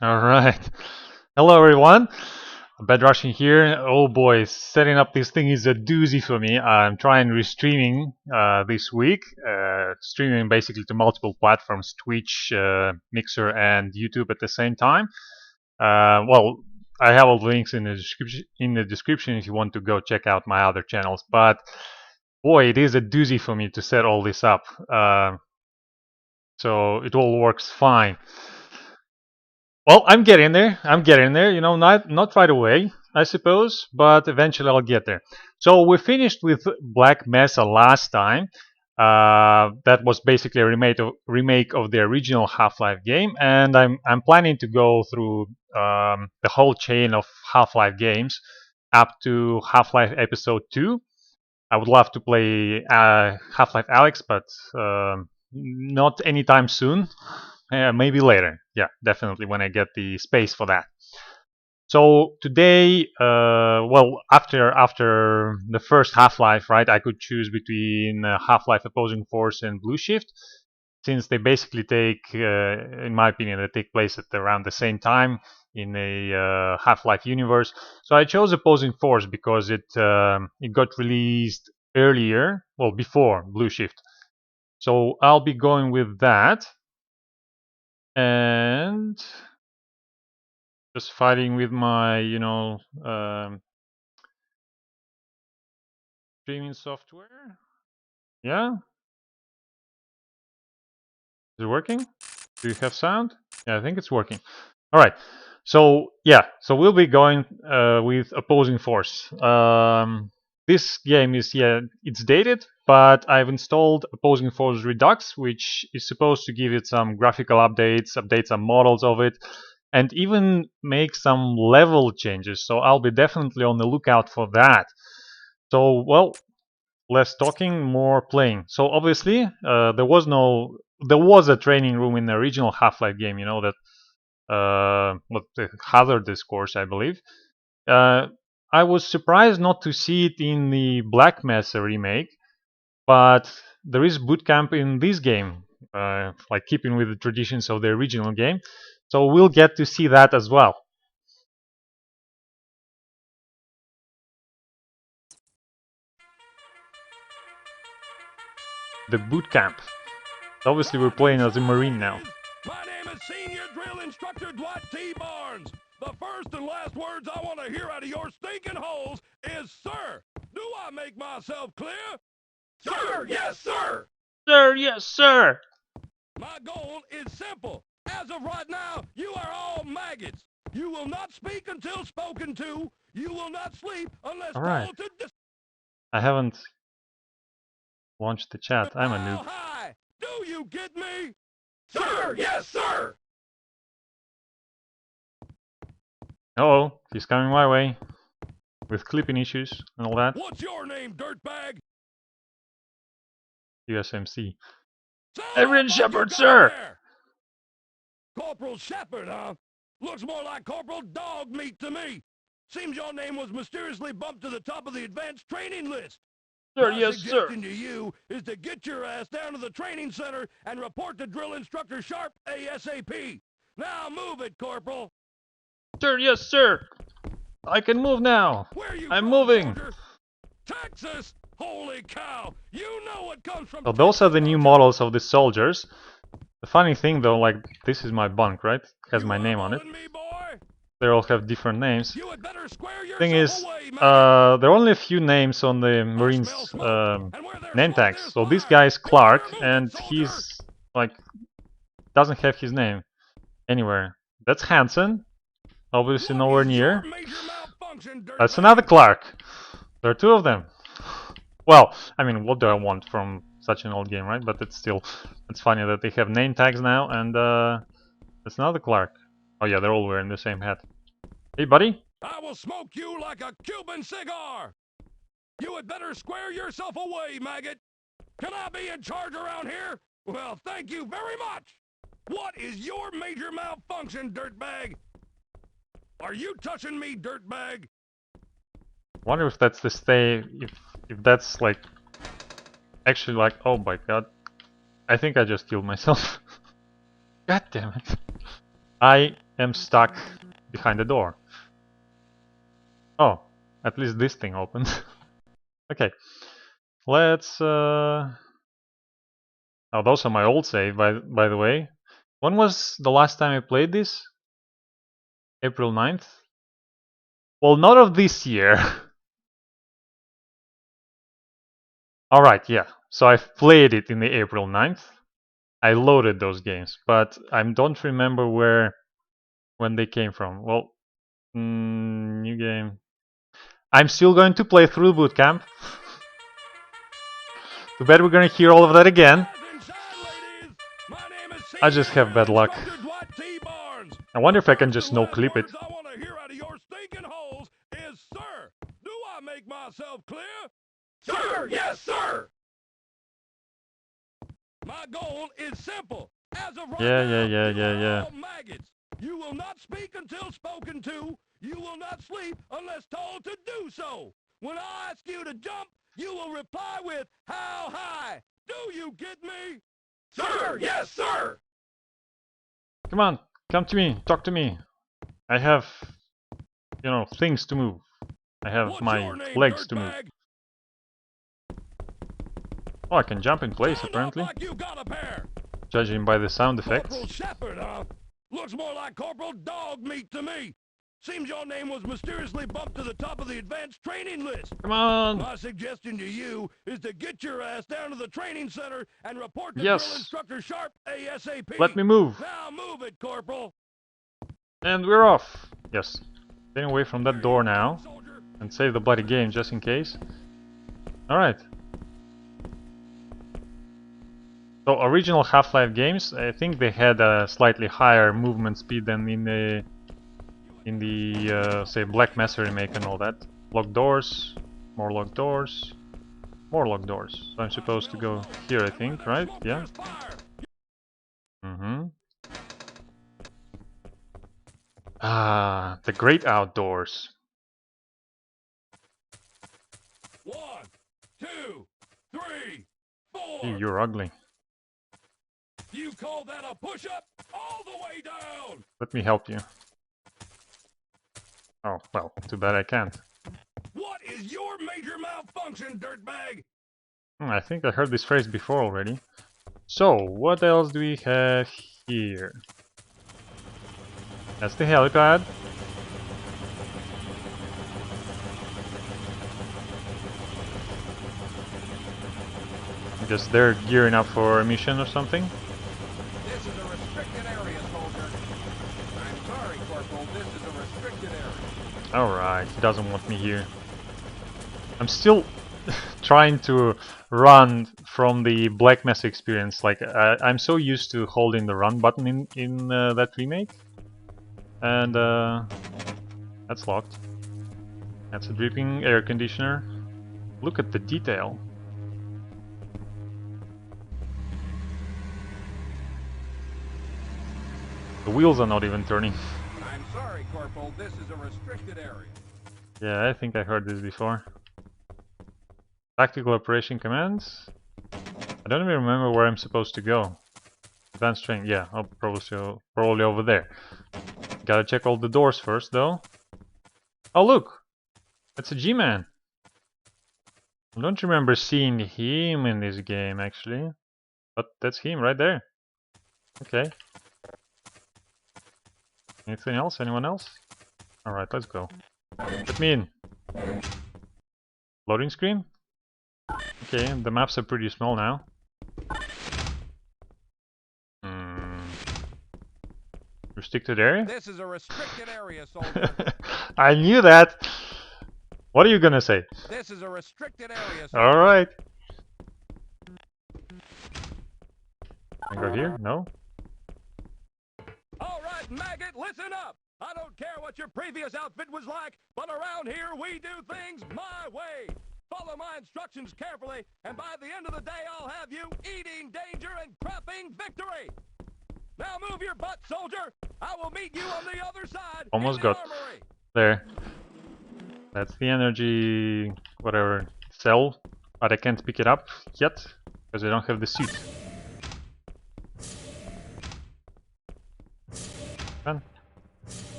All right. Hello, everyone. Bed rushing here. Oh boy, setting up this thing is a doozy for me. I'm trying restreaming this week, streaming basically to multiple platforms: Twitch, Mixer, and YouTube at the same time. Well, I have all the links in the description. If you want to go check out my other channels, but boy, it is a doozy for me to set all this up. So it all works fine. Well, I'm getting there. I'm getting there. Not right away, I suppose, but eventually I'll get there. So we finished with Black Mesa last time. That was basically a remake of the original Half-Life game, and I'm planning to go through the whole chain of Half-Life games up to Half-Life Episode 2. I would love to play Half-Life Alyx, but not anytime soon. Maybe later. Yeah, definitely when I get the space for that. So today, well, after the first Half-Life, right, I could choose between Half-Life Opposing Force and Blue Shift, since they basically take, in my opinion, they take place at around the same time in a Half-Life universe. So I chose Opposing Force because it got released earlier, well, before Blue Shift. So I'll be going with that. And just fighting with my, streaming software. Yeah, is it working? Do you have sound? Yeah, I think it's working. All right. So yeah, so we'll be going with Opposing Force. This game is it's dated, but I've installed Opposing Force Redux, which is supposed to give it some graphical updates, update some models of it, and even make some level changes. So I'll be definitely on the lookout for that. So well, less talking, more playing. So obviously, there was a training room in the original Half-Life game. You know that what the Hazard Discourse, I believe. Uh, I was surprised not to see it in the Black Mesa remake, but there is Bootcamp in this game, like keeping with the traditions of the original game. So we'll get to see that as well. The Bootcamp. Obviously, we're playing as a Marine now. My name is Senior Drill Instructor Dwight T. Barnes. The first and last words I want to hear out of your stinking holes is, sir. Do I make myself clear? Sir, yes, sir. Sir, yes, sir. My goal is simple. As of right now, you are all maggots. You will not speak until spoken to. You will not sleep unless All told to. I haven't launched the chat. I'm a How noob. high? Do you get me? Sir, yes, sir. Oh, he's coming my way with clipping issues and all that. What's your name, dirtbag? USMC. Sound Everett like you Shepard, got sir. there. Corporal Shepard, huh? Looks more like Corporal Dog Meat to me. Seems your name was mysteriously bumped to the top of the advanced training list. Sir, My yes, sir. suggestion to you is to get your ass down to the training center and report to Drill Instructor Sharp ASAP. Now move it, Corporal. Sir, yes, sir. I can move now. Where you I'm from, moving. soldier? Texas! Holy cow! You know what comes from So those are the new Texas, models of the soldiers. The funny thing though, like, this is my bunk, right? It has my name on it. Me, boy? They all have different names. You had better square Thing yourself is, away, maggot. there are only a few names on the Marines' name tags. So this guy is Clark, and he's like doesn't have his name anywhere. That's Hanson, obviously nowhere near. That's another Clark. There are two of them. Well, I mean, what do I want from such an old game, right? But it's funny that they have name tags now, and that's another Clark. Oh yeah, they're all wearing the same hat. Hey, buddy. I will smoke you like a Cuban cigar. You had better square yourself away, maggot. Can I be in charge around here? Well, thank you very much. What is your major malfunction, dirtbag? Are you touching me, dirtbag? Wonder if that's the stay. If that's like actually like. Oh my god. I think I just killed myself. God damn it. I am stuck behind the door. Oh, at least this thing opened. Okay, let's... Oh, those are my old save, by the way. When was the last time I played this? April 9th? Well, not of this year. Alright, yeah. So I've played it in the April 9th. I loaded those games, but I don't remember when they came from. Well, new game. I'm still going to play through Bootcamp. Too bad we're gonna hear all of that again. I just have bad luck. I wonder if I can just no-clip it. I want to hear out of your stinking holes is, sir, do I make myself clear? Sir, yes, sir! My goal is simple. As of right now, you are all maggots. You will not speak until spoken to. You will not sleep unless told to do so. When I ask you to jump, you will reply with, how high? Do you get me? Sir, yes, sir! Come on, come to me, talk to me. I have, things to move. I have What's my your name, legs to move. dirtbag? Oh, I can jump in place, Sound apparently. like you got a pair. Judging by the sound effects. Corporal Shepherd, huh? Looks more like Corporal Dog Meat to me. Seems your name was mysteriously bumped to the top of the advanced training list. Come on! My suggestion to you is to get your ass down to the training center and report to Yes. Drill Instructor Sharp ASAP. Let me move. Now move it, Corporal. And we're off. Yes. Staying away from that door now. And save the bloody game just in case. Alright. So original Half-Life games, I think they had a slightly higher movement speed than in the say Black Mesa remake and all that. Locked doors, more locked doors, more locked doors. So I'm supposed to go here, I think, right? Yeah. Ah, the great outdoors. 1, 2, 3, 4. Gee, you're ugly. You call that a push-up? All the way down! Let me help you. Oh, well, too bad I can't. What is your major malfunction, dirtbag? I think I heard this phrase before already. So, what else do we have here? That's the helipad. I guess they're gearing up for a mission or something. This is a restricted area, soldier. I'm sorry, Corporal, this is a restricted area. Alright, he doesn't want me here. I'm still trying to run from the Black Mesa experience. Like, I'm so used to holding the run button in that remake. And that's locked. That's a dripping air conditioner. Look at the detail. The wheels are not even turning. I'm sorry, Corporal, this is a restricted area. Yeah, I think I heard this before. Tactical Operation Commands. I don't even remember where I'm supposed to go. Advanced training, yeah, I'll probably over there. Gotta check all the doors first, though. Oh, look! It's a G-Man! I don't remember seeing him in this game, actually. But that's him right there. Okay. Anything else? Anyone else? Alright, let's go. Let me in. Loading screen? Okay, the maps are pretty small now. Restricted area? This is a restricted area, soldier. I knew that! What are you gonna say? This is a restricted area, soldier. Alright. Can I go here? No? Alright, maggot, listen up! I don't care what your previous outfit was like, but around here we do things my way! Follow my instructions carefully, and by the end of the day I'll have you eating danger and crapping victory! Now move your butt, soldier! I will meet you on the other side. Almost in the got armory. there. That's the energy, whatever, cell, but I can't pick it up yet because I don't have the suit. Done.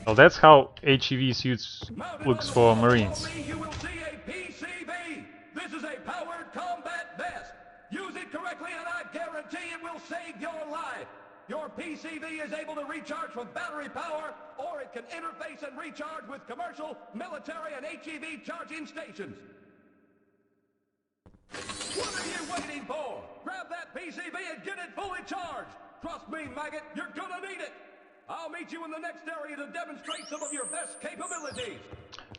So that's how HEV suits Mounted looks on the for wall Marines. below me, you will see a PCV. This is a powered combat vest. Use it correctly and I guarantee it will save your life. Your PCV is able to recharge from battery power, or it can interface and recharge with commercial, military, and HEV charging stations. What are you waiting for? Grab that PCV and get it fully charged. Trust me, maggot, you're gonna need it. I'll meet you in the next area to demonstrate some of your best capabilities.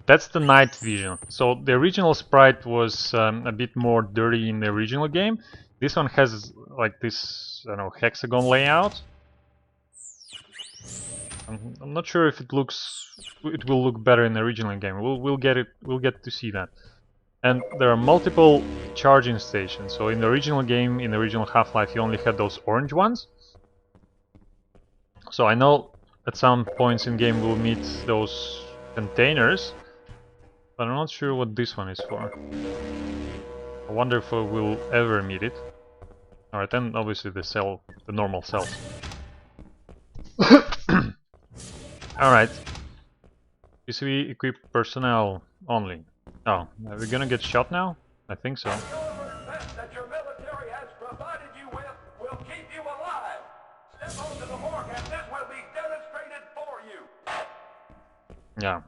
That's the night vision. So the original sprite was a bit more dirty in the original game. This one has like this, I don't know, hexagon layout. I'm not sure if it will look better in the original game. We'll get to see that. And there are multiple charging stations. So in the original game, in the original Half-Life, you only had those orange ones. So I know at some points in game we'll meet those containers, but I'm not sure what this one is for. I wonder if we'll ever meet it. Alright, and obviously the normal cells. Alright. PCV equipped personnel only. Oh, are we gonna get shot now? I think so. The armored vest that your military has provided you with will keep you alive. Step onto the mark and this will be demonstrated for you. Yeah.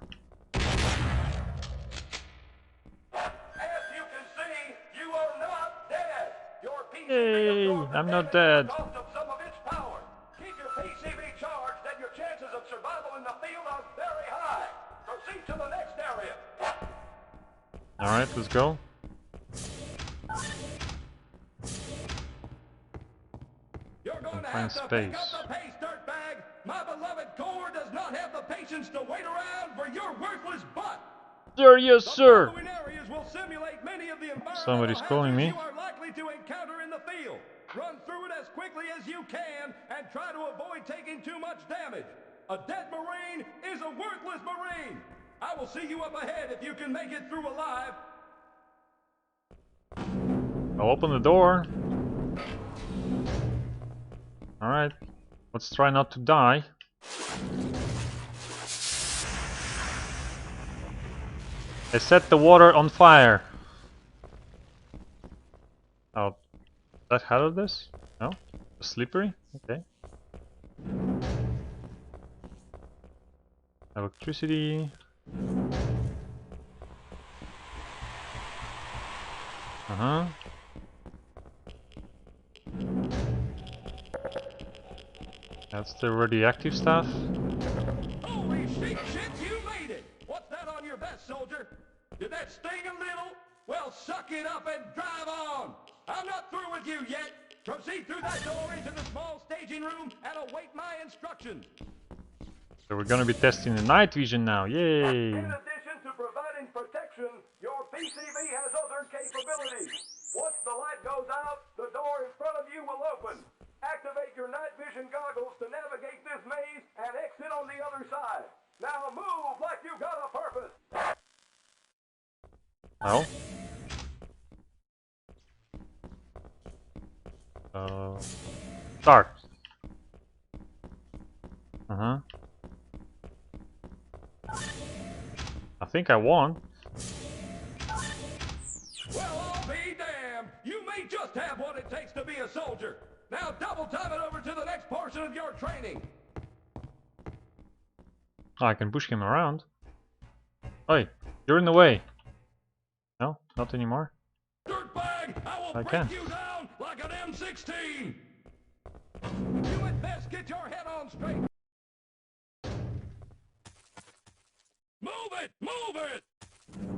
As you can see, you are not dead. Your PCV Yay, absorbed the I'm not damage dead. as a result of some of its power. Keep your PCV charged and your chances of survival in the field are very high. Proceed to the next area. Alright, let's go. You're going to Find have to pick space. up the pace, dirtbag. My beloved Corps does not have the patience to wait around for your worthless butt. Sir, yes, The sir! following areas will simulate many of the environmental Somebody's calling hazards me. you are likely to encounter in the field. Run through it as quickly as you can and try to avoid taking too much damage. A dead Marine is a worthless Marine. I will see you up ahead if you can make it through alive. I'll open the door. Alright, let's try not to die. I set the water on fire. Oh, is that hazardous? No? Slippery? Okay. Electricity. Uh-huh. That's the radioactive stuff. Holy shit, you made it! What's that on your vest, soldier? Did that sting a little? Well, suck it up and drive on! I'm not through with you yet! Proceed through that door into the small staging room and await my instructions. So we're gonna be testing the night vision now. Yay! In addition to providing protection, your PCV has other capabilities. Once the light goes out, the door in front of you will open. Activate your night vision goggles to navigate this maze and exit on the other side. Now move like you got a purpose. Oh. Start. Uh-huh. I think I won. Well, I'll be damned. You may just have what it takes to be a soldier. Now double time it over to the next portion of your training. Oh, I can push him around. Oi, you're in the way. No, not anymore. Dirtbag, I will I break can. you down like an M16. You at best get your head on straight. Move it! Move it!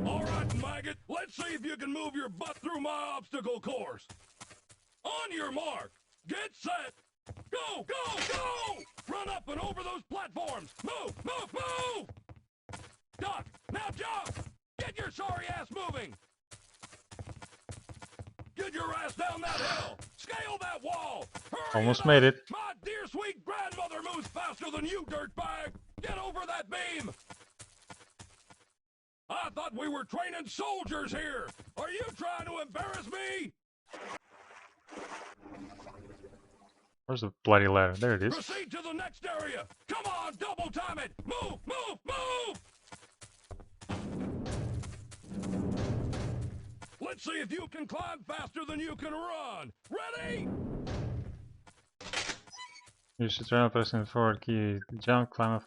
All right, maggot, let's see if you can move your butt through my obstacle course. On your mark, get set, go, go, go! Run up and over those platforms. Move, move, move! Duck, now jump! Get your sorry ass moving! Get your ass down that hill! Scale that wall! Hurry Almost up! made it. My dear sweet grandmother moves faster than you, dirtbag! Get over that beam! I thought we were training soldiers here! Are you trying to embarrass me? Where's the bloody ladder? There it is. Proceed to the next area. Come on, double time it. Move, move, move. Let's see if you can climb faster than you can run. Ready? You should try pressing the forward key. Jump, climb up.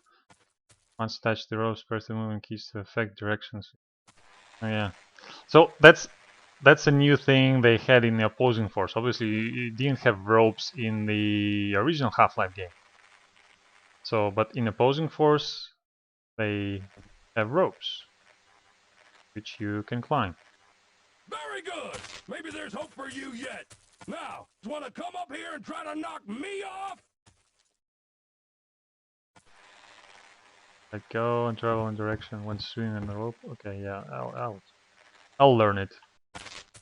Once touch the ropes, press the moving keys to affect directions. Oh yeah. So that's a new thing they had in the opposing force. Obviously, you didn't have ropes in the original Half-Life game. So, but in opposing force, they have ropes, which you can climb. Very good. Maybe there's hope for you yet. Now, you want to come up here and try to knock me off? Like go and travel in direction when swinging on the rope. Okay, yeah, I'll learn it.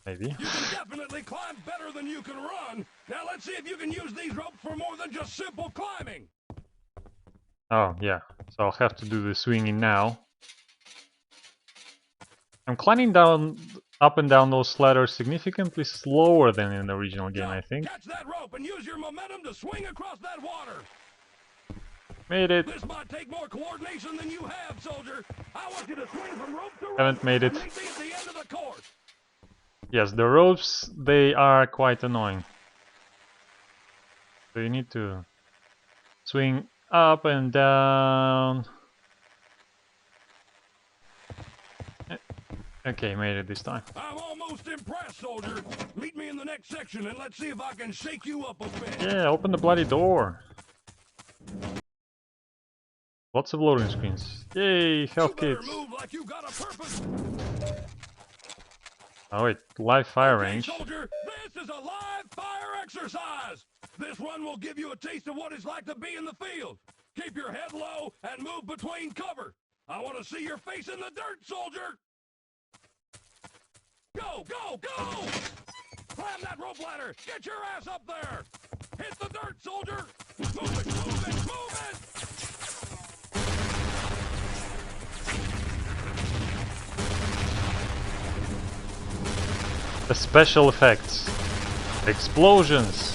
Maybe. You can definitely climb better than you can run. Now let's see if you can use these ropes for more than just simple climbing. Oh, yeah. So I'll have to do the swinging now. I'm climbing down, up and down those ladders significantly slower than in the original game, I think. Catch that rope and use your momentum to swing across that water. Made it. This might take more coordination than you have, soldier. I want you to swing from rope to rope. Haven't made it. And meet me at the end of the course. Yes, the ropes, they are quite annoying. So you need to swing up and down. Okay, made it this time. I'm almost impressed, soldier. Meet me in the next section and let's see if I can shake you up a bit. Yeah, open the bloody door. Lots of loading screens. Yay, health kits. Move like you got a purpose. Oh wait, live fire Okay, range. soldier, this is a live fire exercise. This one will give you a taste of what it's like to be in the field. Keep your head low and move between cover. I want to see your face in the dirt, soldier. Go, go, go! Climb that rope ladder. Get your ass up there. Hit the dirt, soldier. Move it, move it, move it. The special effects. Explosions.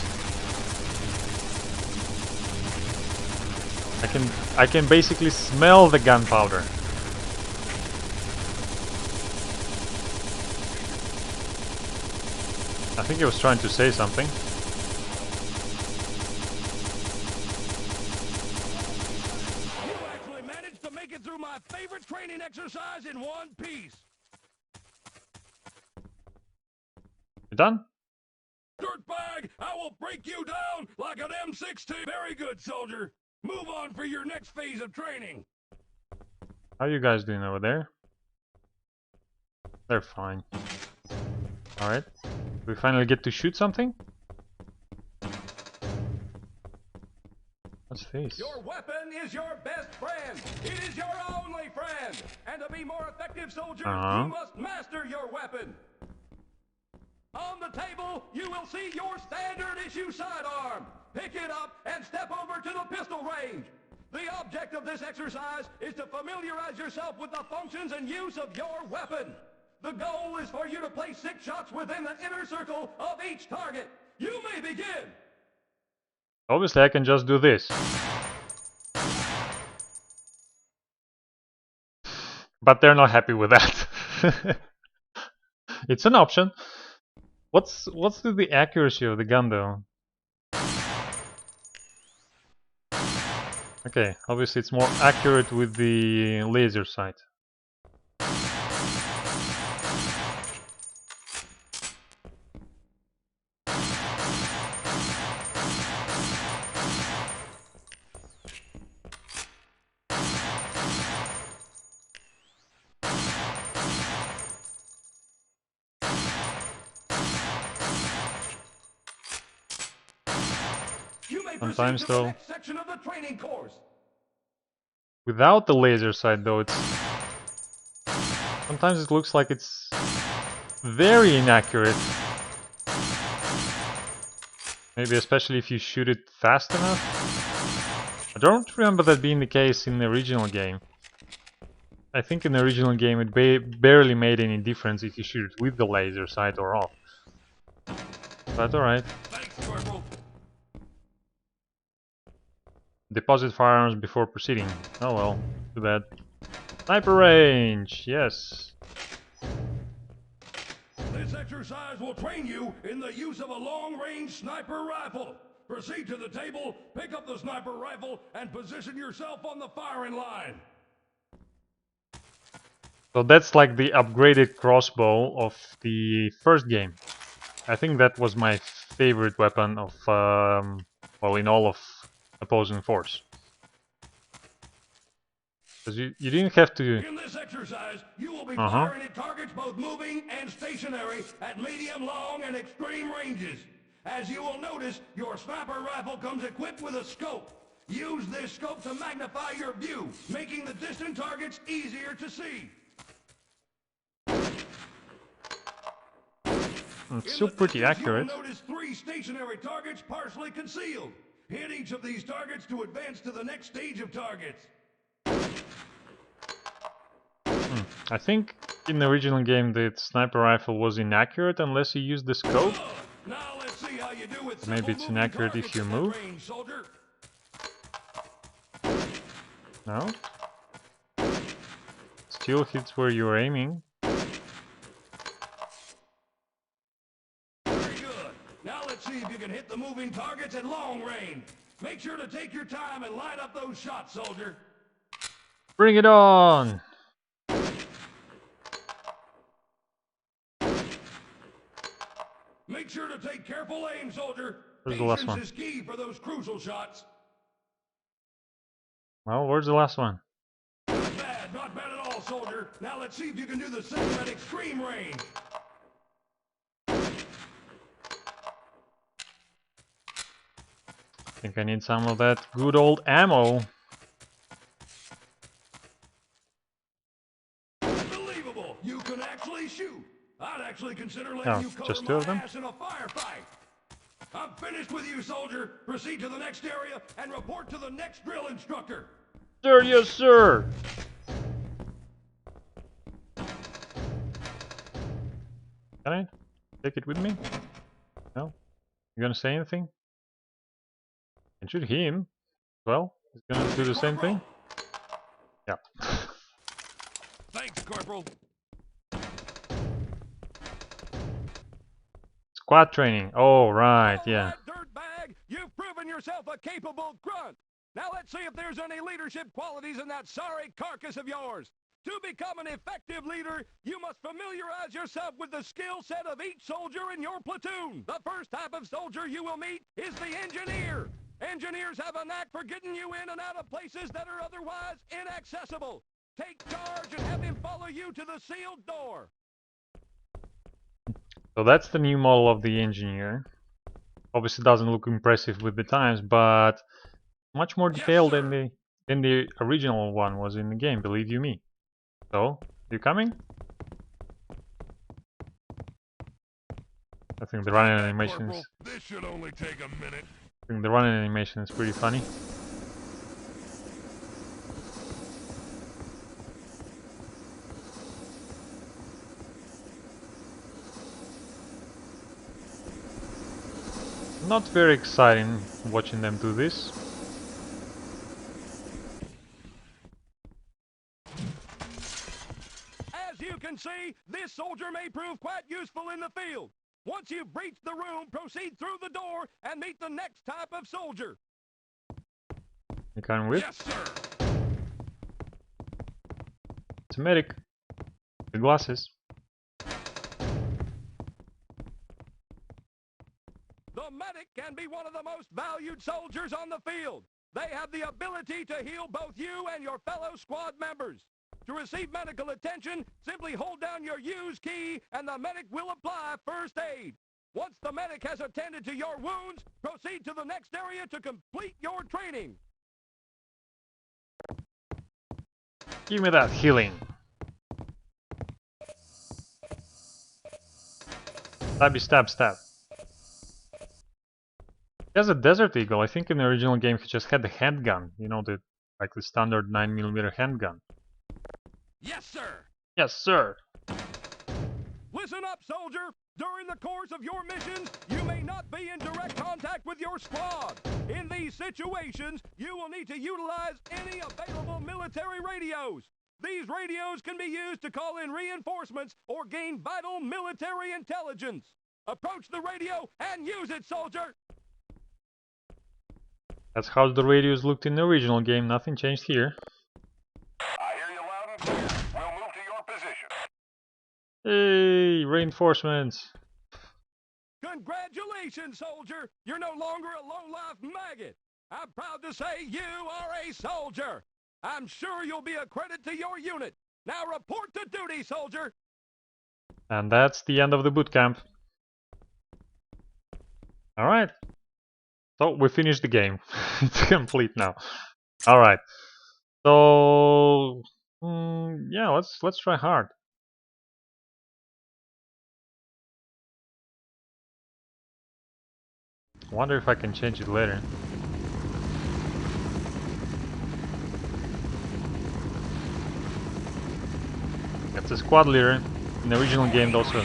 I can basically smell the gunpowder. I think he was trying to say something. You actually managed to make it through my favorite training exercise in one piece. You done? Dirtbag, I will break you down like an M16. Very good, soldier. Move on for your next phase of training. How are you guys doing over there? They're fine. Alright. We finally get to shoot something? What's this? Your weapon is your best friend. It is your only friend. And to be more effective, soldier, you must master your weapon. On the table, you will see your standard issue sidearm. Pick it up and step over to the pistol range. The object of this exercise is to familiarize yourself with the functions and use of your weapon. The goal is for you to place 6 shots within the inner circle of each target. You may begin. Obviously I can just do this. But they're not happy with that. It's an option. What's the accuracy of the gun though? Okay, obviously it's more accurate with the laser sight. Sometimes though, Section of the training course. without the laser sight though, sometimes it looks like it's very inaccurate. Maybe especially if you shoot it fast enough. I don't remember that being the case in the original game. I think in the original game it barely made any difference if you shoot it with the laser sight or off. But alright. Thanks, Corporal. Deposit firearms before proceeding. Oh well, too bad. Sniper range, yes. This exercise will train you in the use of a long-range sniper rifle. Proceed to the table, pick up the sniper rifle, and position yourself on the firing line. So that's like the upgraded crossbow of the first game. I think that was my favorite weapon of, well, in all of opposing force. Because you didn't have to... In this exercise, you will be firing at targets both moving and stationary at medium, long, and extreme ranges. As you will notice, your sniper rifle comes equipped with a scope. Use this scope to magnify your view, making the distant targets easier to see. It's still pretty accurate. You will notice 3 stationary targets partially concealed. Hit each of these targets to advance to the next stage of targets. I think in the original game the sniper rifle was inaccurate unless you used the scope. Now let's see how you do with Maybe it's inaccurate if you move. range, soldier. No? Still hits where you're aiming. Very good. Now let's see if you can hit the moving targets at long range. Make sure to take your time and line up those shots, soldier. Bring it on! Make sure to take careful aim, soldier. Where's the last Patience one? is key for those crucial shots. Well, where's the last one? Not bad at all, soldier. Now let's see if you can do the same at extreme range. I think I need some of that good old ammo. Unbelievable! You can actually shoot. I'd actually consider letting you cover just 2 my of them? ass in a firefight. I'm finished with you, soldier. Proceed to the next area and report to the next drill instructor. Sir, yes, sir! Can I take it with me? No? You gonna say anything? Can shoot him. Well, he's gonna do the same thing? Yeah. Thanks, Corporal. Squad training. Oh, right, yeah. Dirtbag, you've proven yourself a capable grunt. Now let's see if there's any leadership qualities in that sorry carcass of yours. To become an effective leader, you must familiarize yourself with the skill set of each soldier in your platoon. The first type of soldier you will meet is the engineer. Engineers have a knack for getting you in and out of places that are otherwise inaccessible. Take charge and have him follow you to the sealed door. So that's the new model of the engineer. Obviously doesn't look impressive with the times, but much more detailed than the original one was in the game, believe you me. So, you coming? I think the running animation is... This should only take a minute. I think the running animation is pretty funny. Not very exciting watching them do this. As you can see, this soldier may prove quite useful in the field. Once you've breached the room, proceed through the door and meet the next type of soldier. You can whip? Yes, sir. It's a medic. The glasses. The medic can be one of the most valued soldiers on the field. They have the ability to heal both you and your fellow squad members. To receive medical attention, simply hold down your use key and the medic will apply first aid. Once the medic has attended to your wounds, proceed to the next area to complete your training. Give me that healing. Stabby stab stab. He has a Desert Eagle. I think in the original game he just had the handgun. You know, the standard 9mm handgun. Yes, sir. Yes, sir. Listen up, soldier. During the course of your missions, you may not be in direct contact with your squad. In these situations, you will need to utilize any available military radios. These radios can be used to call in reinforcements or gain vital military intelligence. Approach the radio and use it, soldier! That's how the radios looked in the original game, nothing changed here. I hear you loud and clear. We'll move to your position. Hey, reinforcements! Congratulations, soldier! You're no longer a low-life maggot! I'm proud to say you are a soldier! I'm sure you'll be a credit to your unit! Now report to duty, soldier! And that's the end of the bootcamp. Alright. So we finished the game. It's complete now. Alright. So yeah, let's try hard. I wonder if I can change it later. It's a squad leader. In the original game, also.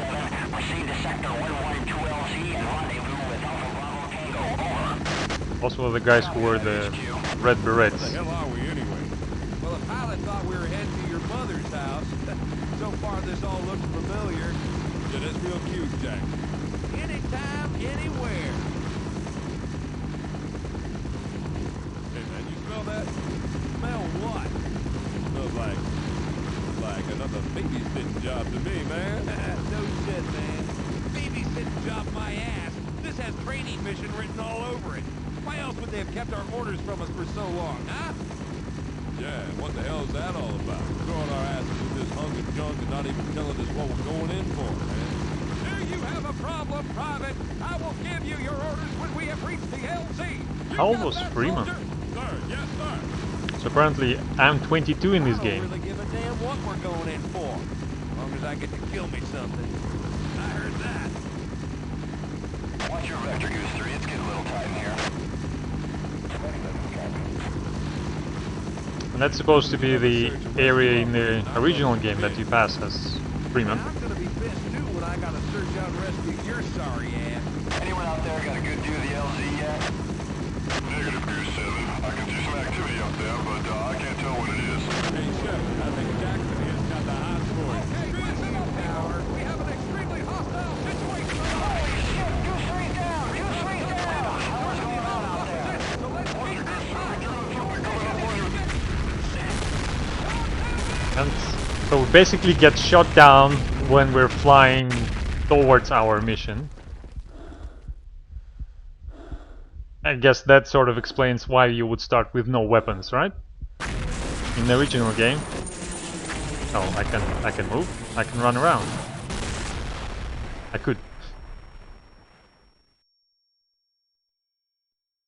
Also the guys who were the red berets. Where the hell are we anyway? Well, the pilot thought we were heading to your mother's house. So far, this all looks familiar. Yeah, that's real cute, Jack. Anytime, anywhere. Hey, man, you smell that? Smell what? Smells like another babysitting job to me, man. No shit, man. Babysitting job my ass. This has training mission written all over it. Why else would they have kept our orders from us for so long, huh? Yeah, what the hell is that all about? Throwing our asses with this hunk of junk and not even telling us what we're going in for, man. Do you have a problem, Private? I will give you your orders when we have reached the LZ. How old was Freeman? Sir, yes, sir. So apparently I'm 22 in this I game. don't really give a damn what we're going in for. As long as I get to kill me something. I heard that. Watch your vector, Goose 3. It's getting a little tight in here. And that's supposed to be the area in the original game that you pass as Freeman. I'm gonna be pissed too when I gotta search out and rescue your sorry ass. Anyone out there got a good view of the LZ yet? Negative, Goose 7. I can see some activity up there, but I can't tell what it is. Hey, Shep, I think Jackson has got the hot for it. Okay, listen up, Howard. We have an extremely hostile situation. Holy shit! Goose 3's down! Goose 3's down! What's going on out there? So let's keep this hot. And so we basically get shot down when we're flying towards our mission. I guess that sort of explains why you would start with no weapons, right? In the original game. Oh, I can move. I can run around. I could.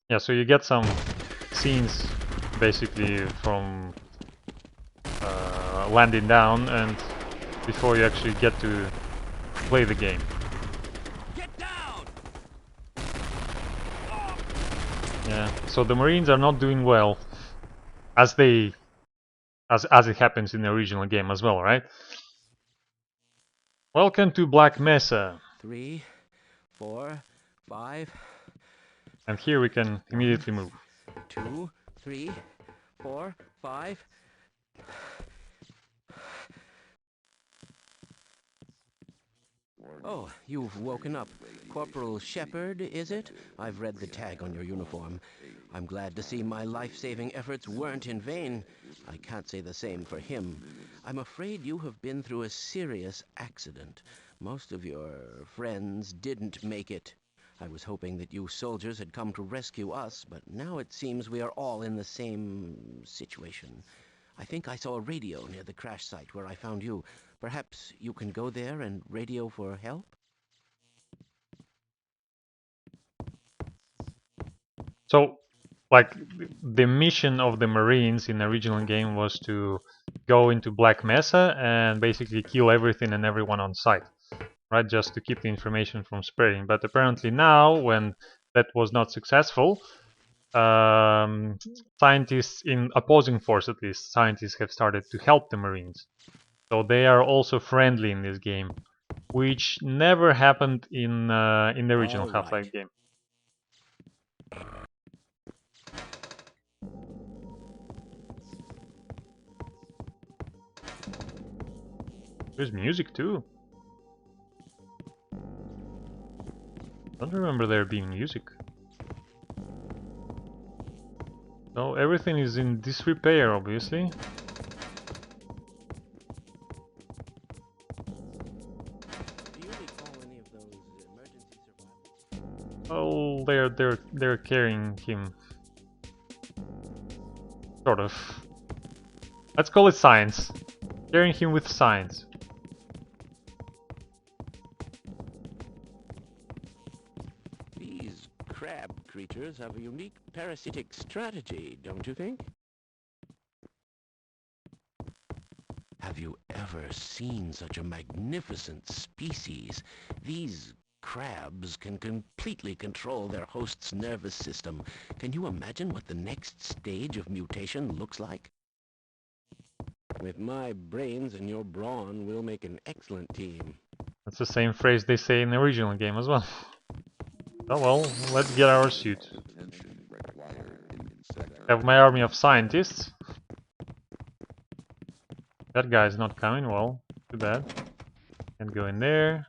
Yeah, so you get some scenes basically from landing down and before you actually get to play the game. Get down! Yeah, so the Marines are not doing well as it happens in the original game as well, right? Welcome to Black Mesa. 3, 4, 5. And here we can immediately move. 2, 3, 4, 5. Oh, you've woken up. Corporal Shepard, is it? I've read the tag on your uniform. I'm glad to see my life-saving efforts weren't in vain. I can't say the same for him. I'm afraid you have been through a serious accident. Most of your friends didn't make it. I was hoping that you soldiers had come to rescue us, but now it seems we are all in the same situation. I think I saw a radio near the crash site where I found you. Perhaps you can go there and radio for help? So, like, the mission of the Marines in the original game was to go into Black Mesa and basically kill everything and everyone on site, right? Just to keep the information from spreading. But apparently now, when that was not successful, scientists in opposing force, at least, scientists have started to help the Marines. So they are also friendly in this game, which never happened in the original Half-Life game. There's music too. Don't remember there being music. So everything is in disrepair, obviously. Do you recall any of those emergency survivals? Oh, they're carrying him. Sort of. Let's call it science. Carrying him with science. These crab creatures have a unique parasitic strategy, don't you think? Have you ever seen such a magnificent species? These crabs can completely control their host's nervous system. Can you imagine what the next stage of mutation looks like? With my brains and your brawn, we'll make an excellent team. That's the same phrase they say in the original game as well. Oh well, let's get our suit. Have my army of scientists. That guy's not coming, well, too bad. Can't go in there.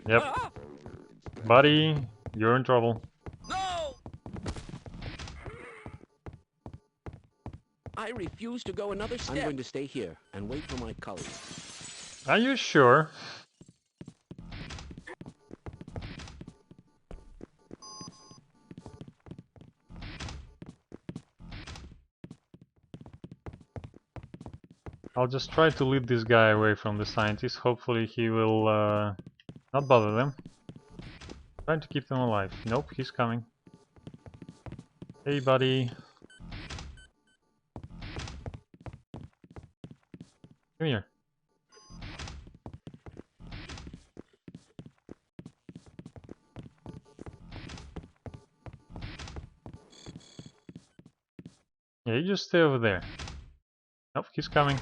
Yep. Buddy, you're in trouble. No! I refuse to go another step. I'm going to stay here and wait for my colleagues. Are you sure? I'll just try to lead this guy away from the scientists. Hopefully he will not bother them. Trying to keep them alive. Nope, he's coming. Hey, buddy. Come here. Yeah, you just stay over there. Nope, he's coming.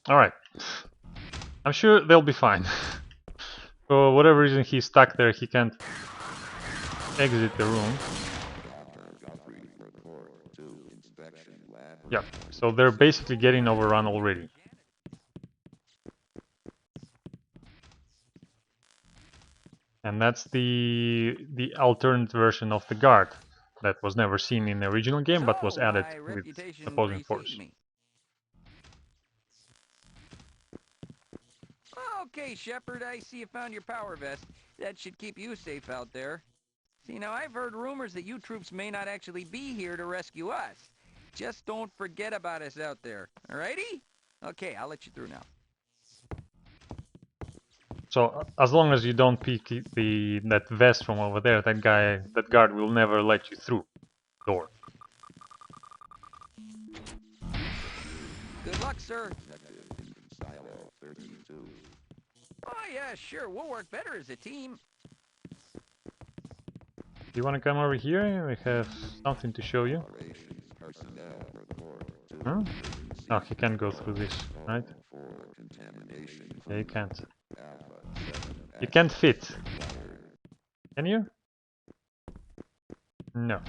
Alright. I'm sure they'll be fine. For whatever reason he's stuck there, he can't exit the room. Yep, so they're basically getting overrun already. And that's the alternate version of the guard that was never seen in the original game, but was added with opposing force. Okay, Shepard, I see you found your power vest. That should keep you safe out there. See, now I've heard rumors that you troops may not actually be here to rescue us. Just don't forget about us out there, alrighty? Okay, I'll let you through now. So as long as you don't pick that vest from over there, that guard will never let you through the door. Good luck, sir. Oh yeah, sure, we'll work better as a team. You want to come over here? We have something to show you. Huh? Oh, he can't go through this, right? Yeah, you can't. You can't fit. Can you? No.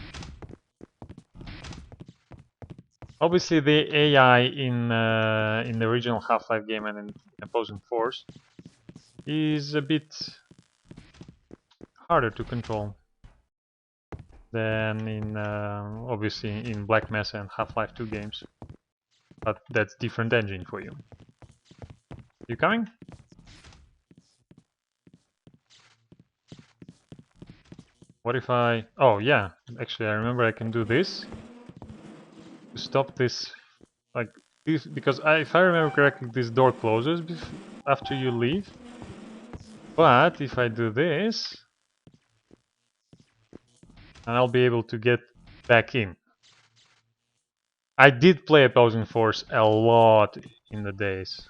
Obviously, the AI in the original Half-Life game and in Opposing Force is a bit harder to control than in obviously in Black Mesa and Half-Life 2 games. But that's different engine for you. You coming? What if I... Oh yeah, actually I remember I can do this to stop this, like this, because if I remember correctly, this door closes after you leave. But if I do this, and I'll be able to get back in. I did play Opposing Force a lot in the days,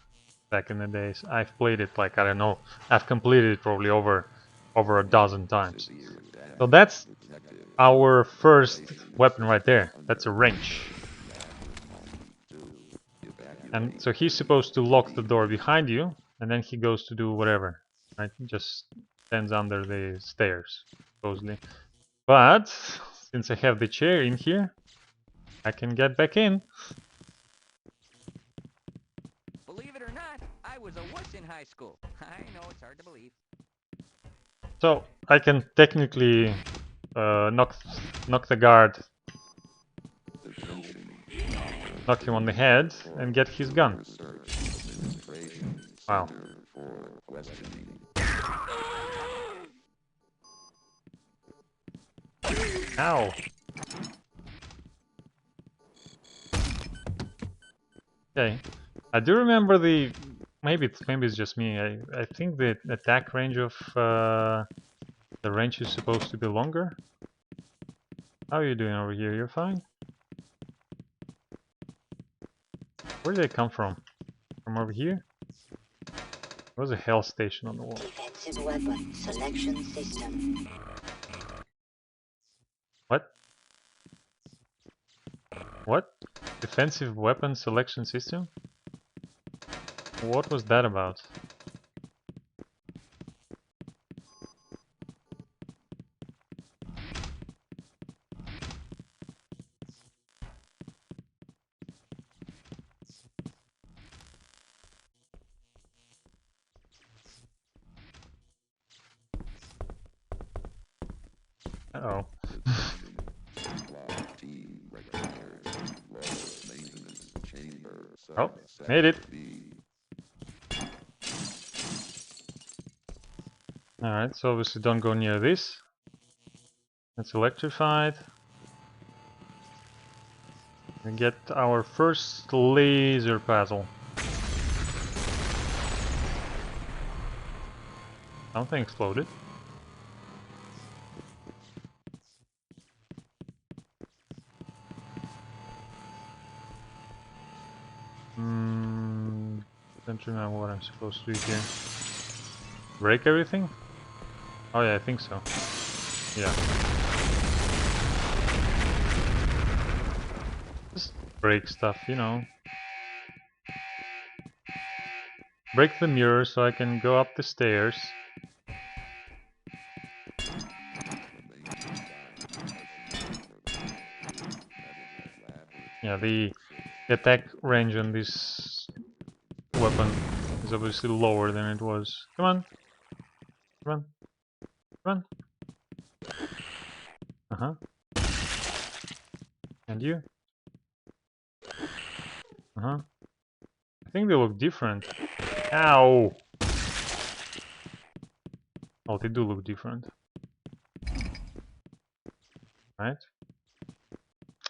back in the days. I've played it like, I don't know, I've completed it probably over a dozen times. So that's our first weapon right there. That's a wrench. And so he's supposed to lock the door behind you, and then he goes to do whatever, right? Just stands under the stairs, supposedly. But since I have the chair in here, I can get back in. Believe it or not, I was a wuss in high school. I know it's hard to believe. So I can technically knock the guard, knock him on the head, and get his gun. Wow. Ow. Okay. I do remember the maybe it's just me. I think the attack range of the range is supposed to be longer. How are you doing over here? You're fine? Where did they come from? From over here? There was a hell station on the wall. Defensive weapon selection system. What? What? Defensive weapon selection system? What was that about? Uh-oh. Oh, made it. Alright, so obviously don't go near this. It's electrified. We get our first laser puzzle. Something exploded. Don't remember what I'm supposed to do here. Break everything? Oh yeah, I think so. Yeah. Just break stuff, you know. Break the mirror so I can go up the stairs. Yeah, the attack range on this weapon is obviously lower than it was. Come on. Come on. Come on. Uh-huh. And you? Uh-huh. I think they look different. Ow! Oh, they do look different. Right?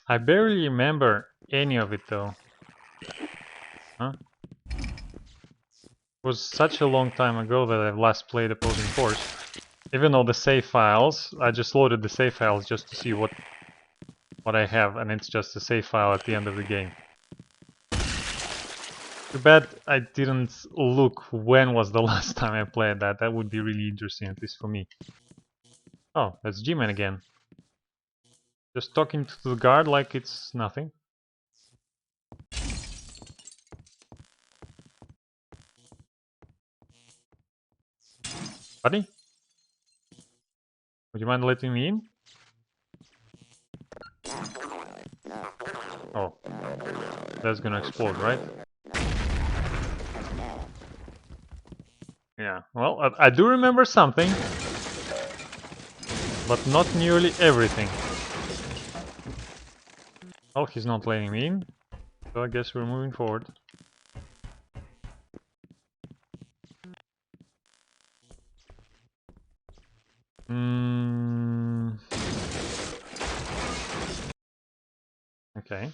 I barely remember any of it though. Huh? It was such a long time ago that I last played Opposing Force. Even though the save files, I just loaded the save files just to see what I have, and it's just a save file at the end of the game. Too bad I didn't look when was the last time I played that. That would be really interesting, at least for me. Oh, that's G-Man again. Just talking to the guard like it's nothing. Buddy? Would you mind letting me in? Oh. That's gonna explode, right? Yeah, well, I do remember something. But not nearly everything. Oh, he's not letting me in. So I guess we're moving forward. Okay.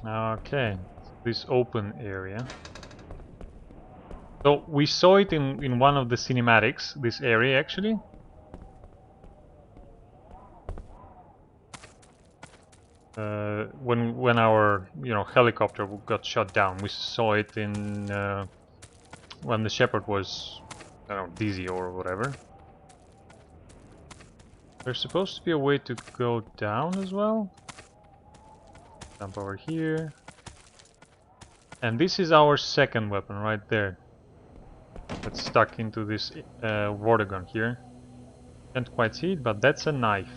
Okay, this open area. So we saw it in one of the cinematics, this area actually. When our helicopter got shot down, we saw it in when the Shepherd was, I don't know, dizzy or whatever. There's supposed to be a way to go down as well. Jump over here. And this is our second weapon right there. That's stuck into this Vortigon here. Can't quite see it, but that's a knife.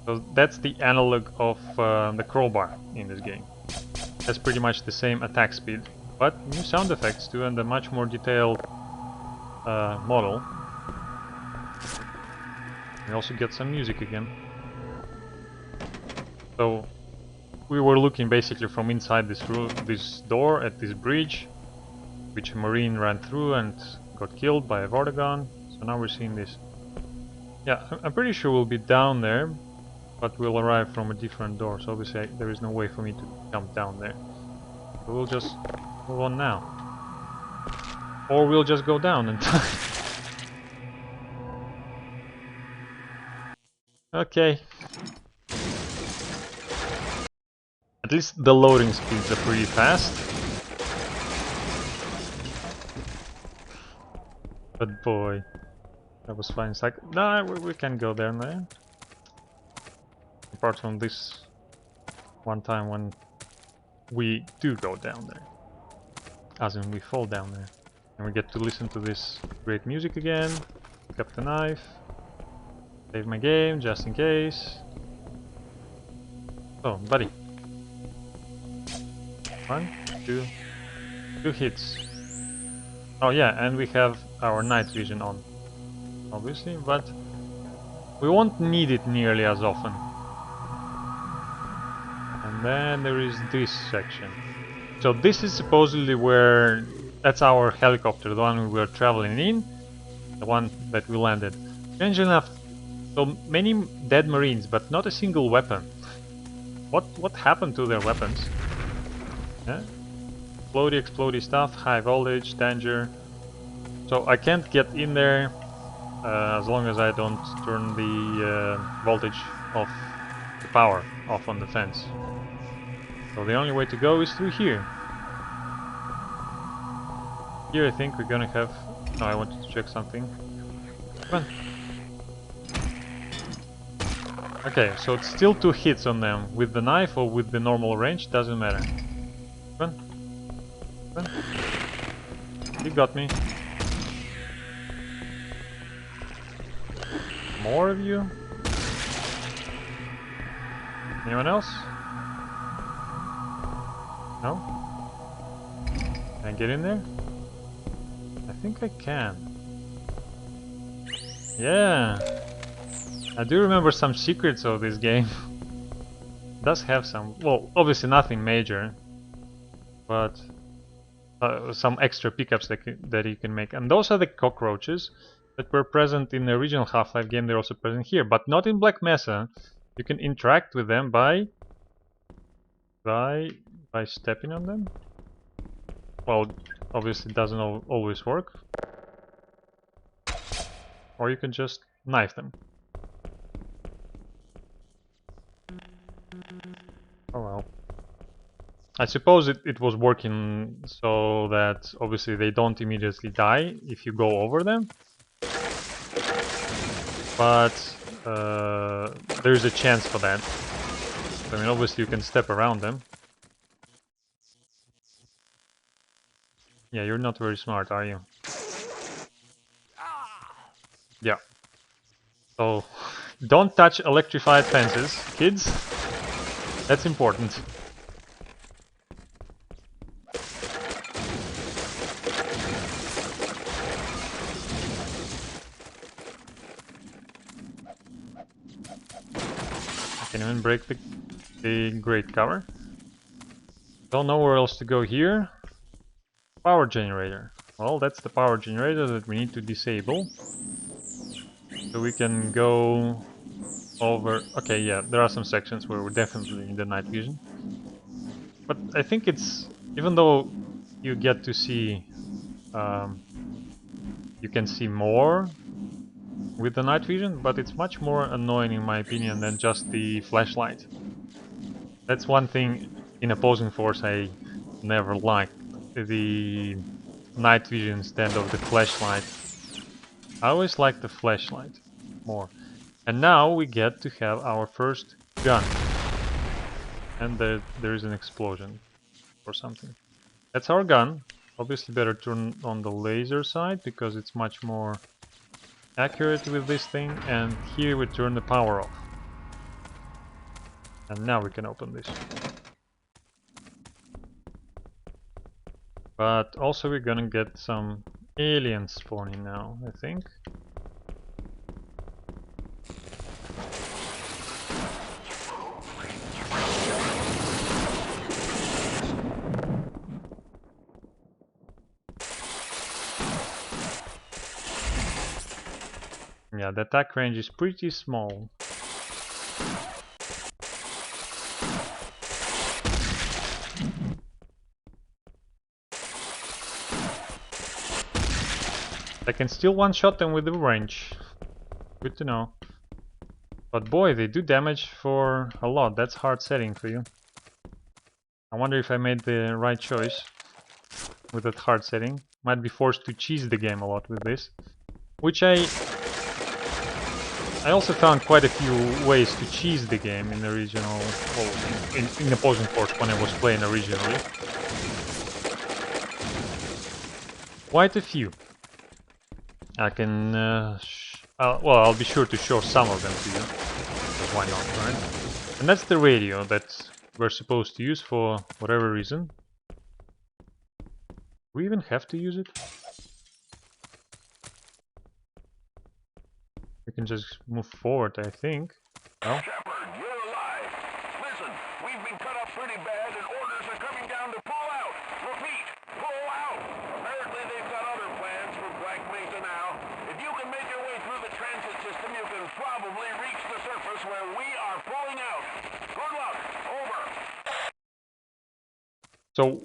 So that's the analog of the crowbar in this game. Has pretty much the same attack speed, but new sound effects too, and a much more detailed model. We also get some music again. So we were looking basically from inside this door at this bridge, which a Marine ran through and got killed by a Vortigon. So now we're seeing this. Yeah, I'm pretty sure we'll be down there, but we'll arrive from a different door. So obviously there is no way for me to jump down there. So we'll just move on now. Or we'll just go down and die. Okay. At least the loading speeds are pretty fast. But boy, that was fine. It's like, no, we can go there now. Apart from this one time when we do go down there. As in we fall down there. And we get to listen to this great music again. Pick up the knife. Save my game, just in case. Oh, buddy. 1, 2, 2 hits. Oh yeah, and we have our night vision on, obviously, but we won't need it nearly as often. And then there is this section. So this is supposedly where... that's our helicopter, the one we were traveling in, the one that we landed. Strange enough, so many dead Marines, but not a single weapon. What happened to their weapons? Yeah? Explodey stuff, high voltage, danger. So I can't get in there as long as I don't turn the voltage off, the power off on the fence. So the only way to go is through here. Here I think we're gonna have... no, I wanted to check something. Come on. Okay, so it's still 2 hits on them. With the knife or with the normal range, doesn't matter. Come on. Come on. You got me. More of you? Anyone else? No? Can I get in there? I think I can. Yeah! I do remember some secrets of this game. It does have some, well, obviously nothing major, but some extra pickups that you can make. And those are the cockroaches that were present in the original Half-Life game. They're also present here, but not in Black Mesa. You can interact with them by stepping on them. Well, obviously it doesn't always work. Or you can just knife them. Oh well. I suppose it was working so that obviously they don't immediately die if you go over them. But there's a chance for that. I mean, obviously you can step around them. Yeah, you're not very smart, are you? Yeah. So, don't touch electrified fences, kids. That's important. I can even break the grate cover. Don't know where else to go here. Power generator. Well, that's the power generator that we need to disable. So we can go over... okay, yeah, there are some sections where we're definitely in the night vision. But I think it's... even though you get to see... you can see more with the night vision, but it's much more annoying in my opinion than just the flashlight. That's one thing in Opposing Force I never liked. The night vision instead of the flashlight. I always like the flashlight more. And now we get to have our first gun. And there is an explosion or something. That's our gun. Obviously better turn on the laser side because it's much more accurate with this thing. And here we turn the power off. And now we can open this. But also we're gonna get some aliens spawning now, I think. Yeah, the attack range is pretty small. I can still one-shot them with the range. Good to know. But boy, they do damage for a lot. That's hard setting for you. I wonder if I made the right choice with that hard setting. Might be forced to cheese the game a lot with this. Which I also found quite a few ways to cheese the game in the original, well, in opposing force when I was playing originally. Quite a few. I can, well, I'll be sure to show some of them to you. Because why not, right? And that's the radio that we're supposed to use for whatever reason. Do we even have to use it? We can just move forward, I think. No? Shepard, you're alive. Listen, we've been cut up pretty bad and orders are coming down to pull out. Repeat, pull out. Apparently they've got other plans for Black Mesa now. If you can make your way through the transit system, you can probably reach the surface where we are pulling out. Good luck. Over. So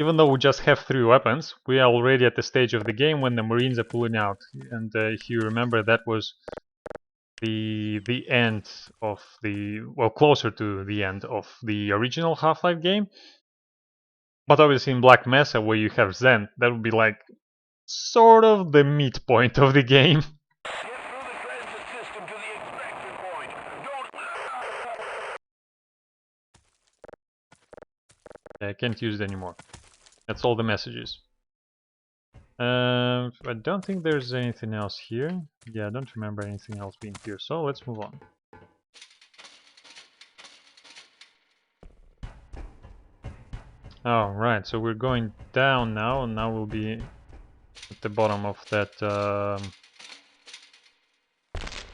even though we just have 3 weapons, we are already at the stage of the game when the Marines are pulling out. And if you remember, that was the end of the, well, closer to the end of the original Half-Life game. But obviously in Black Mesa, where you have Zen, that would be like sort of the midpoint of the game. Get through the transit system to the extraction point. I can't use it anymore. That's all the messages. I don't think there's anything else here. Yeah, I don't remember anything else being here, so let's move on. Oh, right, so we're going down now, and now we'll be at the bottom of that...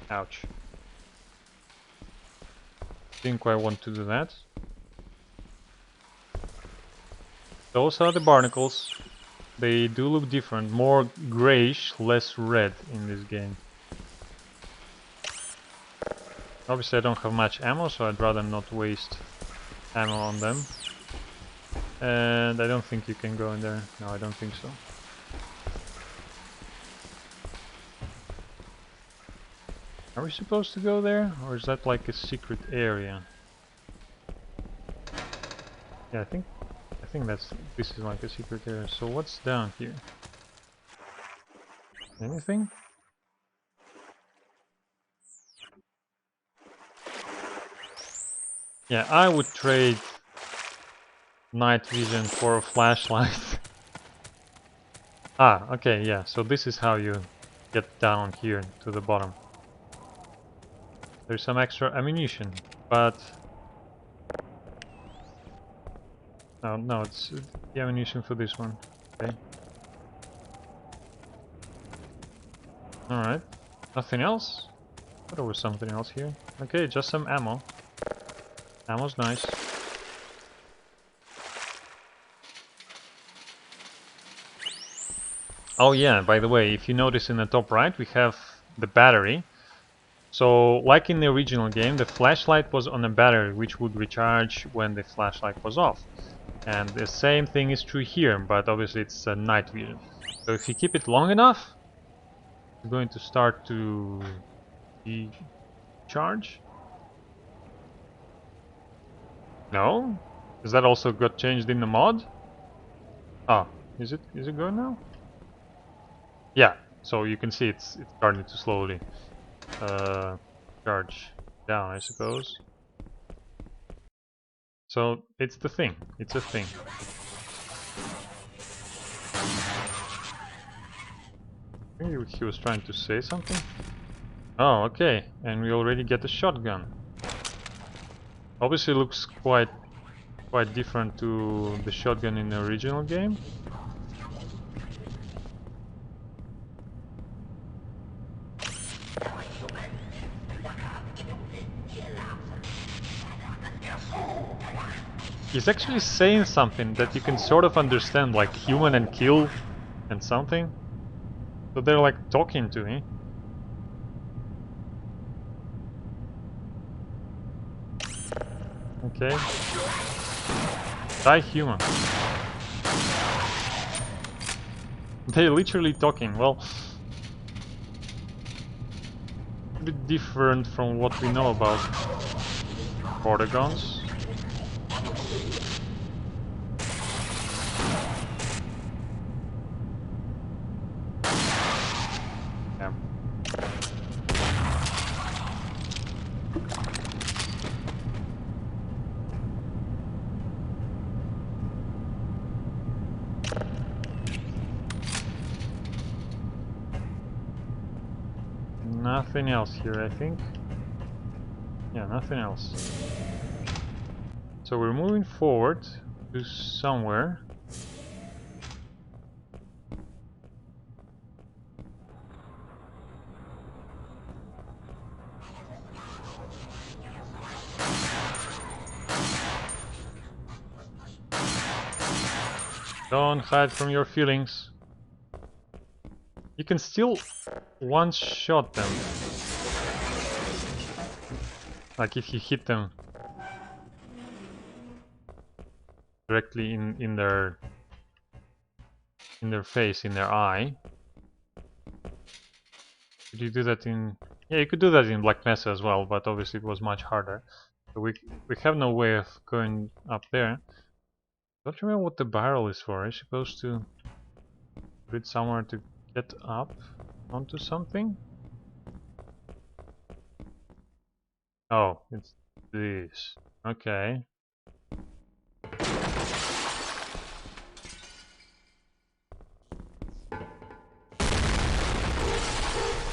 Ouch. Didn't quite want to do that. Those are the barnacles. They do look different, more grayish, less red in this game. Obviously I don't have much ammo, so I'd rather not waste ammo on them. And I don't think you can go in there. No, I don't think so. Are we supposed to go there? Or is that like a secret area? Yeah, I think this is like a secret area. So what's down here? Anything? Yeah, I would trade night vision for a flashlight. Ah, okay, yeah, so this is how you get down here to the bottom. There's some extra ammunition, but... No, it's the ammunition for this one. Okay. Alright. Nothing else? I thought there was something else here. Okay, just some ammo. Ammo's nice. Oh yeah, by the way, if you notice in the top right, we have the battery. So, like in the original game, the flashlight was on a battery, which would recharge when the flashlight was off. And the same thing is true here, but obviously it's a night vision. So if you keep it long enough, it's going to start to charge. No? Is that also got changed in the mod? Oh, is it good now? Yeah, so you can see it's starting to slowly charge. down, I suppose. So it's the thing. It's a thing. I think he was trying to say something. Oh, okay. And we already get the shotgun. Obviously looks quite different to the shotgun in the original game. He's actually saying something that you can sort of understand, like human and kill and something. So they're like talking to me. Okay. Die human. They're literally talking. Well, a bit different from what we know about Portagons. Yeah. Nothing else here, I think. Yeah, nothing else. So we're moving forward to somewhere. Don't hide from your feelings. You can still one-shot them. Like if you hit them directly in their face, in their eye. Could you do that in... Yeah, you could do that in Black Mesa as well, but obviously it was much harder. So we have no way of going up there. Don't remember what the barrel is for. Are you supposed to put it somewhere to get up onto something? Oh, it's this. Okay.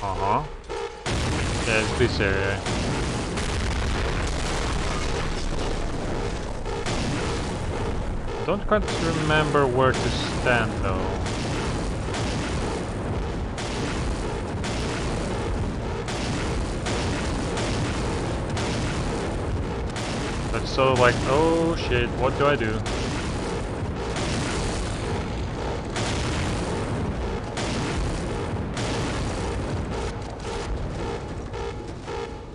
Uh-huh. Yeah, it's this area. Don't quite remember where to stand though. It's sort of like, oh shit, what do I do?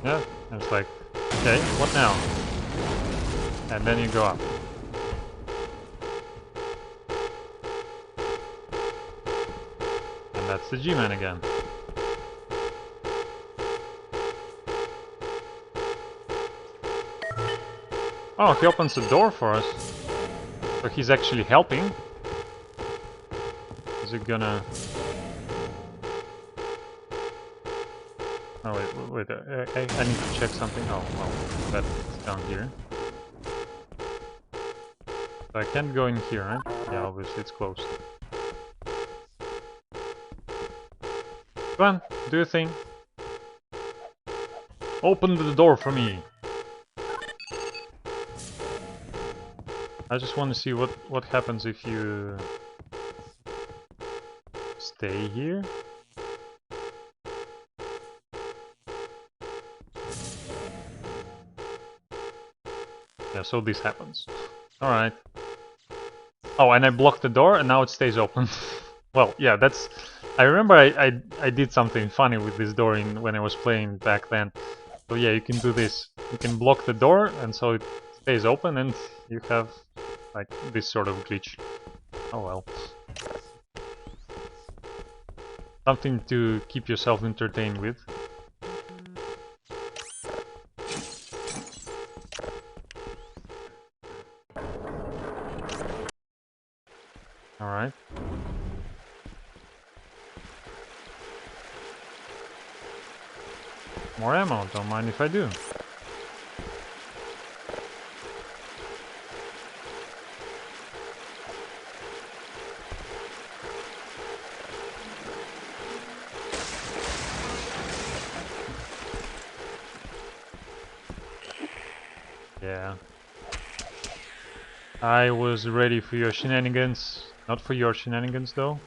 Yeah, and it's like, okay, what now? And then you go up. And that's the G-Man again. Oh, he opens the door for us. So he's actually helping. Is it gonna... Oh wait, I need to check something. Oh, well, that's down here. So I can't go in here, right? Yeah, obviously it's closed. Come on, do your thing. Open the door for me. I just want to see what happens if you stay here. Yeah, so this happens. Alright. Oh, and I blocked the door and now it stays open. Well, yeah, that's... I remember I did something funny with this door when I was playing back then. So yeah, you can do this. You can block the door and so it stays open and you have like this sort of glitch. Oh well. Something to keep yourself entertained with. Alright. More ammo, don't mind if I do. Yeah. I was ready for your shenanigans. Not for your shenanigans, though.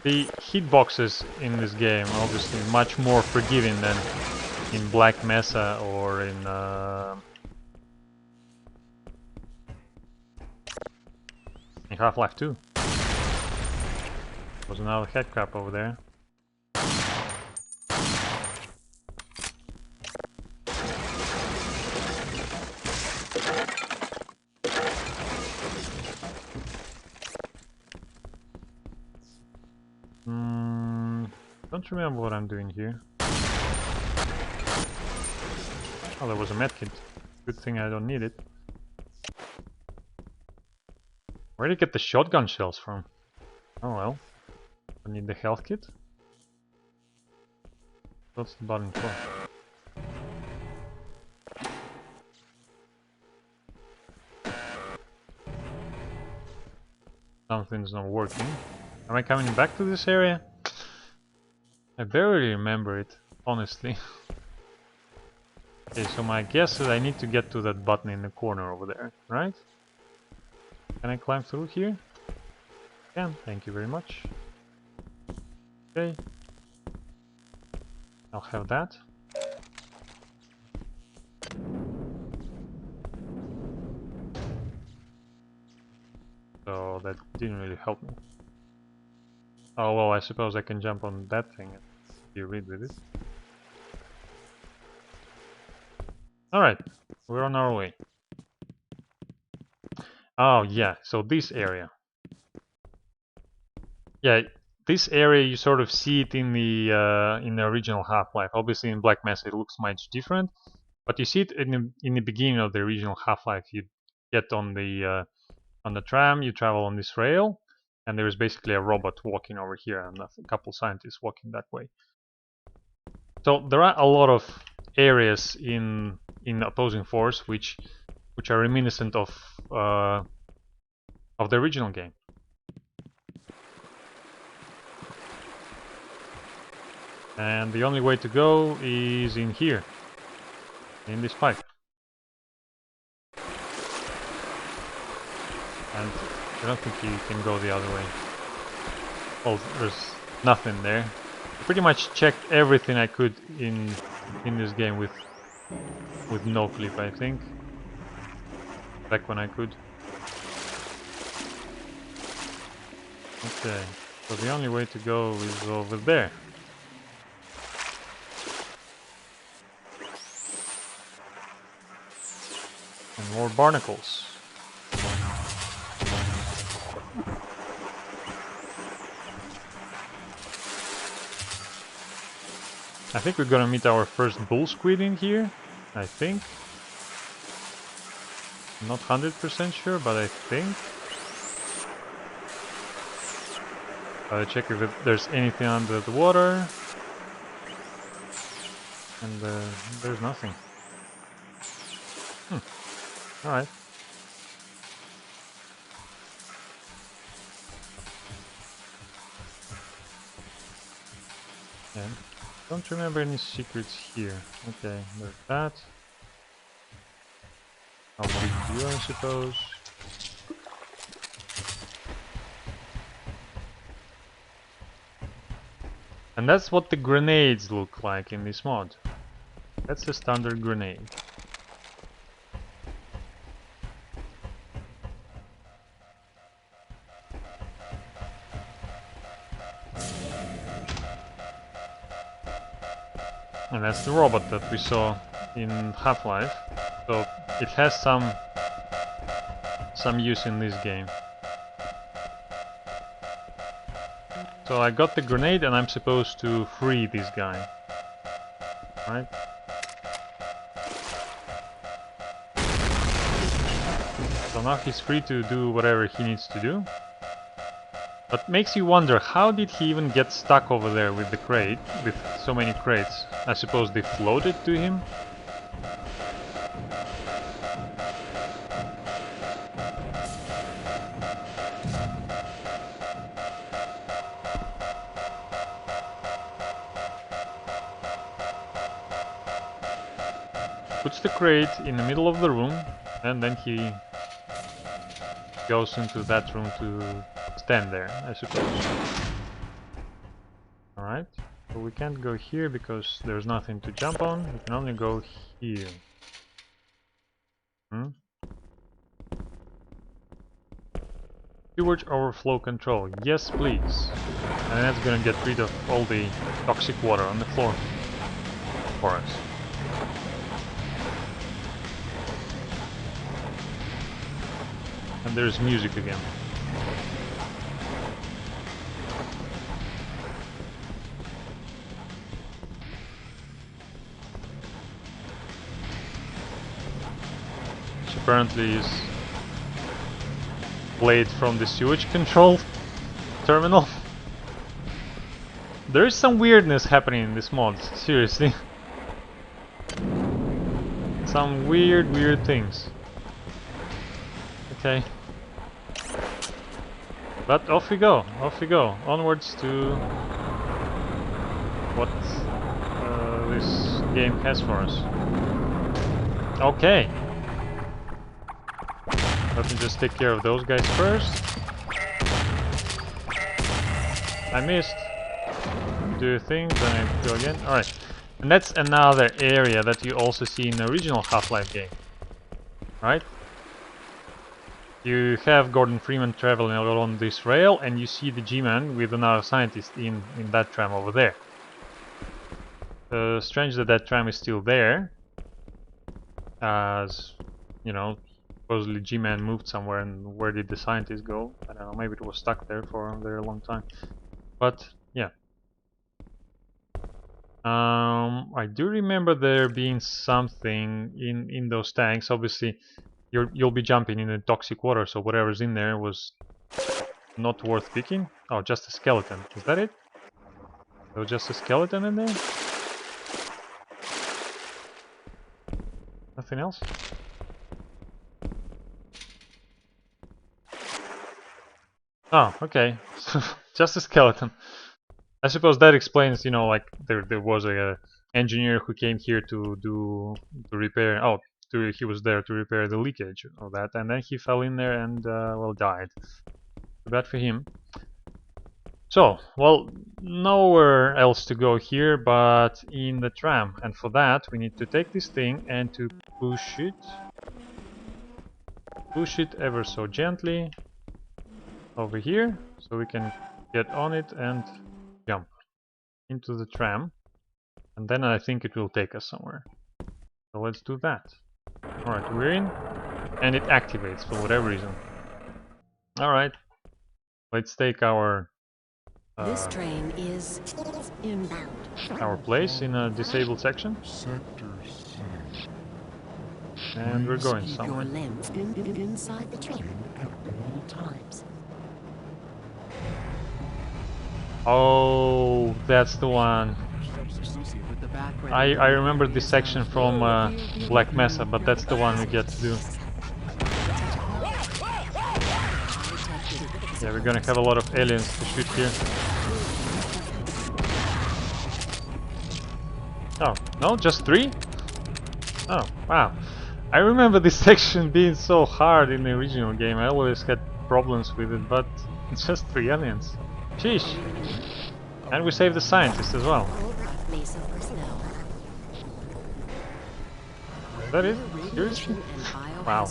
The hitboxes in this game are obviously much more forgiving than in Black Mesa or in Half-Life 2. Was another headcrab over there. Don't remember what I'm doing here. Oh, there was a medkit. Good thing I don't need it. Where did you get the shotgun shells from? Oh well. I need the health kit. What's the button for? Something's not working. Am I coming back to this area? I barely remember it, honestly. Okay, so my guess is I need to get to that button in the corner over there, right? Can I climb through here? Can, thank you very much. Okay. I'll have that. So that didn't really help me. Oh well, I suppose I can jump on that thing and be rid with it. Alright, we're on our way. Oh yeah, so this area. Yeah, this area you sort of see it in the original Half-Life. Obviously in Black Mesa it looks much different, but you see it in the beginning of the original Half-Life. You get on the tram, you travel on this rail, and there is basically a robot walking over here and a couple scientists walking that way. So there are a lot of areas in Opposing Force which are reminiscent of the original game. And the only way to go is in here, in this pipe. And I don't think you can go the other way. Well, there's nothing there. I pretty much checked everything I could in this game with no clip, I think. Back when I could. Okay, so the only way to go is over there. And more barnacles. I think we're gonna meet our first bull squid in here. I think. I'm not 100% sure, but I think. I'll check if there's anything under the water. And there's nothing. Alright. Yeah. Don't remember any secrets here. Okay, there's that. I'll shoot you, I suppose. And that's what the grenades look like in this mod. That's a standard grenade. And that's the robot that we saw in Half-Life. So it has some use in this game. So I got the grenade and I'm supposed to free this guy. Right? So now he's free to do whatever he needs to do. But makes you wonder, how did he even get stuck over there with the crate, with so many crates? I suppose they floated to him? puts the crate in the middle of the room, and then he goes into that room to stand there, I suppose. Alright, so we can't go here because there's nothing to jump on, we can only go here. Sewage overflow control, yes please. And that's gonna get rid of all the toxic water on the floor for us. And there's music again. Which apparently is played from the sewage control terminal. There is some weirdness happening in this mod, seriously. Some weird things. Okay. But off we go, onwards to what this game has for us. Okay. Let me just take care of those guys first. I missed. Do a thing, then I go again. Alright. And that's another area that you also see in the original Half-Life game. Right? You have Gordon Freeman traveling along this rail, and you see the G-Man with another scientist in that tram over there. Strange that that tram is still there, as, you know, supposedly G-Man moved somewhere, and where did the scientist go? I don't know, maybe it was stuck there for a very long time. But, yeah. I do remember there being something in those tanks. Obviously, you'll be jumping in the toxic water, so whatever's in there was not worth picking. Oh, just a skeleton. Is that it? There was just a skeleton in there? Nothing else? Oh, okay. Just a skeleton. I suppose that explains, you know, like there was a engineer who came here to repair. Oh, he was there to repair the leakage of that, and then he fell in there and well, died. Too bad for him. So, well, nowhere else to go here but in the tram, and for that we need to take this thing and to push it ever so gently over here, so we can get on it and jump into the tram, and then I think it will take us somewhere. So let's do that. Alright, we're in, and it activates for whatever reason. Alright, let's take our This train is inbound. our place in a disabled section, and we're going Keep somewhere. your limbs inside the train at all times. Oh, that's the one. I remember this section from Black Mesa, but that's the one we get to do. Yeah, we're gonna have a lot of aliens to shoot here. Oh, no, just 3? Oh, wow. I remember this section being so hard in the original game. I always had problems with it, but it's just 3 aliens. Sheesh. And we saved the scientist as well. Mesa personnel. Is that it? Seriously? Wow.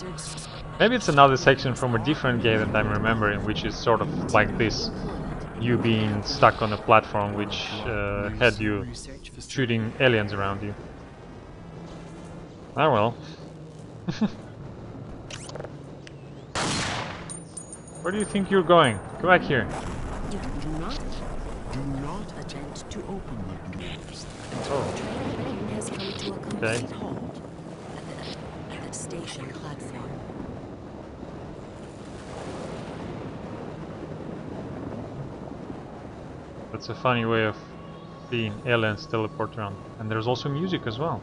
Maybe it's another section from a different game that I'm remembering, which is sort of like this. You being stuck on a platform which had you shooting aliens around you. Ah well. Where do you think you're going? Come back here. Do not attempt to open the doors. Oh. Train has come to a complete Okay. halt at the station platform. That's a funny way of seeing aliens teleport around. And there's also music as well.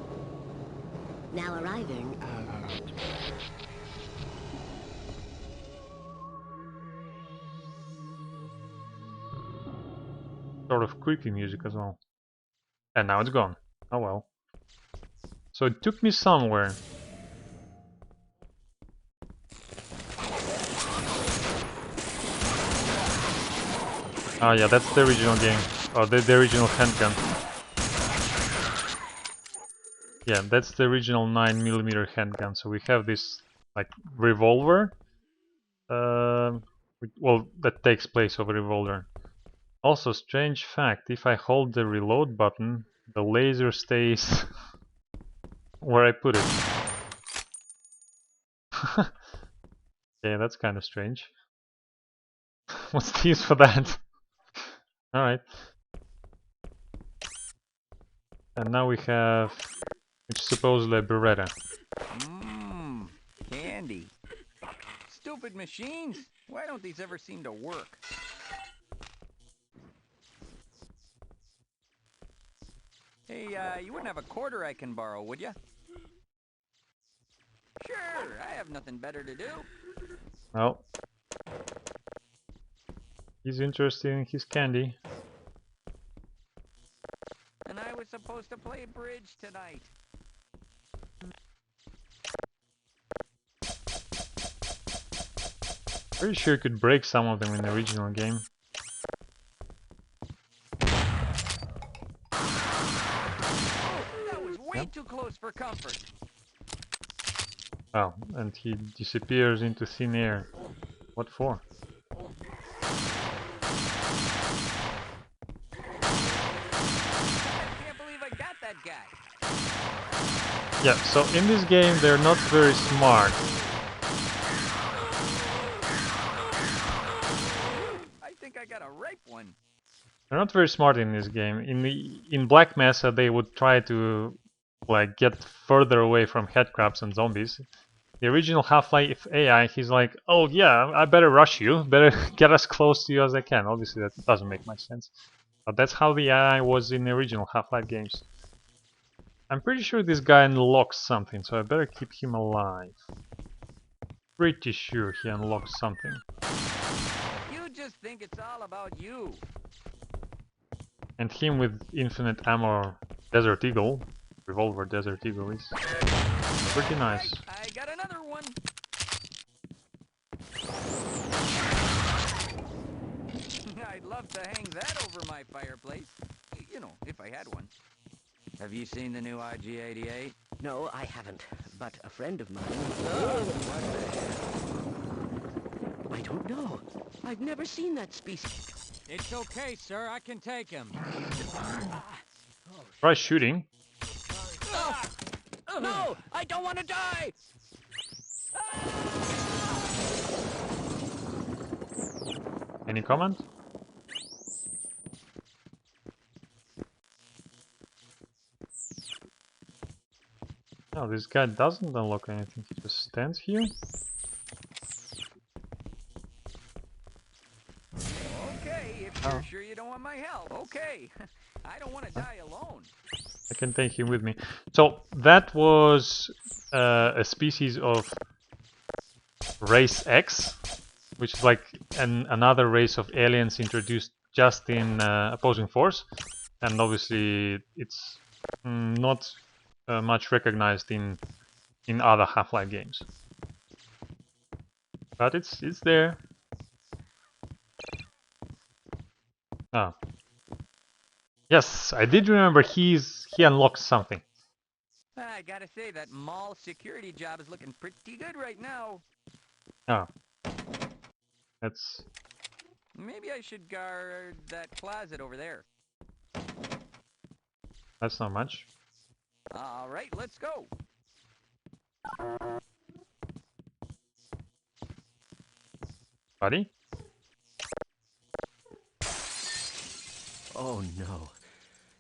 Now arriving. Sort of creepy music as well. And now it's gone. Oh well. So it took me somewhere. Oh yeah, that's the original game. Or the original handgun. Yeah, that's the original 9mm handgun. So we have this like revolver. Well, that takes place of a revolver. Also, strange fact, if I hold the reload button, the laser stays where I put it. Yeah, that's kind of strange. What's the use for that? Alright. And now we have, which is supposedly a Beretta. Mmm, candy. Stupid machines. Why don't these ever seem to work? Hey, you wouldn't have a quarter I can borrow, would you? Sure, I have nothing better to do. Well, he's interested in his candy. And I was supposed to play bridge tonight. Pretty sure you could break some of them in the original game. Oh, that was way too close for comfort. Oh, and he disappears into thin air. What for? I can't believe I got that guy. Yeah, so in this game they're not very smart. I think I got a ripe one. They're not very smart in this game. In Black Mesa they would try to like get further away from headcrabs and zombies. The original Half-Life AI, he's like, oh yeah, I better rush you, better get as close to you as I can. Obviously that doesn't make much sense. But that's how the AI was in the original Half-Life games. I'm pretty sure this guy unlocks something, so I better keep him alive. Pretty sure he unlocks something. You just think it's all about you. And him with infinite ammo Desert Eagle, revolver Desert Eagle is pretty nice. Right, I got another one. I'd love to hang that over my fireplace. You know, if I had one. Have you seen the new IG-88? No, I haven't. But a friend of mine... I don't know. I've never seen that species. It's okay, sir. I can take him. Try shooting. No! I don't want to die! Any comment? No, this guy doesn't unlock anything. He just stands here. Okay, if you're sure you don't want my help, okay. I don't want to die alone. I can take him with me. So that was a species of race X, which is like another race of aliens introduced just in Opposing Force, and obviously it's not much recognized in other Half-Life games. But it's there. Oh. Yes, I did remember he unlocked something. I gotta say, that mall security job is looking pretty good right now. Oh. That's... Maybe I should guard that closet over there. That's not much. All right, let's go. Buddy? Oh, no.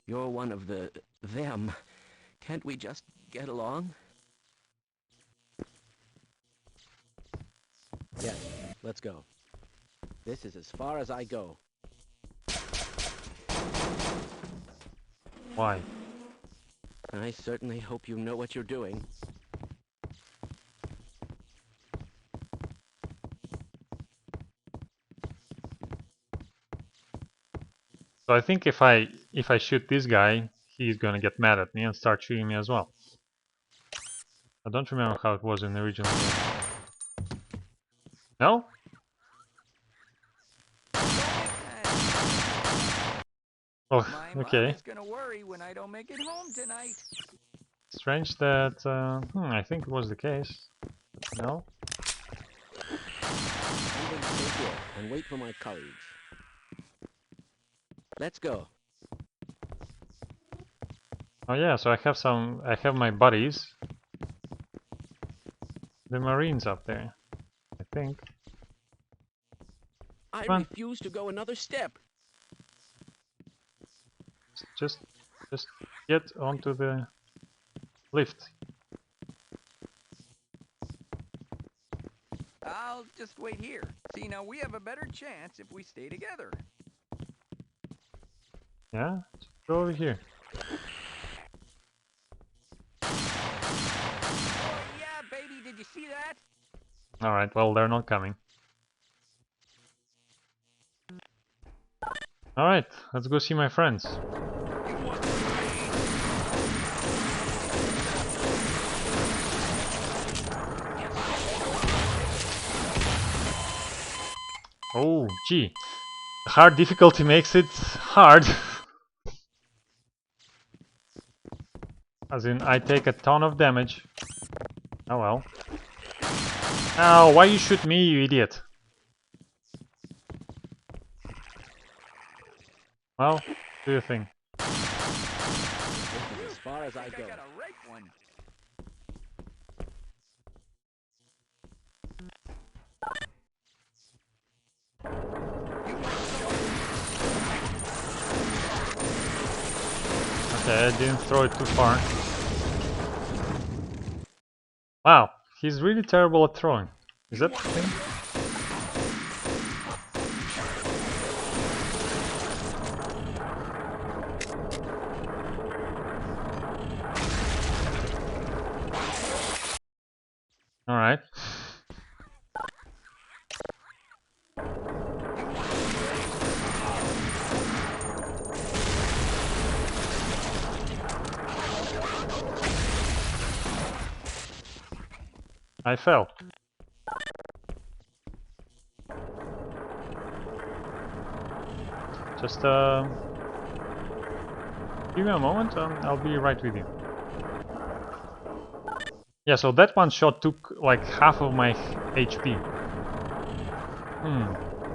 You're one of them. Can't we just get along? Yes, let's go. This is as far as I go. Why? I certainly hope you know what you're doing. So I think if I shoot this guy, he's gonna get mad at me and start shooting me as well. don't remember how it was in the original game. No? Oh, My okay. mom is gonna worry when I don't make it home tonight. Strange that... I think it was the case. No? I'm going to stay here and wait for my colleagues. Let's go. Oh yeah, so I have my buddies. The Marines up there, I think. I Come on. refuse to go another step. Just get onto the lift. I'll just wait here. See, now we have a better chance if we stay together. Yeah? Just go over here. Oh, yeah, baby, did you see that? Alright, well, they're not coming. Alright, let's go see my friends. Oh, gee. The hard difficulty makes it hard. As in, I take a ton of damage. Oh well. Ow, why you shoot me, you idiot? Well, do your thing. This is as far as I I go. got a right one. Okay, I didn't throw it too far. Wow, he's really terrible at throwing. Is that the thing? Alright. I fell. Just give me a moment, I'll be right with you. Yeah, so that one shot took like half of my HP.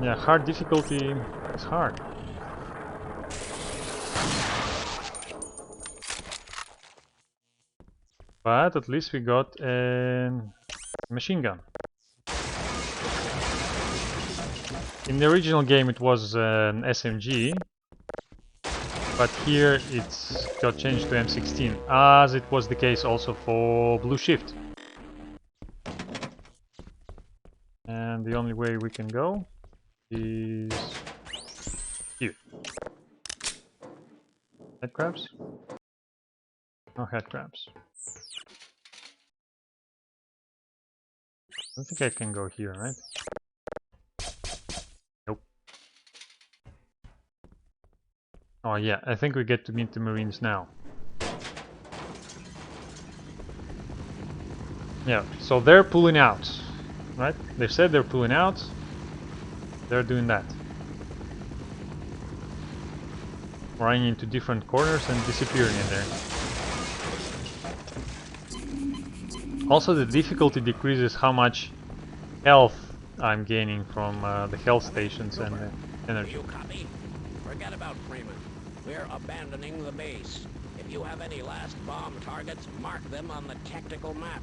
Yeah, hard difficulty is hard. But at least we got a machine gun. In the original game it was an SMG, but here it's got changed to M16, as it was the case also for Blue Shift. And the only way we can go is here. Head crabs? No head crabs. I don't think I can go here, right? Nope. Oh yeah, I think we get to meet the Marines now. Yeah, so they're pulling out, right? They said they're pulling out. They're doing that. Running into different corners and disappearing in there. Also, the difficulty decreases how much health I'm gaining from the health stations and the energy. You copy? Forget about Freeman. We're abandoning the base. If you have any last bomb targets, mark them on the tactical map.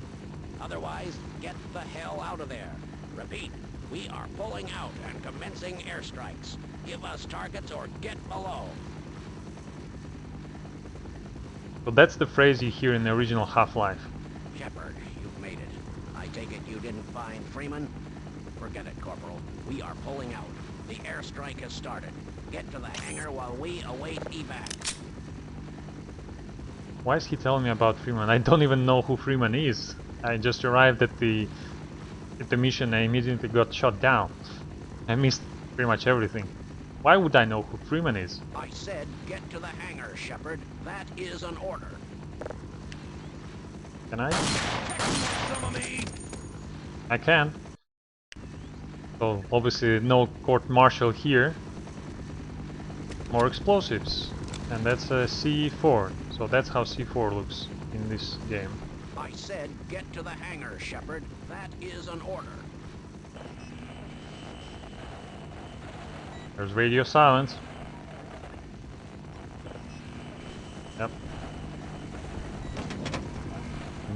Otherwise, get the hell out of there. Repeat, we are pulling out and commencing airstrikes. Give us targets or get below. So that's the phrase you hear in the original Half-Life. Shepard, you've made it. I take it you didn't find Freeman? Forget it, Corporal. We are pulling out. The airstrike has started. Get to the hangar while we await evac. Why is he telling me about Freeman? I don't even know who Freeman is. I just arrived at the mission and immediately got shot down. I missed pretty much everything. Why would I know who Freeman is? I said get to the hangar, Shepard. That is an order. Can I? Some of me. I can. So obviously no court-martial here. More explosives. And that's a C4. So that's how C4 looks in this game. I said get to the hangar, Shepard. That is an order. There's radio silence. Yep.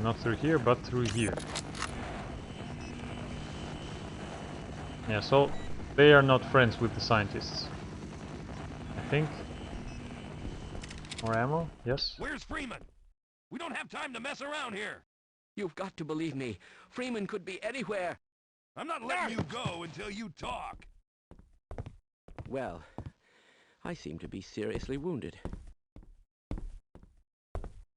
Not through here, but through here. Yeah, so they are not friends with the scientists. I think. More ammo? Yes. Where's Freeman? We don't have time to mess around here. You've got to believe me. Freeman could be anywhere. I'm not letting you go until you talk. Well, I seem to be seriously wounded.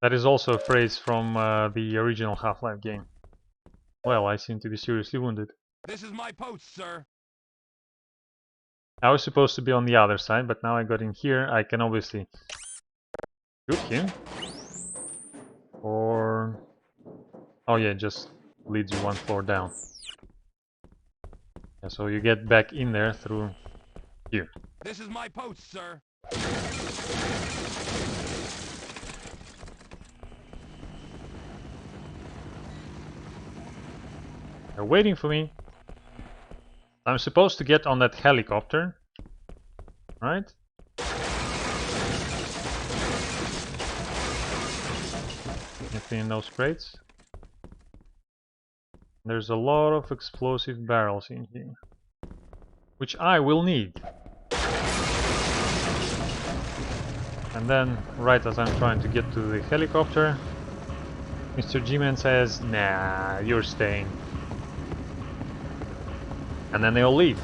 That is also a phrase from the original Half-Life game. Well, I seem to be seriously wounded. This is my post, sir. I was supposed to be on the other side, but now I got in here. I can obviously shoot him. Or... oh yeah, just leads you one floor down. Yeah, so you get back in there through here. This is my post, sir. They're waiting for me. I'm supposed to get on that helicopter, right? Anything in those crates? There's a lot of explosive barrels in here, which I will need. And then, right as I'm trying to get to the helicopter, Mr. G-Man says, nah, you're staying. And then they all leave.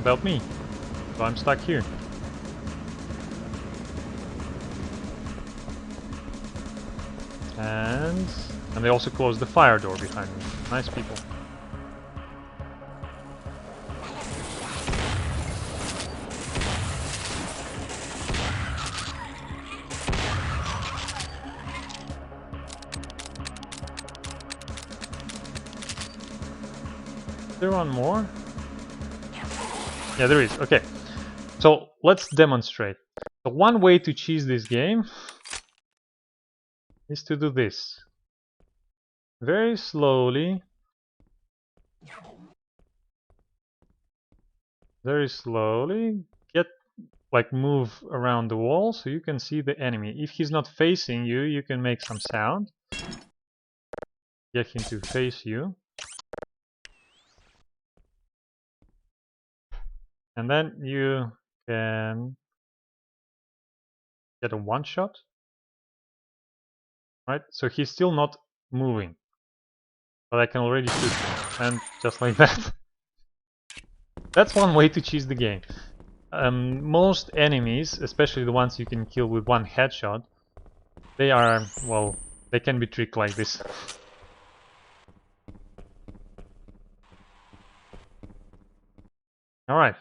About me. So I'm stuck here. And they also closed the fire door behind me. Nice people. Is there one more? Yeah, there is. Okay. So let's demonstrate. So one way to cheese this game is to do this. Very slowly. Very slowly. Get, like, move around the wall so you can see the enemy. If he's not facing you, you can make some sound. Get him to face you. And then you can get a one-shot. Right? So he's still not moving. But I can already shoot him. And just like that. That's one way to cheese the game. Most enemies, especially the ones you can kill with one headshot, they are, well, they can be tricked like this. Alright.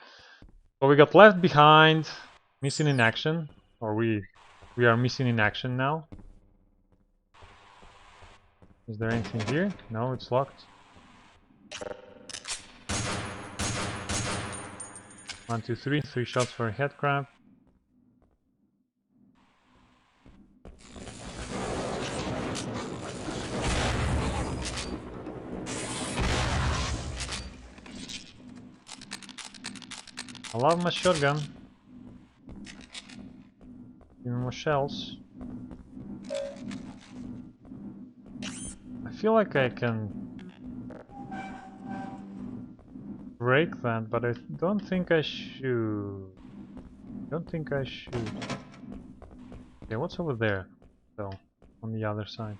So we got left behind, missing in action. Or we are missing in action now. Is there anything here? No, it's locked. 1, 2, 3. 3 shots for a head crab. I love my shotgun. Give me more shells. I feel like I can break that, but I don't think I should. Okay, what's over there? So, on the other side.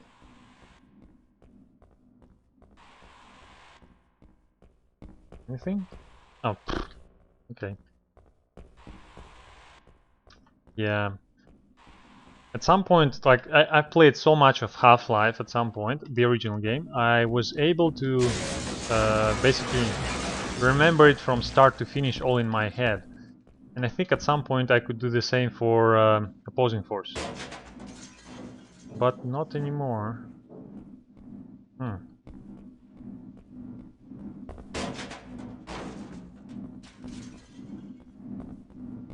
Anything? Oh, okay. Yeah. At some point, like, I played so much of Half-Life at some point, the original game, I was able to basically remember it from start to finish all in my head. And I think at some point I could do the same for opposing force. But not anymore.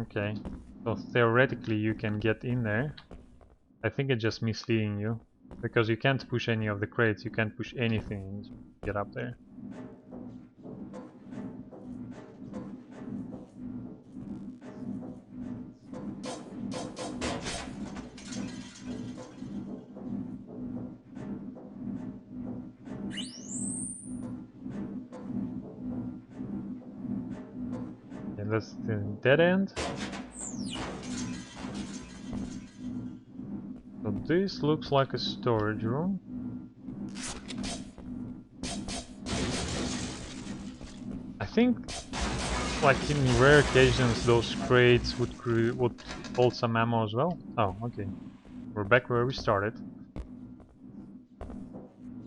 Okay. So theoretically you can get in there. I think it's just misleading you. Because you can't push any of the crates, you can't push anything to get up there. And that's the dead end. So this looks like a storage room. I think, like in rare occasions, those crates would hold some ammo as well. Oh, okay. We're back where we started.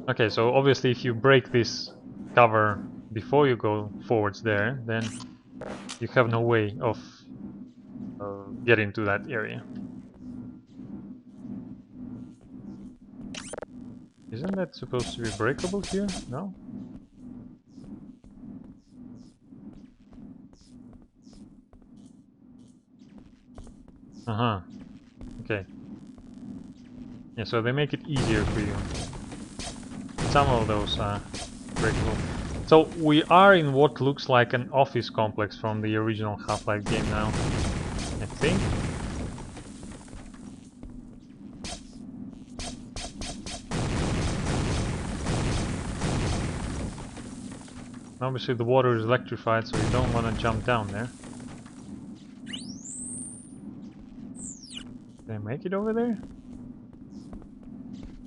Okay, so obviously if you break this cover before you go forwards there, then you have no way of getting to that area. Isn't that supposed to be breakable here? No? Uh-huh. Okay. Yeah, so they make it easier for you. Some of those are breakable. So we are in what looks like an office complex from the original Half-Life game now, I think. Obviously the water is electrified, so you don't want to jump down there. Can I make it over there?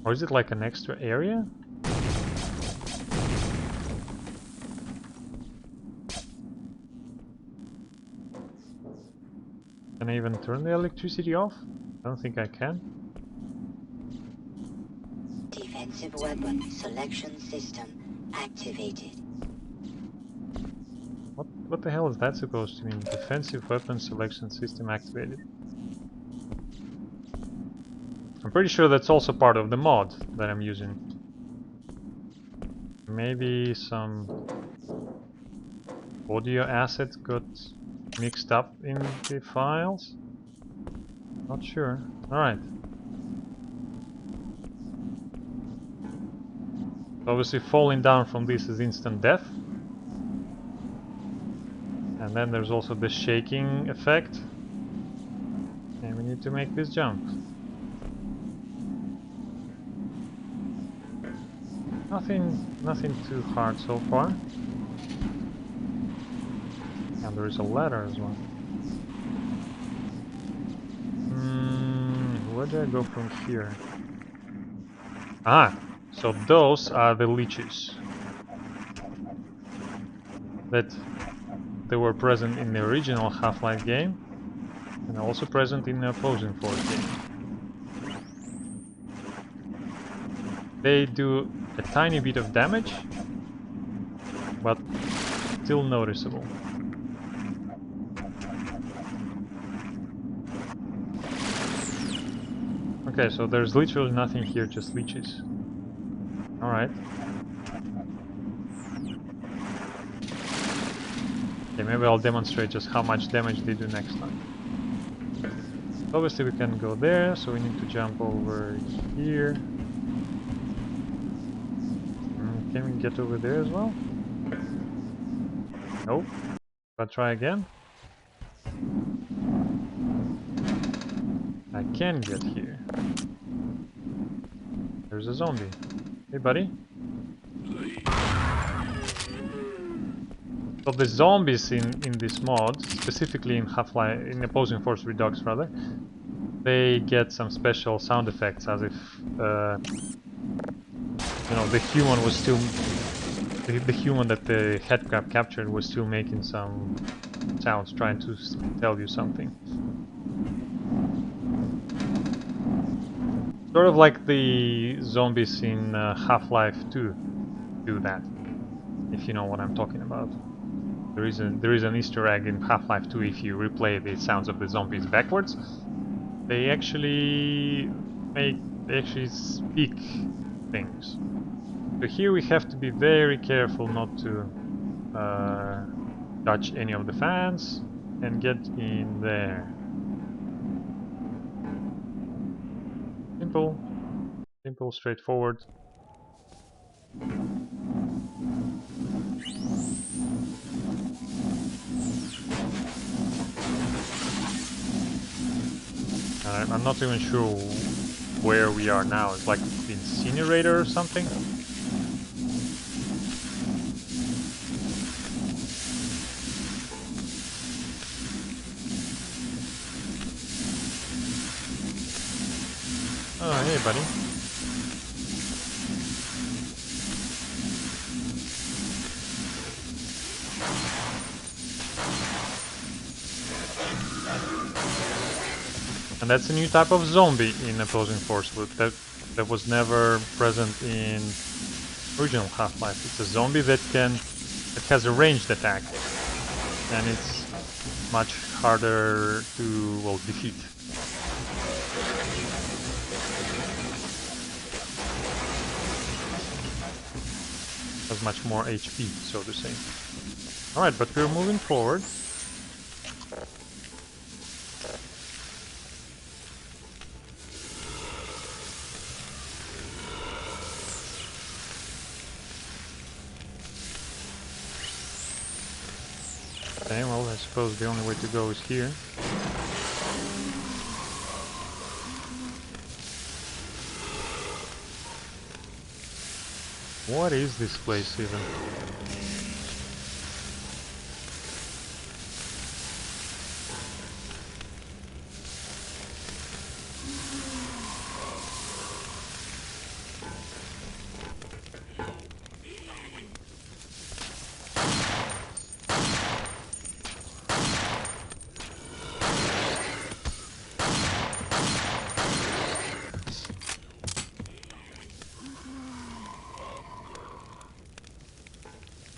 Or is it like an extra area? Can I even turn the electricity off? I don't think I can. Defensive weapon selection system activated. What the hell is that supposed to mean? Defensive weapon selection system activated. I'm pretty sure that's also part of the mod that I'm using. Maybe some audio assets got mixed up in the files? Not sure. Alright. Obviously falling down from this is instant death. And then there's also the shaking effect. And we need to make this jump. Nothing too hard so far. And there is a ladder as well. Where do I go from here? Ah, so those are the leeches that they were present in the original Half-Life game and also present in the opposing force game. They do a tiny bit of damage, but still noticeable. Okay, so there's literally nothing here, just leeches. Alright. Okay, maybe I'll demonstrate just how much damage they do next time. Obviously we can go there, so we need to jump over here. Can we get over there as well? Nope. But try again. I can get here. There's a zombie. Hey buddy. So the zombies in this mod, specifically in Half-Life, in Opposing Force Redux rather, they get some special sound effects as if you know, the human was still the human that the headcrab captured was still making some sounds, trying to tell you something. Sort of like the zombies in Half-Life 2 do that, if you know what I'm talking about. There is an Easter egg in Half-Life 2 if you replay the sounds of the zombies backwards. They actually speak things. So here we have to be very careful not to touch any of the fans and get in there. Simple, straightforward. I'm not even sure where we are now. It's like the incinerator or something. Oh, hey, buddy. And that's a new type of zombie in Opposing Force that was never present in original Half-Life. It's a zombie that has a ranged attack, and it's much harder to, well, defeat. Has much more HP, so to say. Alright, but we're moving forward. Okay, well, I suppose the only way to go is here. What is this place even?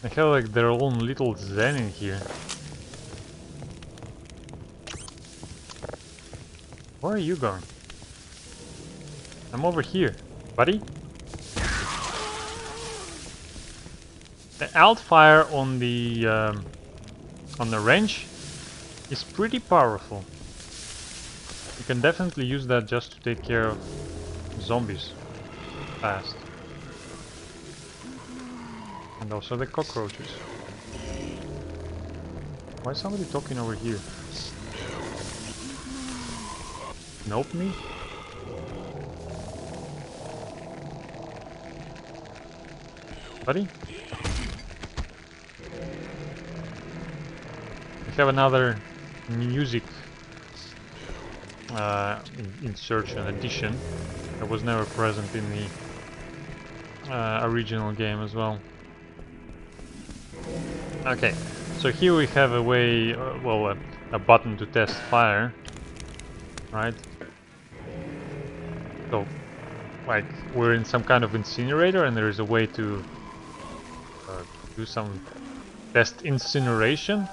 I have like their own little zen in here. Where are you going? I'm over here, buddy. The alt fire on the range is pretty powerful. You can definitely use that just to take care of zombies fast. And also the cockroaches. Why is somebody talking over here? Nope me? Buddy? We have another music insertion addition that was never present in the original game as well. Okay, so here we have a way, well, a button to test fire, right? So, like, we're in some kind of incinerator and there is a way to do some test incineration.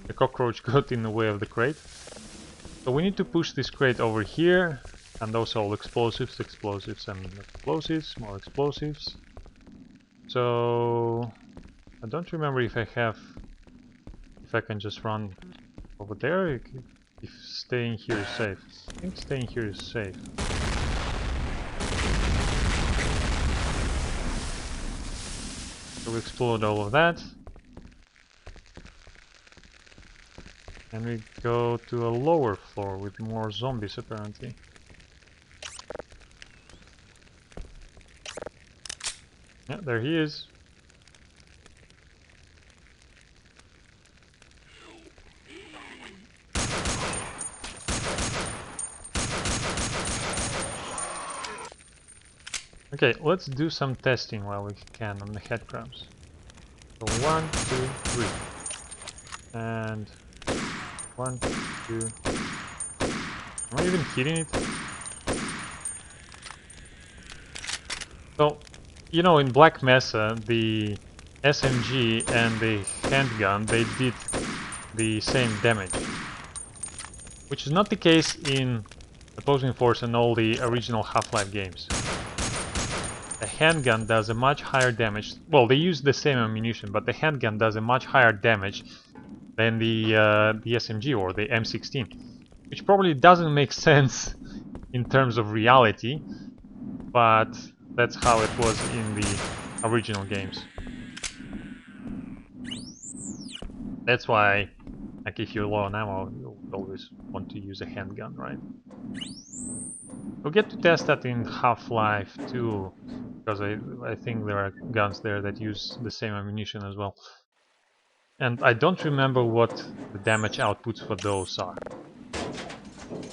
The cockroach got in the way of the crate. So we need to push this crate over here, and those are all explosives, and explosives, more explosives. So I don't remember if I can just run over there, if staying here is safe. I think staying here is safe. So we explode all of that. And we go to a lower floor with more zombies apparently. Yeah, there he is. Okay, let's do some testing while we can on the headcrabs. So 1, 2, 3. And 1, 2. Am I even hitting it? So, you know, in Black Mesa, the SMG and the handgun, they did the same damage. Which is not the case in Opposing Force and all the original Half-Life games. The handgun does a much higher damage. Well, they use the same ammunition, but the handgun does a much higher damage than the SMG or the M16, which probably doesn't make sense in terms of reality, but that's how it was in the original games. That's why, like, if you're low on ammo, you'll always want to use a handgun, right? We'll get to test that in Half-Life 2, because I think there are guns there that use the same ammunition as well. And I don't remember what the damage outputs for those are.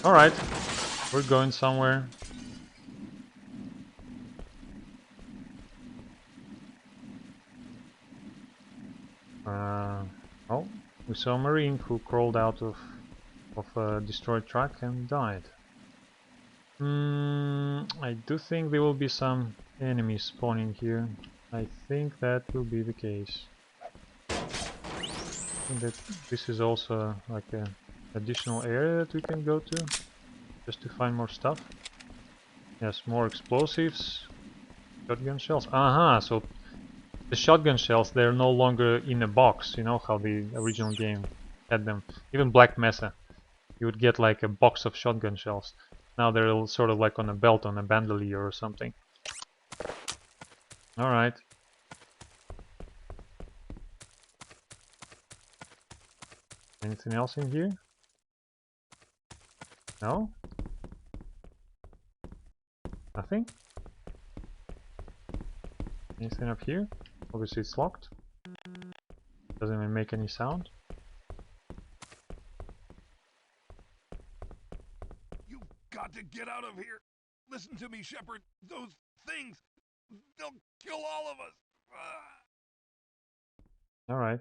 Alright, we're going somewhere. Oh, we saw a Marine who crawled out of a destroyed truck and died. I do think there will be some enemies spawning here. I think that will be the case. And that this is also like an additional area that we can go to just to find more stuff. Yes, more explosives, shotgun shells. Aha, so the shotgun shells, they're no longer in a box, you know how the original game had them. Even Black Mesa, you would get like a box of shotgun shells. Now they're sort of like on a belt, on a bandolier or something. Alright. Anything else in here? No? Nothing? Anything up here? Obviously it's locked. Doesn't even make any sound. You've got to get out of here. Listen to me, Shepard. Those things, they'll kill all of us. Alright.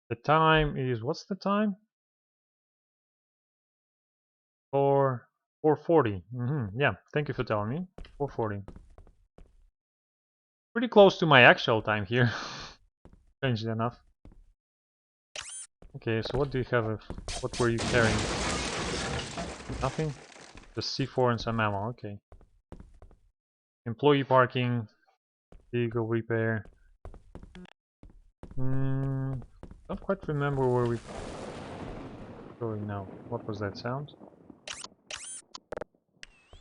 The time is... what's the time? 4:40. Yeah, thank you for telling me. 4:40. Pretty close to my actual time here. Strangely enough. Okay, so what do you have? What were you carrying? Nothing? Just C4 and some ammo, okay. Employee parking, vehicle repair. Don't quite remember where we're going now. What was that sound?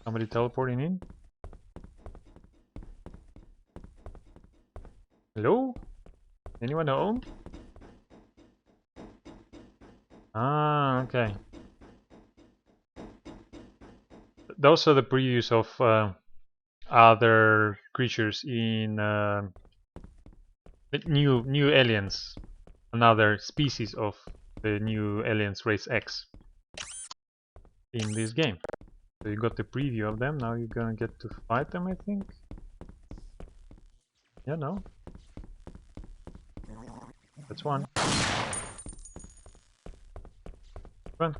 Somebody teleporting in? Hello? Anyone home? Ah, okay. Those are the previews of other creatures in new aliens, another species of the new aliens race X in this game. So you got the preview of them, now you're gonna get to fight them, I think? Yeah, no? That's one. Run.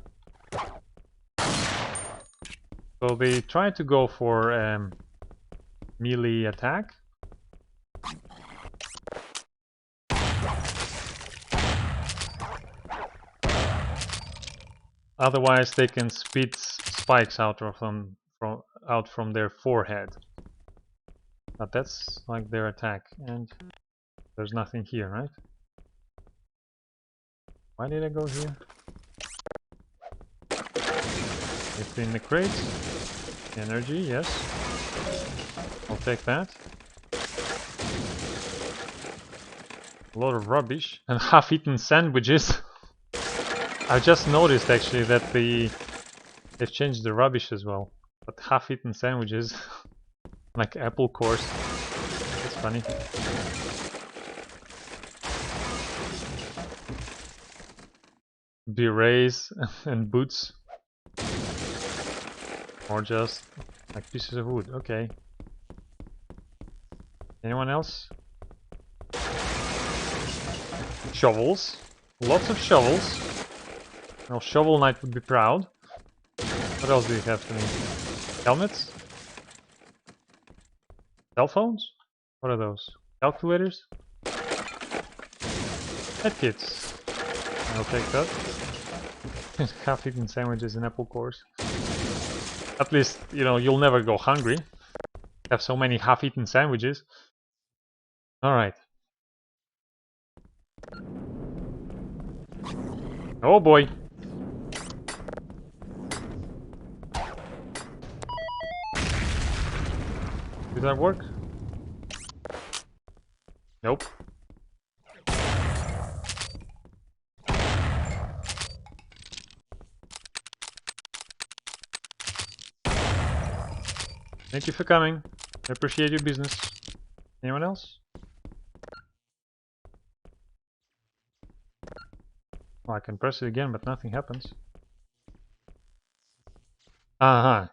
So they try to go for melee attack. Otherwise they can spit spikes out from their forehead. But that's like their attack, and there's nothing here, right? Why did I go here? It's in the crates. Energy, yes. I'll take that. A lot of rubbish and half-eaten sandwiches. I just noticed actually that they've changed the rubbish as well. But half-eaten sandwiches, like apple cores. That's funny. Berets and boots. Or just like pieces of wood. Okay. Anyone else? Shovels. Lots of shovels. Well, Shovel Knight would be proud. What else do you have for me? Helmets? Cell phones? What are those? Calculators? Medkits. I'll take that. Half-eaten sandwiches and apple cores. At least, you know, you'll never go hungry. Have so many half-eaten sandwiches. Alright. Oh boy. Did that work? Nope. Thank you for coming. I appreciate your business. Anyone else? Well, I can press it again, but nothing happens.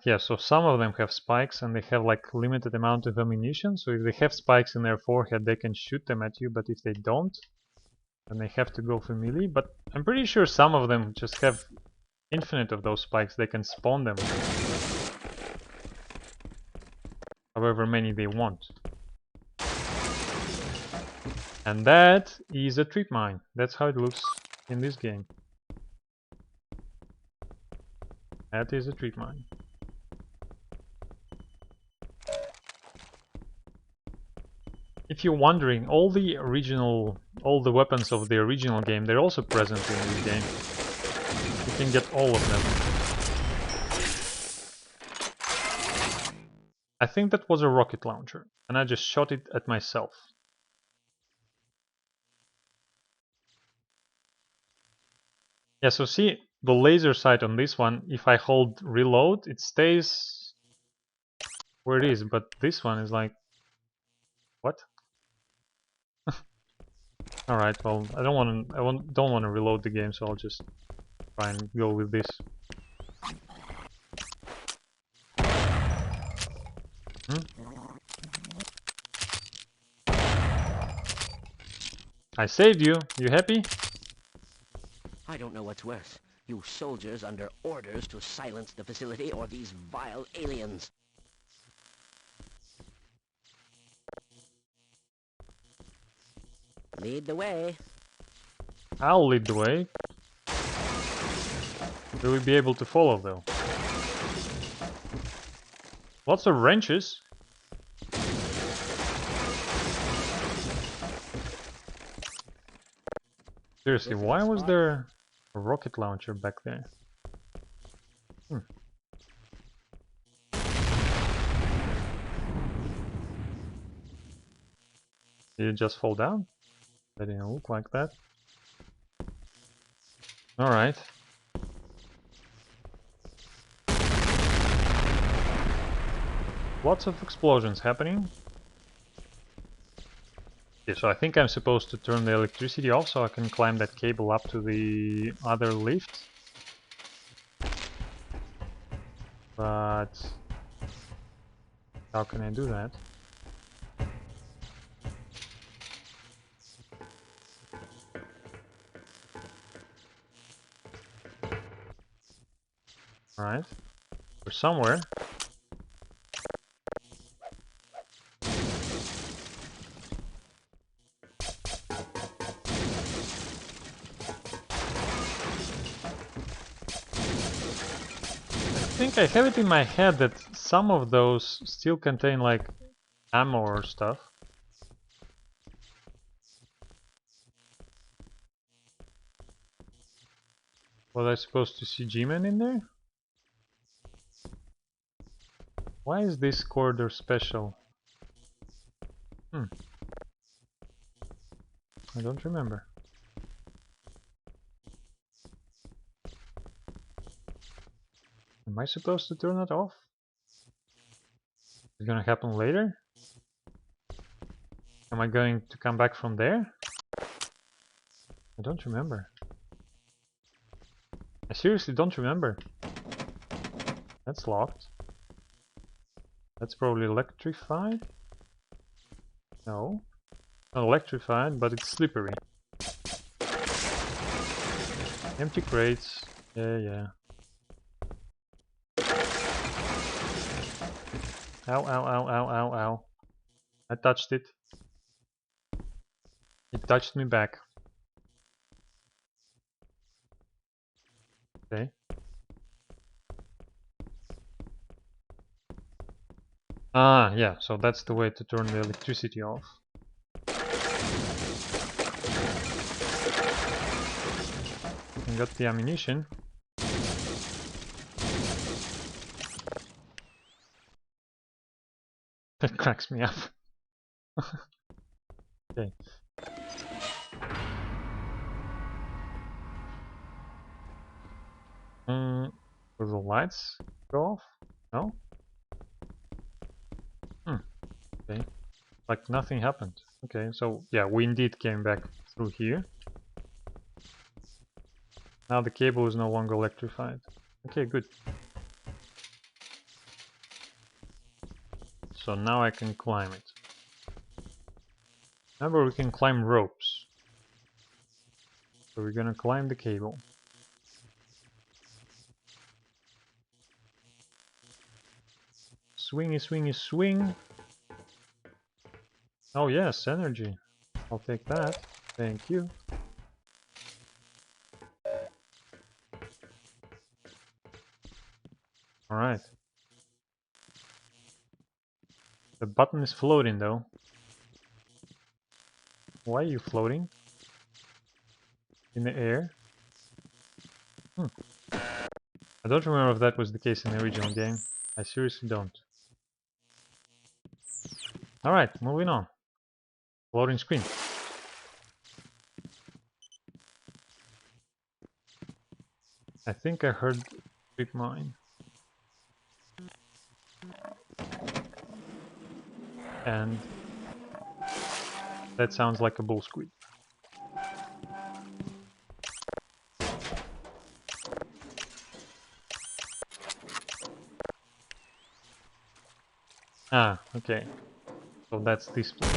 Yeah, so some of them have spikes and they have like limited amount of ammunition. So if they have spikes in their forehead, they can shoot them at you, but if they don't, then they have to go for melee. But I'm pretty sure some of them just have infinite of those spikes. They can spawn them however many they want. And that is a trip mine. That's how it looks in this game. That is a trip mine. If you're wondering, all the weapons of the original game, they're also present in this game. You can get all of them. I think that was a rocket launcher, and I just shot it at myself. Yeah, so see, the laser sight on this one, if I hold reload, it stays where it is, but this one is like... What? Alright, well, I don't want to reload the game, so I'll just try and go with this. I saved you. You happy? I don't know what's worse. You soldiers under orders to silence the facility or these vile aliens. Lead the way. I'll lead the way. Will we be able to follow though? Lots of wrenches. Seriously, why was there a rocket launcher back there? Did it just fall down? That didn't look like that. Alright. Lots of explosions happening. Okay, so I think I'm supposed to turn the electricity off so I can climb that cable up to the other lift. But how can I do that? Alright. We're somewhere. I think I have it in my head that some of those still contain like ammo or stuff. Was I supposed to see G-Man in there? Why is this corridor special? I don't remember. Am I supposed to turn it off? Is it gonna happen later? Am I going to come back from there? I don't remember. I seriously don't remember. That's locked. That's probably electrified? No. Not electrified, but it's slippery. Empty crates. Yeah. Ow. I touched it. It touched me back. Okay. Ah, yeah, so that's the way to turn the electricity off. And got the ammunition. That cracks me up. Okay. Will the lights go off? No? Okay. Like nothing happened. Okay, so yeah, we indeed came back through here. Now the cable is no longer electrified. Okay, good. So now I can climb it. Remember, we can climb ropes. So we're gonna climb the cable. Swingy, swingy, swing. Oh yes, energy. I'll take that. Thank you. Alright. The button is floating though. Why are you floating? In the air? I don't remember if that was the case in the original game. I seriously don't. Alright, moving on. Loading screen. I think I heard big mine. And that sounds like a bull squid. Ah, okay. So that's this place.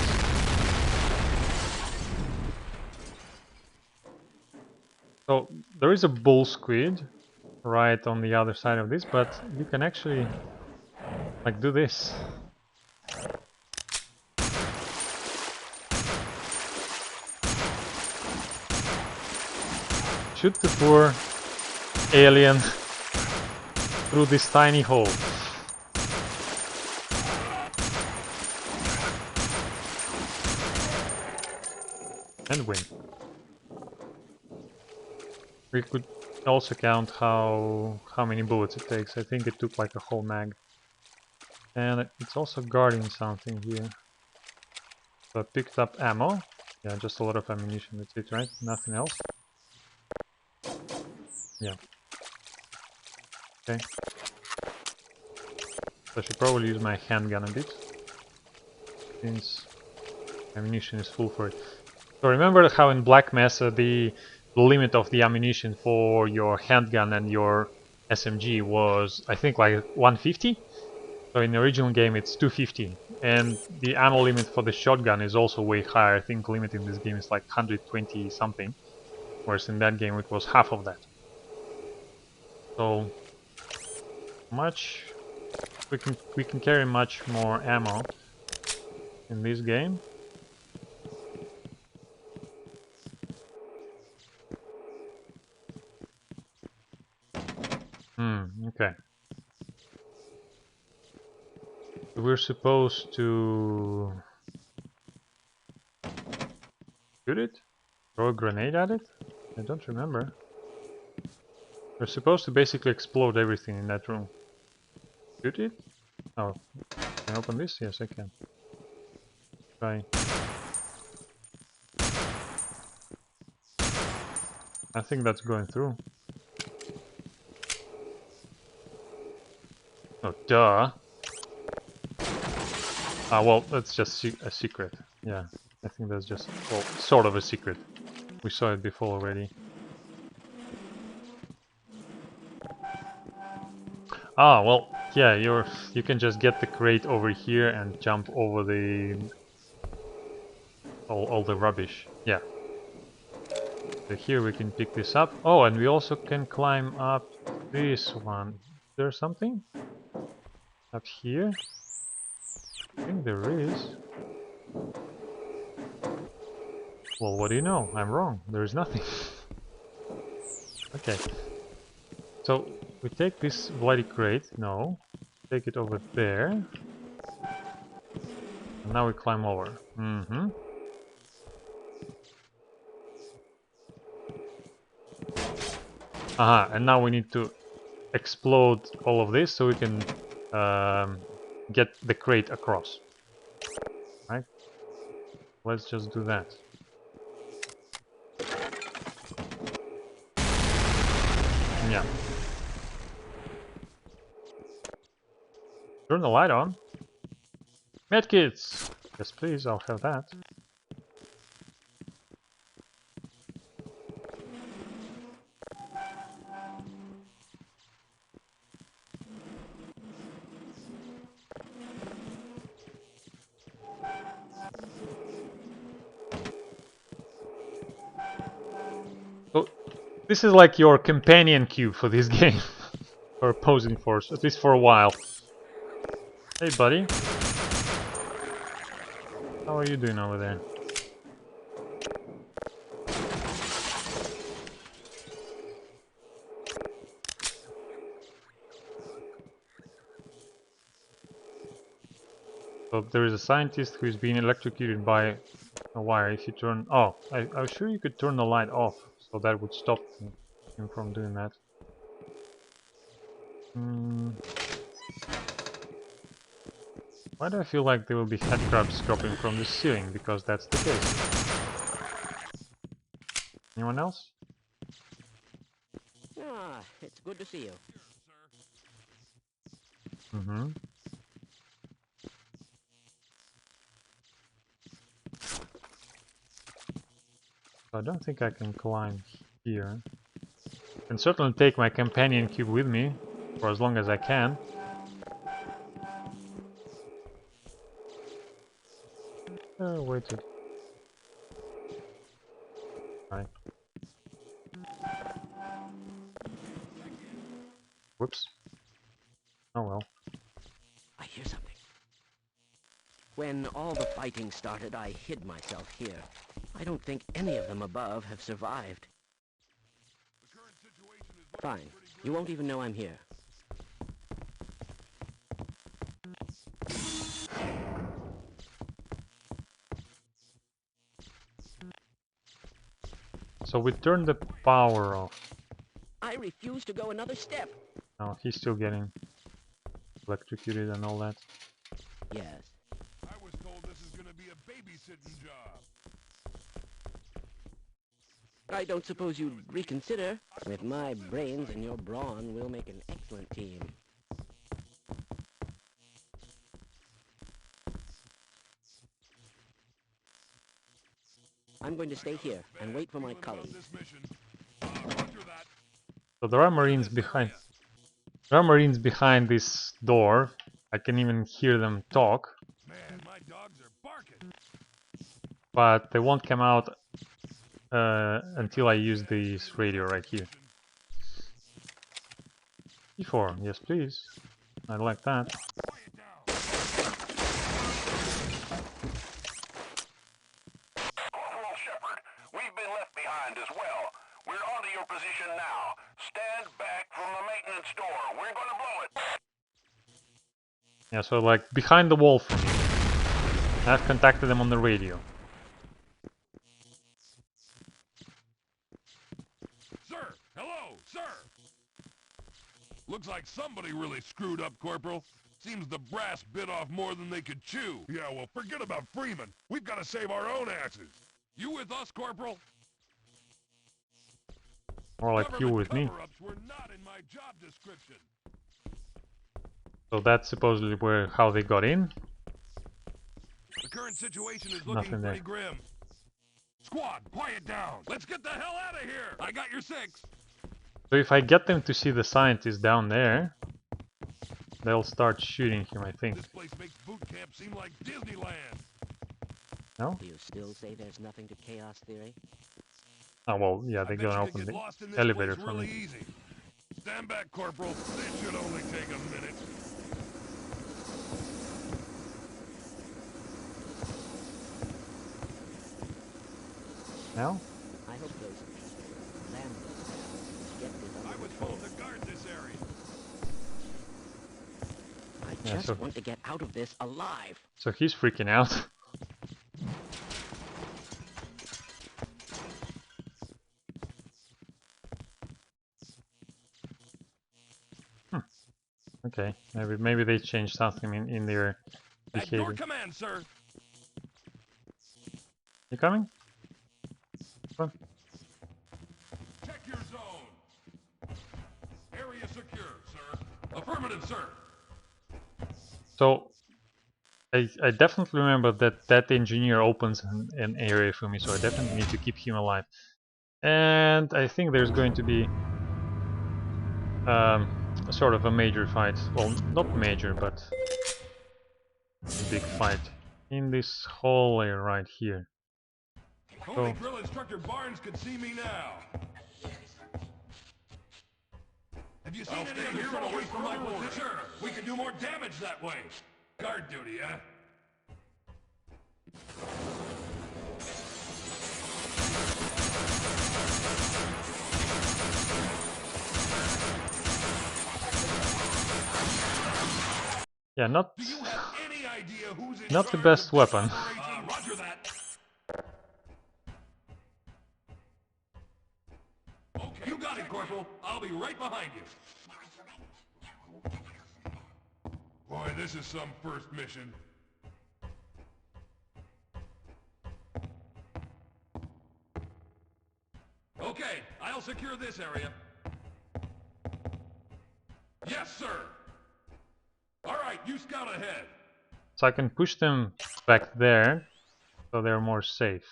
So there is a bull squid right on the other side of this, but you can actually like do this. Shoot the poor alien through this tiny hole. And win. We could also count how many bullets it takes. I think it took like a whole mag. And it's also guarding something here. So I picked up ammo. Yeah, just a lot of ammunition, that's it, right? Nothing else? Yeah. Okay. So I should probably use my handgun a bit, since ammunition is full for it. So remember how in Black Mesa the limit of the ammunition for your handgun and your SMG was, I think, like 150? So in the original game it's 250, and the ammo limit for the shotgun is also way higher. I think limit in this game is like 120 something, whereas in that game it was half of that. So much we can carry much more ammo in this game. Okay. We're supposed to shoot it? Throw a grenade at it? I don't remember. We're supposed to basically explode everything in that room. Shoot it? Oh, can I open this? Yes, I can. Try. I think that's going through. Oh, duh. Ah, well, that's just a secret. Yeah, I think that's just, well, sort of a secret. We saw it before already. Ah, well, yeah, you can just get the crate over here and jump over the all the rubbish. Yeah. So here we can pick this up. Oh, and we also can climb up this one. Is there something up here? I think there is. Well, what do you know? I'm wrong. There is nothing. Okay. So, we take this bloody crate. No. Take it over there. And now we climb over. Mm-hmm. Aha, and now we need to explode all of this so we can get the crate across. Right? Let's just do that. Yeah. Turn the light on. Medkits! Yes, please, I'll have that. So, this is like your companion cube for this game. For opposing force, at least for a while. Hey, buddy. How are you doing over there? So there is a scientist who is being electrocuted by a wire. If you turn... Oh, I'm sure you could turn the light off, so that would stop him from doing that. Why do I feel like there will be headcrabs dropping from the ceiling? Because that's the case. Anyone else? Ah, it's good to see you. Mm-hmm. I don't think I can climb here. I can certainly take my companion cube with me for as long as I can. Wait a... Right. Whoops. Oh well. I hear something. When all the fighting started, I hid myself here. I don't think any of them above have survived. Fine. You won't even know I'm here. So we turned the power off. I refuse to go another step. Oh, he's still getting electrocuted and all that. Yes. I was told this is gonna be a babysitting job. I don't suppose you'd reconsider. With my brains and your brawn, we'll make an excellent team. I'm going to stay here and wait for my colleagues. So there are Marines behind. There are Marines behind this door. I can even hear them talk. Man, my dogs are barking. But they won't come out until I use this radio right here. E4, yes please. I like that. Corporal Shepard, we've been left behind as well. We're onto your position now. Stand back from the maintenance door. We're gonna blow it. Yeah, so like behind the wall from me. I've contacted them on the radio. Sir! Hello, sir! Looks like somebody really screwed up, Corporal. Seems the brass bit off more than they could chew. Yeah, well, forget about Freeman. We've got to save our own asses. You with us, Corporal? More like you with me. Cover-ups were not in my job description. So that's supposedly how they got in. The current situation is Nothing looking pretty there. grim. Squad, quiet down. Let's get the hell out of here. I got your 6. So if I get them to see the scientist down there, they'll start shooting him, I think. This place makes Bootcamp seem like Disneyland. No? Do you still say there's nothing to chaos theory? Oh well, yeah, they're gonna I bet you open could the get lost in this elevator place for really me. easy. Stand back, Corporal. This should only take a minute. Now? I hope those landlords get this I under was control. told to guard this area. I Yeah, just so want to get out of this alive. he's freaking out. Okay, maybe they changed something in their At your behavior. command, sir. You coming? Come on. Check your zone. Area secure, sir. Affirmative, sir. So I definitely remember that engineer opens an area for me, so I definitely need to keep him alive. And I think there's going to be a sort of a major fight. Well, not major, but a big fight in this hallway right here. Only So drill instructor Barnes could see me now. Have you seen any of your away from my position? Sure, we can do more damage that way. Guard duty, eh? yeah, not Do you have any idea who's in not the charge best of this weapon. operation? Roger that. Okay, you got it, Corporal. I'll be right behind you. Boy, this is some first mission. Okay, I'll secure this area. Yes, sir. All right, you scout ahead. So I can push them back there, so they're more safe.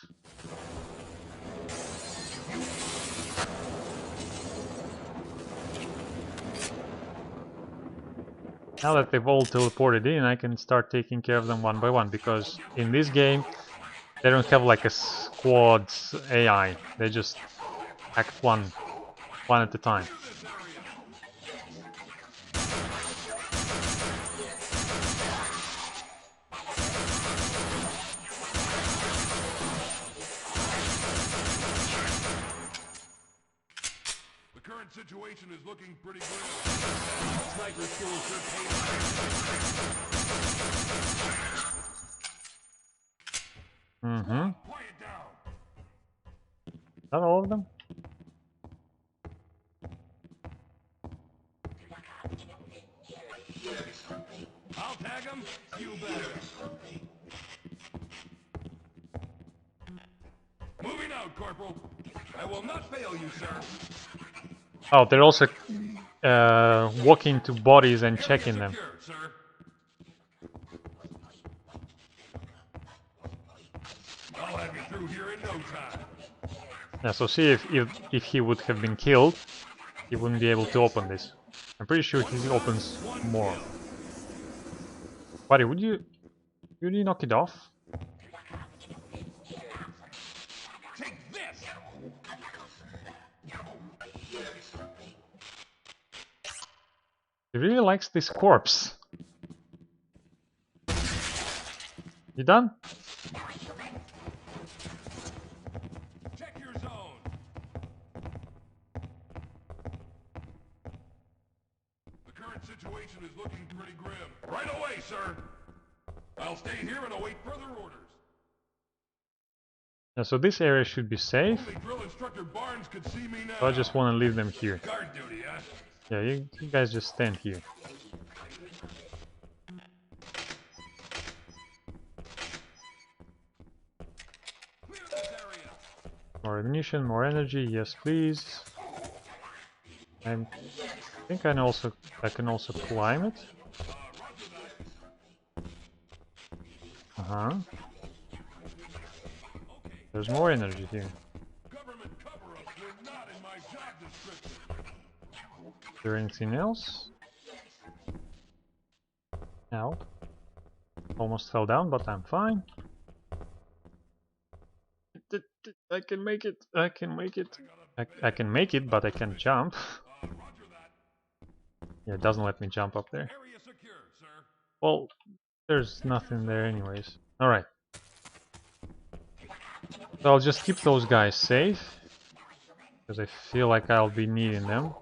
Now that they've all teleported in, I can start taking care of them one by one, because in this game they don't have like a squad's AI. They just act one at a time. The current situation is looking pretty grim. Sniper skills should pay. Mm-hmm. Quiet down. Not all of them? I'll tag him. You bet. Moving out, Corporal. I will not fail you, sir. Oh, they're also walking to bodies and checking them. Secure, sir. I'll have you through here in no time. Yeah, so see if he would have been killed, he wouldn't be able to open this. I'm pretty sure he opens more. Buddy, would you knock it off? Take this. He really likes this corpse. You done? Check your zone. The current situation is looking pretty grim. Right away, sir. I'll stay here and await further orders. Yeah, so this area should be safe. Only drill instructor Barnes could see me now. So I just want to leave them here. Guard duty, huh? Yeah, you guys just stand here. Clear this area. More ammunition, more energy, yes please. I think I can also climb it. Uh-huh. There's more energy here. Government cover-ups were not in my job description. Is there anything else? No. Almost fell down, but I'm fine. I can make it. I can make it. I can make it, but I can't jump. Roger that. Yeah, it doesn't let me jump up there. Area secure, sir. Well, there's nothing there anyways. Alright. So I'll just keep those guys safe, because I feel like I'll be needing them.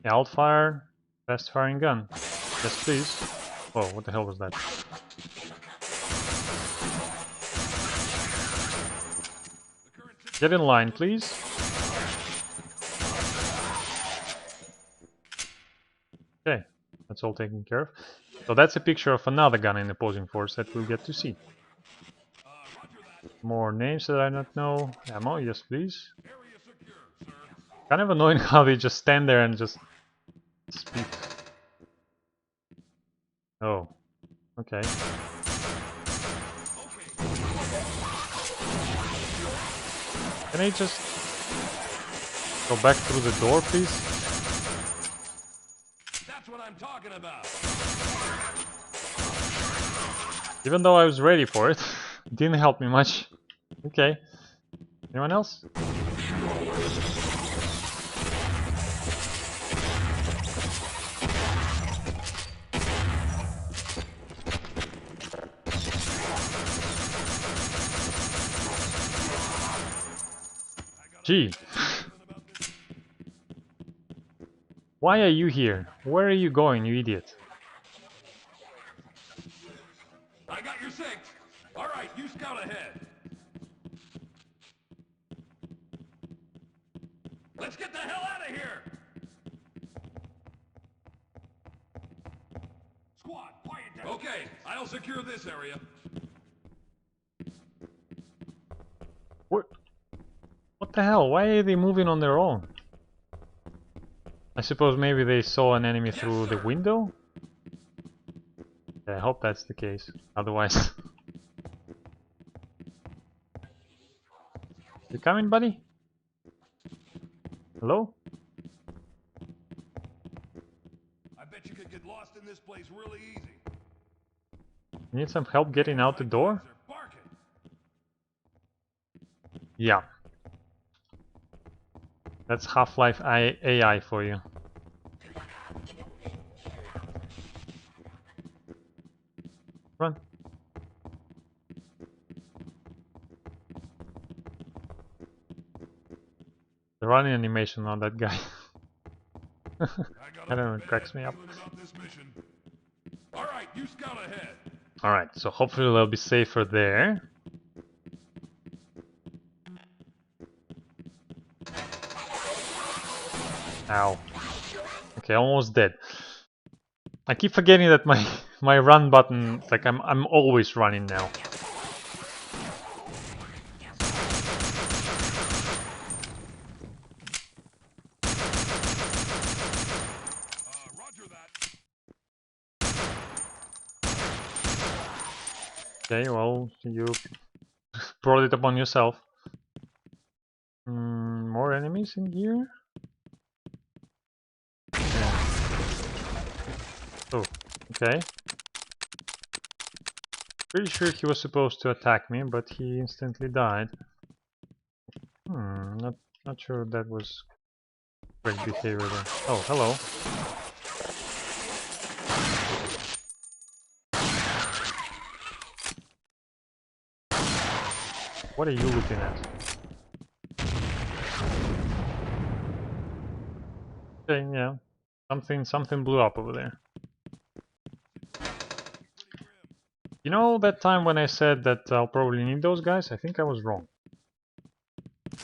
Yeah, I'll fire fast firing gun. Yes, please. Whoa, what the hell was that? Get in line, please. Okay, that's all taken care of. So that's a picture of another gun in the opposing force that we'll get to see. More names that I don't know. Ammo, yes please. Kind of annoying how they just stand there and just speak. Oh, okay. Can I just go back through the door, please? That's what I'm talking about. Even though I was ready for it, it didn't help me much. Okay. Anyone else? Gee. Why are you here? Where are you going, you idiot? I got your six. All right, you scout ahead. Let's get the hell out of here. Squad, quiet down. Okay, I'll secure this area. What the hell? Why are they moving on their own? I suppose maybe they saw an enemy through the window? Yeah, I hope that's the case. Otherwise... You coming, buddy? Hello? I bet you could get lost in this place really easy. Need some help getting out the door? They're barking. Yeah. That's Half-Life AI for you. Run. The running animation on that guy. I don't know, it cracks me up. All right, you scout ahead. Alright, so hopefully they'll be safer there. Ow. Okay, almost dead. I keep forgetting that my run button, like I'm always running now. Roger that. Okay, well, you brought it upon yourself. More enemies in here? Yeah. Oh, okay. Pretty sure he was supposed to attack me, but he instantly died. Not sure that was correct behavior there. Oh, hello. What are you looking at? Okay, yeah. Something blew up over there. You know that time when I said that I'll probably need those guys? I think I was wrong.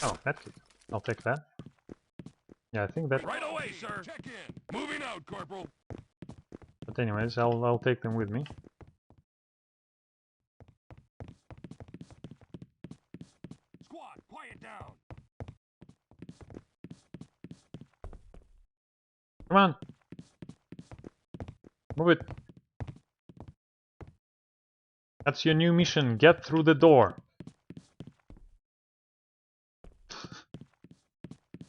Oh, that kid. I'll take that. Yeah, I think that... Right away, sir. Check in. Moving out, Corporal. But anyways, I'll take them with me. Squad, quiet down. Come on! Move it! That's your new mission, get through the door!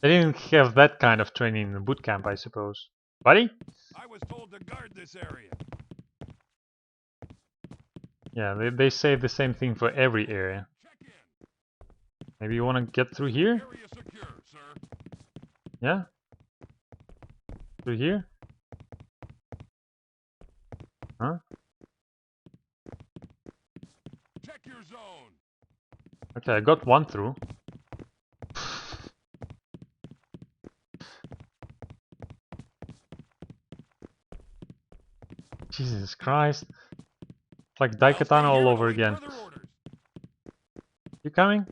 They didn't have that kind of training in the bootcamp, I suppose. Buddy? I was told to guard this area. Yeah, they say the same thing for every area. Check in. Maybe you want to get through here? Area secure, sir. Yeah? Through here? Huh? Check your zone. Okay, I got one through. Jesus Christ. It's like I'll stay Daikatana all here to over wait again. further orders. You coming?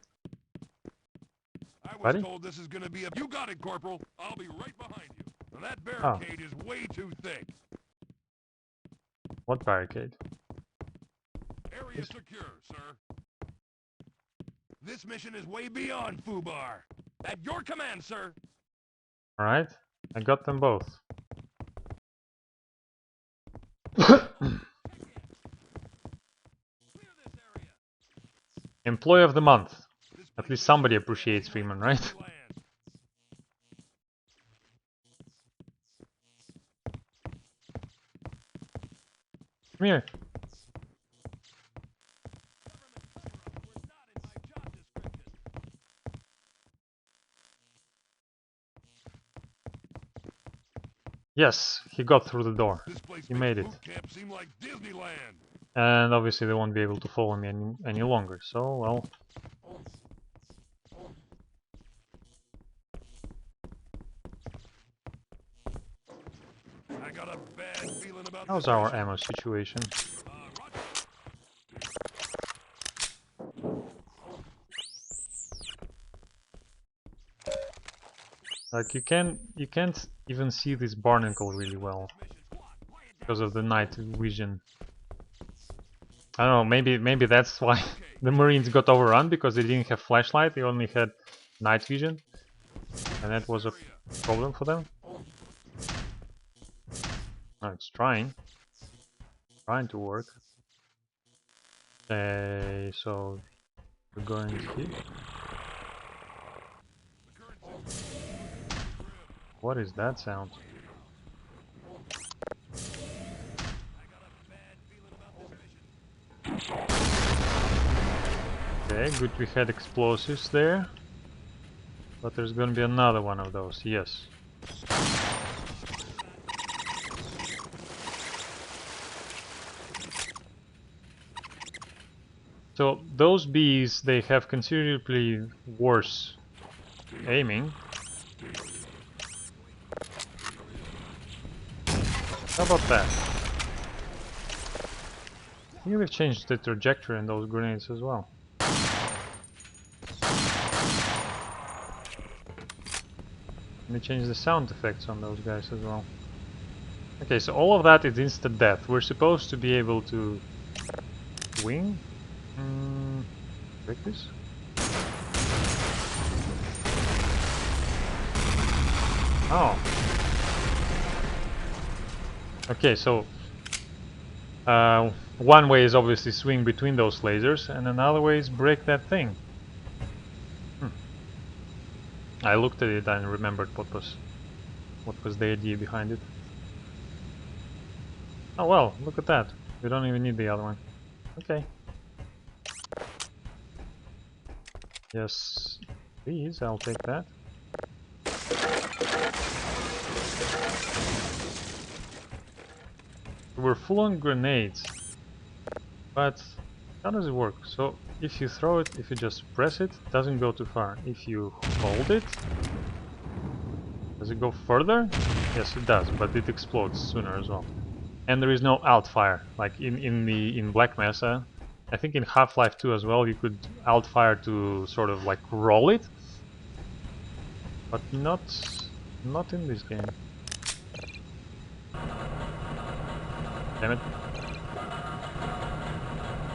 I was Buddy? told this is gonna be a... You got it, Corporal. I'll be right behind you. That Oh, barricade is way too thick. what barricade? Area secure, sir. This mission is way beyond Fubar. At your command, sir. Alright, I got them both. Clear this area. Employee of the month. This At place least is somebody gonna appreciates seem Freeman, like right? Disneyland. Come here. Yes, he got through the door. This place He makes made it. Bootcamp seem like Disneyland. And obviously they won't be able to follow me any longer, so, well... I got a bad feeling about How's this our mission. ammo situation? Roger. Like, you can't even see this barnacle really well because of the night vision. I don't know, maybe that's why the Marines got overrun, because they didn't have flashlight, they only had night vision, and that was a problem for them. Oh, it's trying to work. Okay, so we're going here. What is that sound? Okay, good, we had explosives there. But there's gonna be another one of those, yes. So those bees, they have considerably worse aiming. How about that? I think we've changed the trajectory in those grenades as well. Let me change the sound effects on those guys as well. Okay, so all of that is instant death. We're supposed to be able to wing? Break this? Oh. Okay, so one way is obviously swing between those lasers, and another way is break that thing. I looked at it and remembered what was the idea behind it. Oh well, look at that. We don't even need the other one. Okay. Yes, please, I'll take that. We're full on grenades. But how does it work? So if you throw it, if you just press it, it doesn't go too far. If you hold it, does it go further? Yes, it does, but it explodes sooner as well. And there is no alt fire, like in Black Mesa. I think in Half-Life 2 as well, you could alt fire to sort of like roll it, but not in this game. Damn it!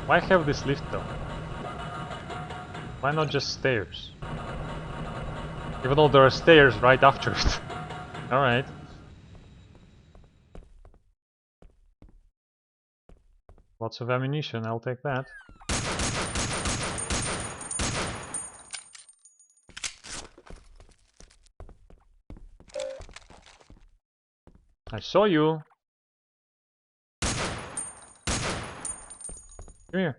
Why have this lift though? Why not just stairs? Even though there are stairs right after it. Alright. Lots of ammunition, I'll take that. I saw you! Come here.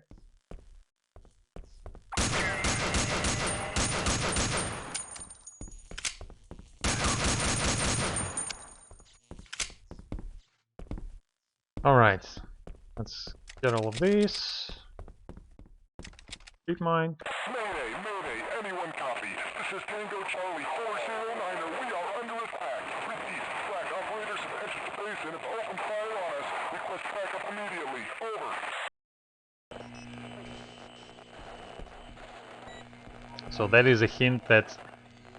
Alright. Let's get all of these. Keep mine. Mayday, mayday, anyone copy? This is Tango Charlie 409er. We are under attack. Repeat, flak operators have entered the base and have opened fire on us. Request backup immediately. Over. So that is a hint that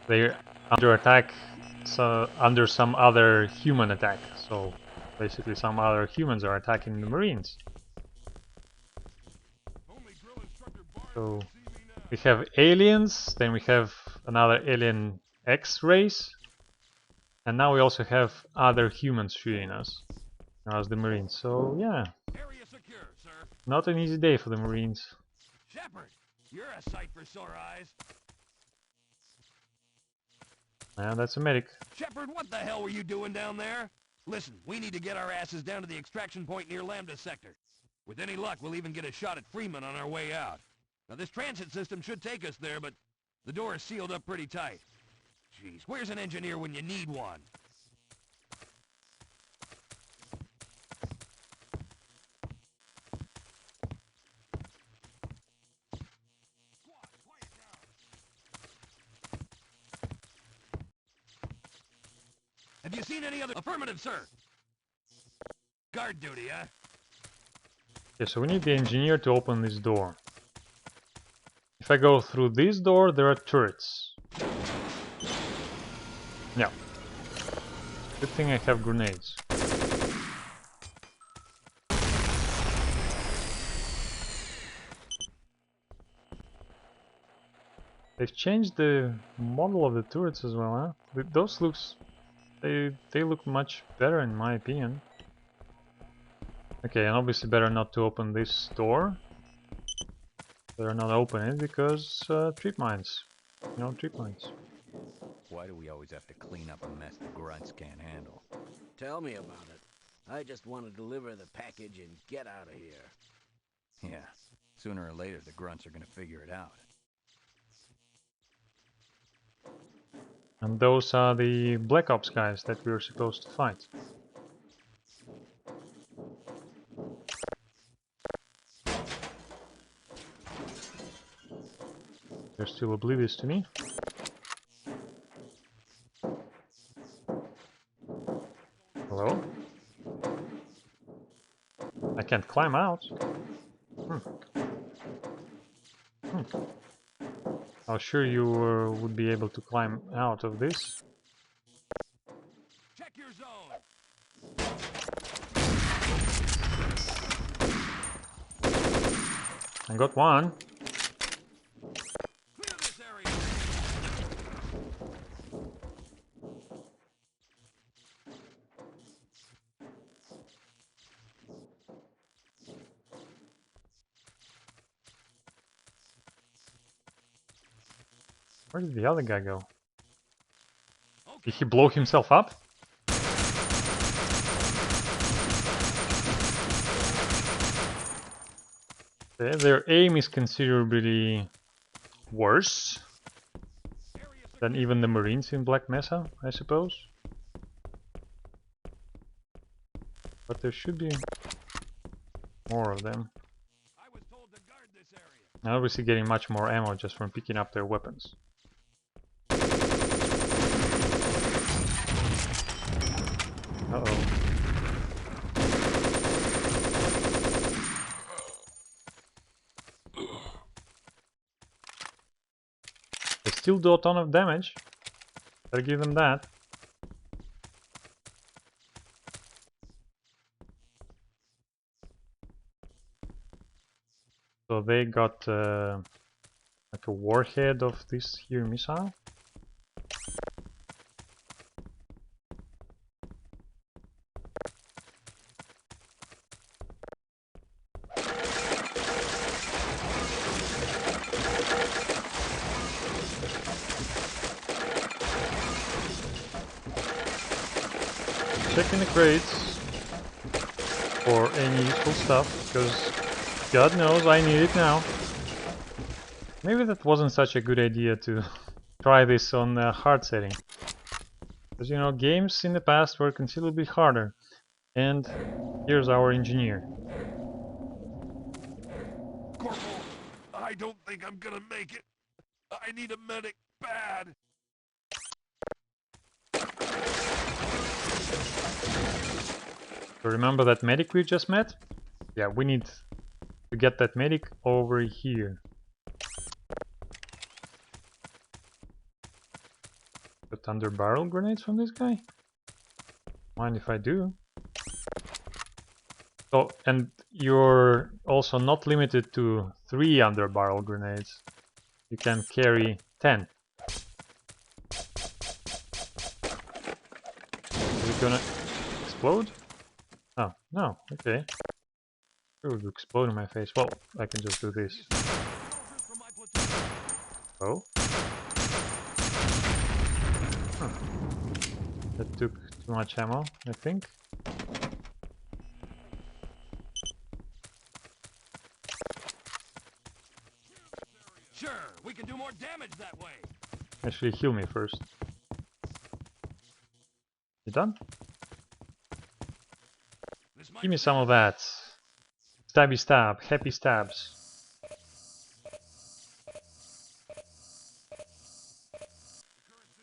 they're under attack, so under some other human attack. So basically some other humans are attacking the Marines. So we have aliens, then we have another alien X race, and now we also have other humans shooting us as the Marines. So yeah, Area secure, sir. not an easy day for the Marines. Shepard, you're a sight for sore eyes. And that's a medic. Shepard, what the hell were you doing down there? Listen, we need to get our asses down to the extraction point near Lambda Sector. With any luck, we'll even get a shot at Freeman on our way out. Now, this transit system should take us there, but the door is sealed up pretty tight. Jeez, where's an engineer when you need one? Squad, quiet down. Have you seen any other... Affirmative, sir. Guard duty, huh? Okay, so we need the engineer to open this door. If I go through this door, there are turrets. Yeah. Good thing I have grenades. They've changed the model of the turrets as well, huh? Those looks... They look much better in my opinion. Okay, and obviously better not to open this door. Better not open it because trip mines. You know, trip mines. Why do we always have to clean up a mess the grunts can't handle? Tell me about it. I just want to deliver the package and get out of here. Yeah, sooner or later the grunts are gonna figure it out. And those are the Black Ops guys that we were supposed to fight. They're still oblivious to me. Hello? I can't climb out. I was sure you would be able to climb out of this. Check your zone. I got one. Clear this area. Where did the other guy go? Did he blow himself up? Their aim is considerably worse than even the Marines in Black Mesa, I suppose. But there should be more of them. I was told to guard this area. I'm obviously getting much more ammo just from picking up their weapons. Uh-oh. They still do a ton of damage. Gotta give them that. So they got like a warhead of this here missile. Checking the crates for any useful stuff, because God knows I need it now. Maybe that wasn't such a good idea to try this on hard setting. Because you know, games in the past were considerably harder. And here's our engineer. I don't think I'm gonna make it. I need a medic bad. So remember that medic we just met? Yeah, we need to get that medic over here. The thunder barrel grenades from this guy? Mind if I do? So, and you're also not limited to 3 under barrel grenades. You can carry 10. Is it gonna explode? Oh, no, okay. It would explode in my face. Well, I can just do this. Oh? Huh. That took too much ammo, I think. Sure, we can do more damage that way. Actually, heal me first. You done? Give me some of that. Stabby stab, happy stabs.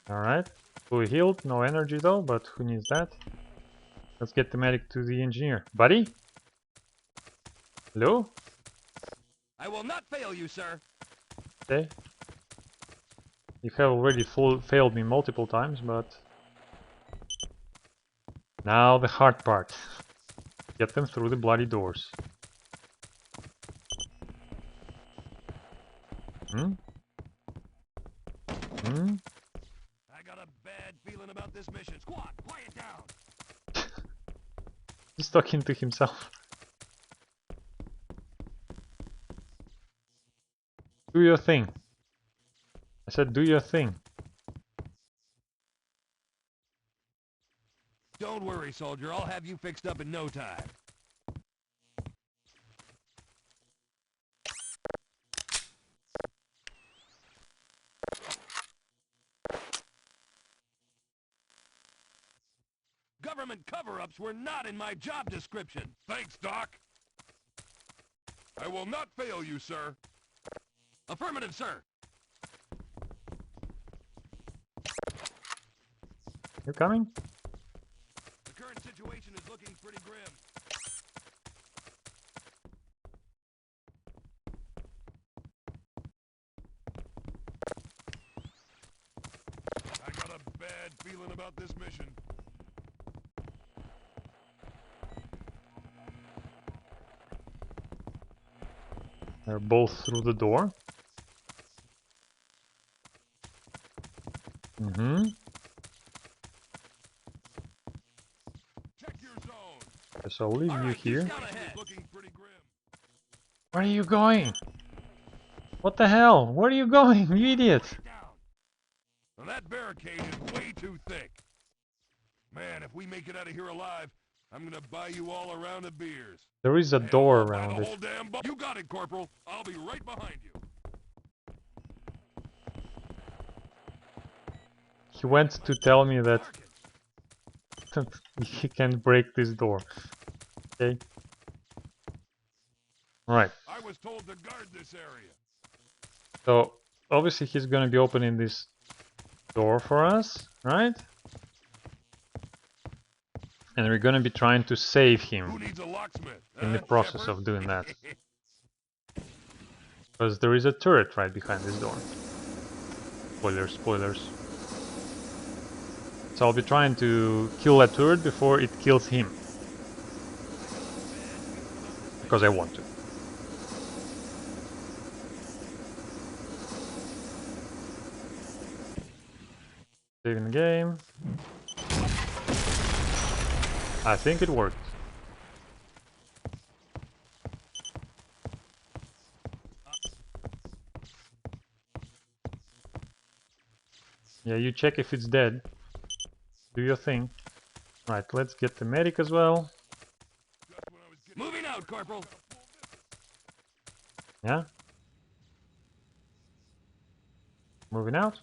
Alright, fully healed, no energy though, but who needs that? Let's get the medic to the engineer. Buddy? Hello? I will not fail you, sir. Okay. You have already failed me multiple times, but... Now the hard part. Get them through the bloody doors. Hmm? Hmm? I got a bad feeling about this mission. Squad, quiet down. He's talking to himself. Do your thing. I said do your thing. Don't worry, soldier. I'll have you fixed up in no time. Government cover-ups were not in my job description. Thanks, Doc. I will not fail you, sir. Affirmative, sir. You coming? The current situation is looking pretty grim. I got a bad feeling about this mission. They're both through the door. Mm-hmm. Check your zone. Guess I'll leave you here. Looking pretty grim. Where are you going? What the hell? Where are you going, you idiot? Now that barricade is way too thick. Man, if we make it out of here alive, I'm gonna buy you all a round of beers. There is a Hell, door I'll buy around the it. whole damn you got it, Corporal. I'll be right behind you. He went to tell me that he can break this door. Okay. Right. I was told to guard this area. So obviously he's gonna be opening this door for us, right? And we're gonna be trying to save Who him needs a locksmith? in the process of doing that. Because there is a turret right behind this door. Spoilers, spoilers. So I'll be trying to kill that turret before it kills him. Because I want to. Saving the game. I think it worked. Yeah, you check if it's dead. Do your thing. Right, let's get the medic as well. Moving out, Corporal. Yeah? Moving out?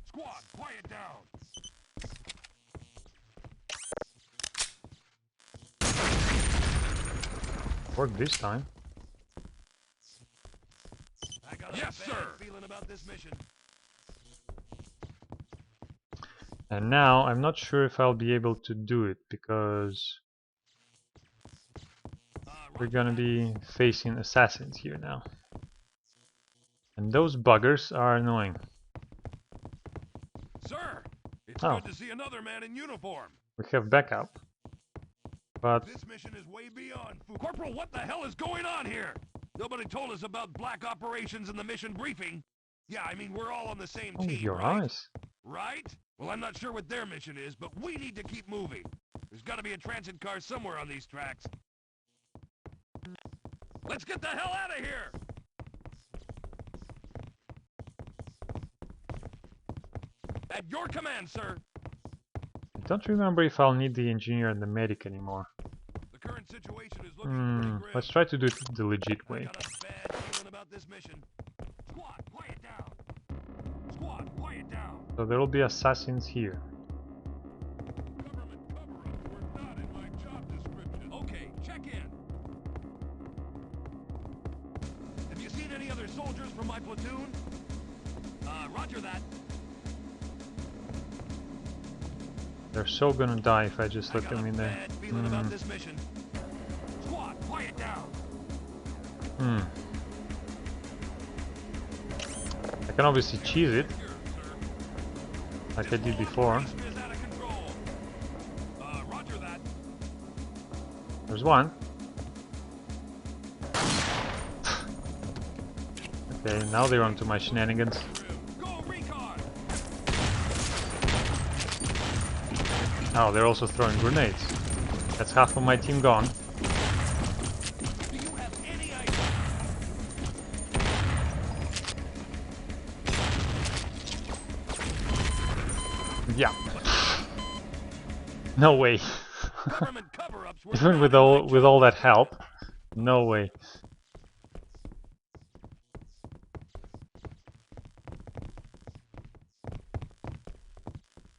Squad, quiet down. Worked this time. Yes, sir. Feeling about this mission. And now I'm not sure if I'll be able to do it because we're gonna be facing assassins here now. And those buggers are annoying. Sir, it's Oh. good to see another man in uniform. We have backup. But This mission is way beyond food. Corporal, what the hell is going on here? Nobody told us about black operations in the mission briefing. Yeah, I mean, we're all on the same oh, team, your right? eyes. Right? Well, I'm not sure what their mission is, but we need to keep moving. There's got to be a transit car somewhere on these tracks. Let's get the hell out of here! At your command, sir. I don't remember if I'll need the engineer and the medic anymore. The current situation is looking pretty grim. Let's try to do it the legit I way. got a bad feeling about this mission. Squad, quiet down. Squad, quiet down. So there will be assassins here. Government cover-ups were not in my job description. Okay, check in. Have you seen any other soldiers from my platoon? Roger that. They're so gonna die if I just let them in there. Bad feeling about this mission. Squad, quiet down. I can obviously cheese it, like I did before. Operation is out of control. Roger that. There's one. Okay, now they're onto my shenanigans. Go recon. Oh, they're also throwing grenades. That's half of my team gone. Do you have any idea? Yeah. No way. Government cover-ups were Even not with in my all job that help, no way.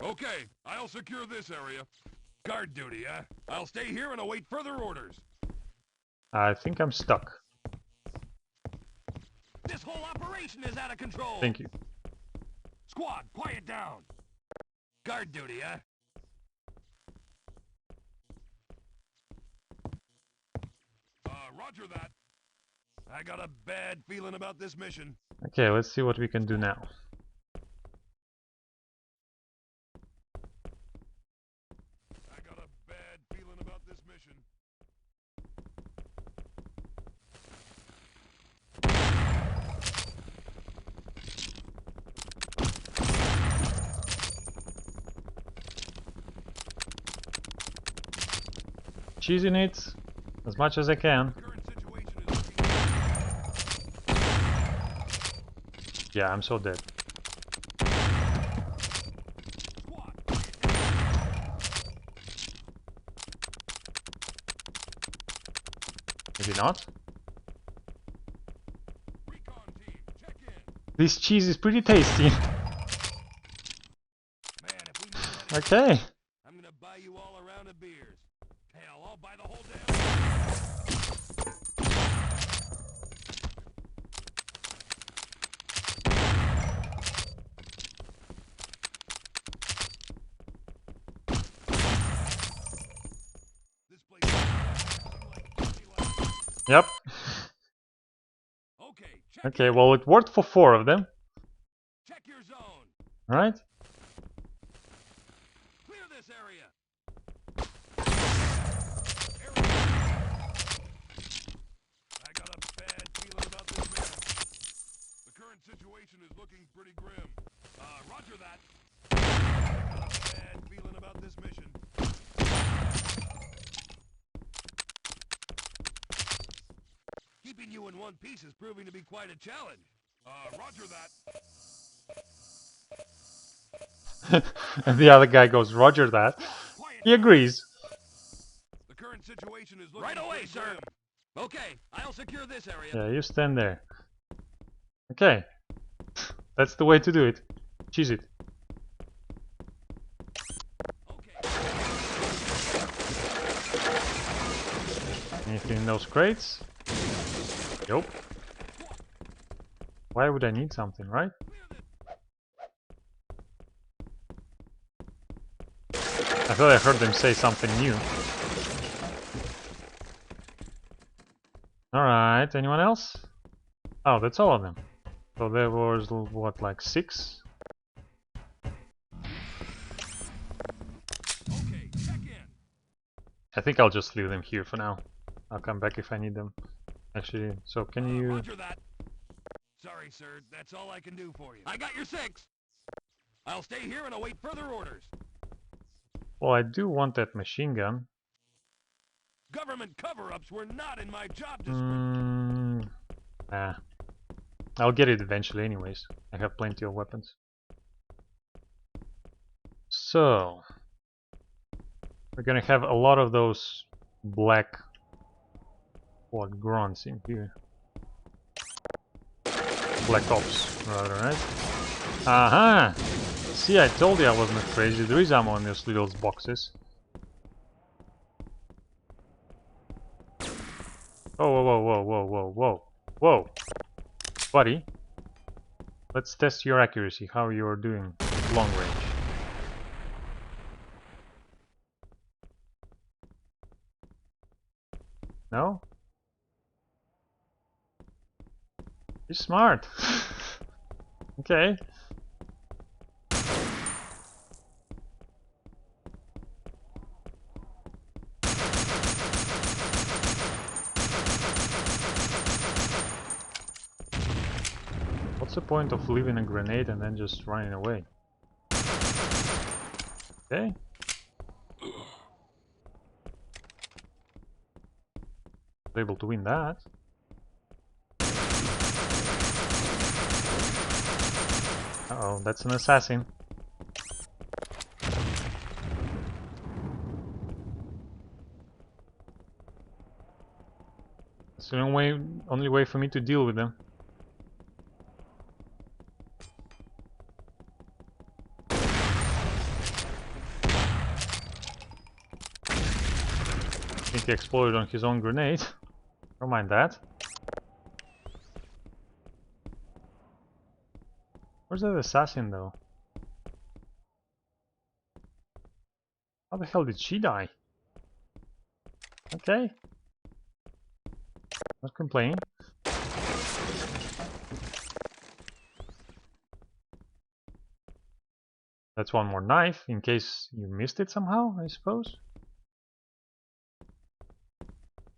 Okay, I'll secure this area. Guard duty, huh? I'll stay here and await further orders. I think I'm stuck. This whole operation is out of control. Thank you. Squad, quiet down. Guard duty, huh? Roger that. I got a bad feeling about this mission. Okay, let's see what we can do now. I got a bad feeling about this mission. Cheesing it as much as I can. Current situation is looking... Yeah, I'm so dead. Squad, Maybe not. recon team, check in. This cheese is pretty tasty. Man, if we move that Okay. I'm gonna buy you all a round of beers. Hell, I'll buy the whole damn... This place is Yep. Okay, check Okay, well it worked for 4 of them. check your zone. Alright? Clear this area. I got a bad feeling about this mission. The current situation is looking pretty grim. Roger that. I got a bad feeling about this mission. Keeping you in one piece is proving to be quite a challenge. Roger that. And the other guy goes, Roger that. Quiet. He agrees. The current situation is looking right away, sir. Grim. Okay, I'll secure this area. Yeah, you stand there. Okay. That's the way to do it. Cheese it. Okay. Anything in those crates? Nope. Why would I need something, right? I thought I heard them say something new. Alright, anyone else? Oh, that's all of them. So there was, what, like 6? Okay, check in. I think I'll just leave them here for now. I'll come back if I need them. Actually, so can you... Roger that. Sorry, sir. That's all I can do for you. I got your 6. I'll stay here and await further orders. Well, I do want that machine gun. Government cover-ups were not in my job description. Nah. I'll get it eventually anyways. I have plenty of weapons. So... we're gonna have a lot of those black... what, grunts in here. Black Ops, rather, right? Aha! See, I told you I wasn't crazy. There is ammo in those little boxes. Oh, whoa, whoa, whoa, whoa, whoa, whoa. Whoa! Buddy. Let's test your accuracy, how you're doing long range. No? You're smart. Okay. What's the point of leaving a grenade and then just running away? Okay. Able to win that. Uh-oh, that's an assassin. It's the only way for me to deal with them. I think he exploded on his own grenade. Don't mind that. Where's that assassin though? How the hell did she die? Okay. Not complaining. That's one more knife, in case you missed it somehow, I suppose.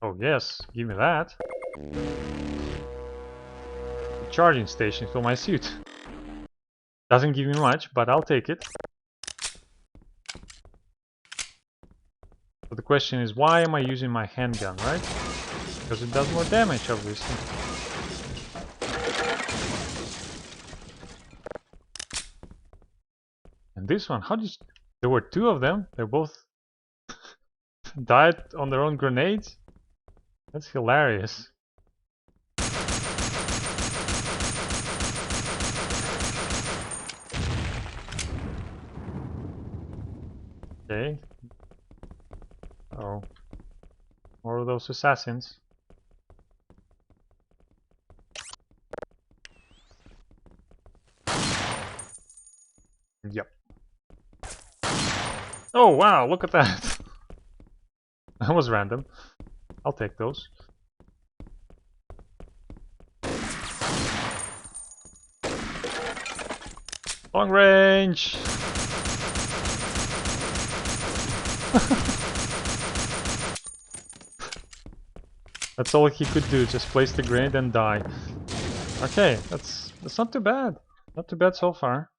Oh yes, give me that. A charging station for my suit. Doesn't give me much, but I'll take it. So the question is, why am I using my handgun, right? Because it does more damage, obviously. And this one, how did you... There were 2 of them. They both died on their own grenades. That's hilarious. Okay. Oh. More of those assassins. Yep. Oh wow, look at that. That was random. I'll take those. Long range! That's all he could do, just place the grenade and die. Okay, that's not too bad. Not too bad so far.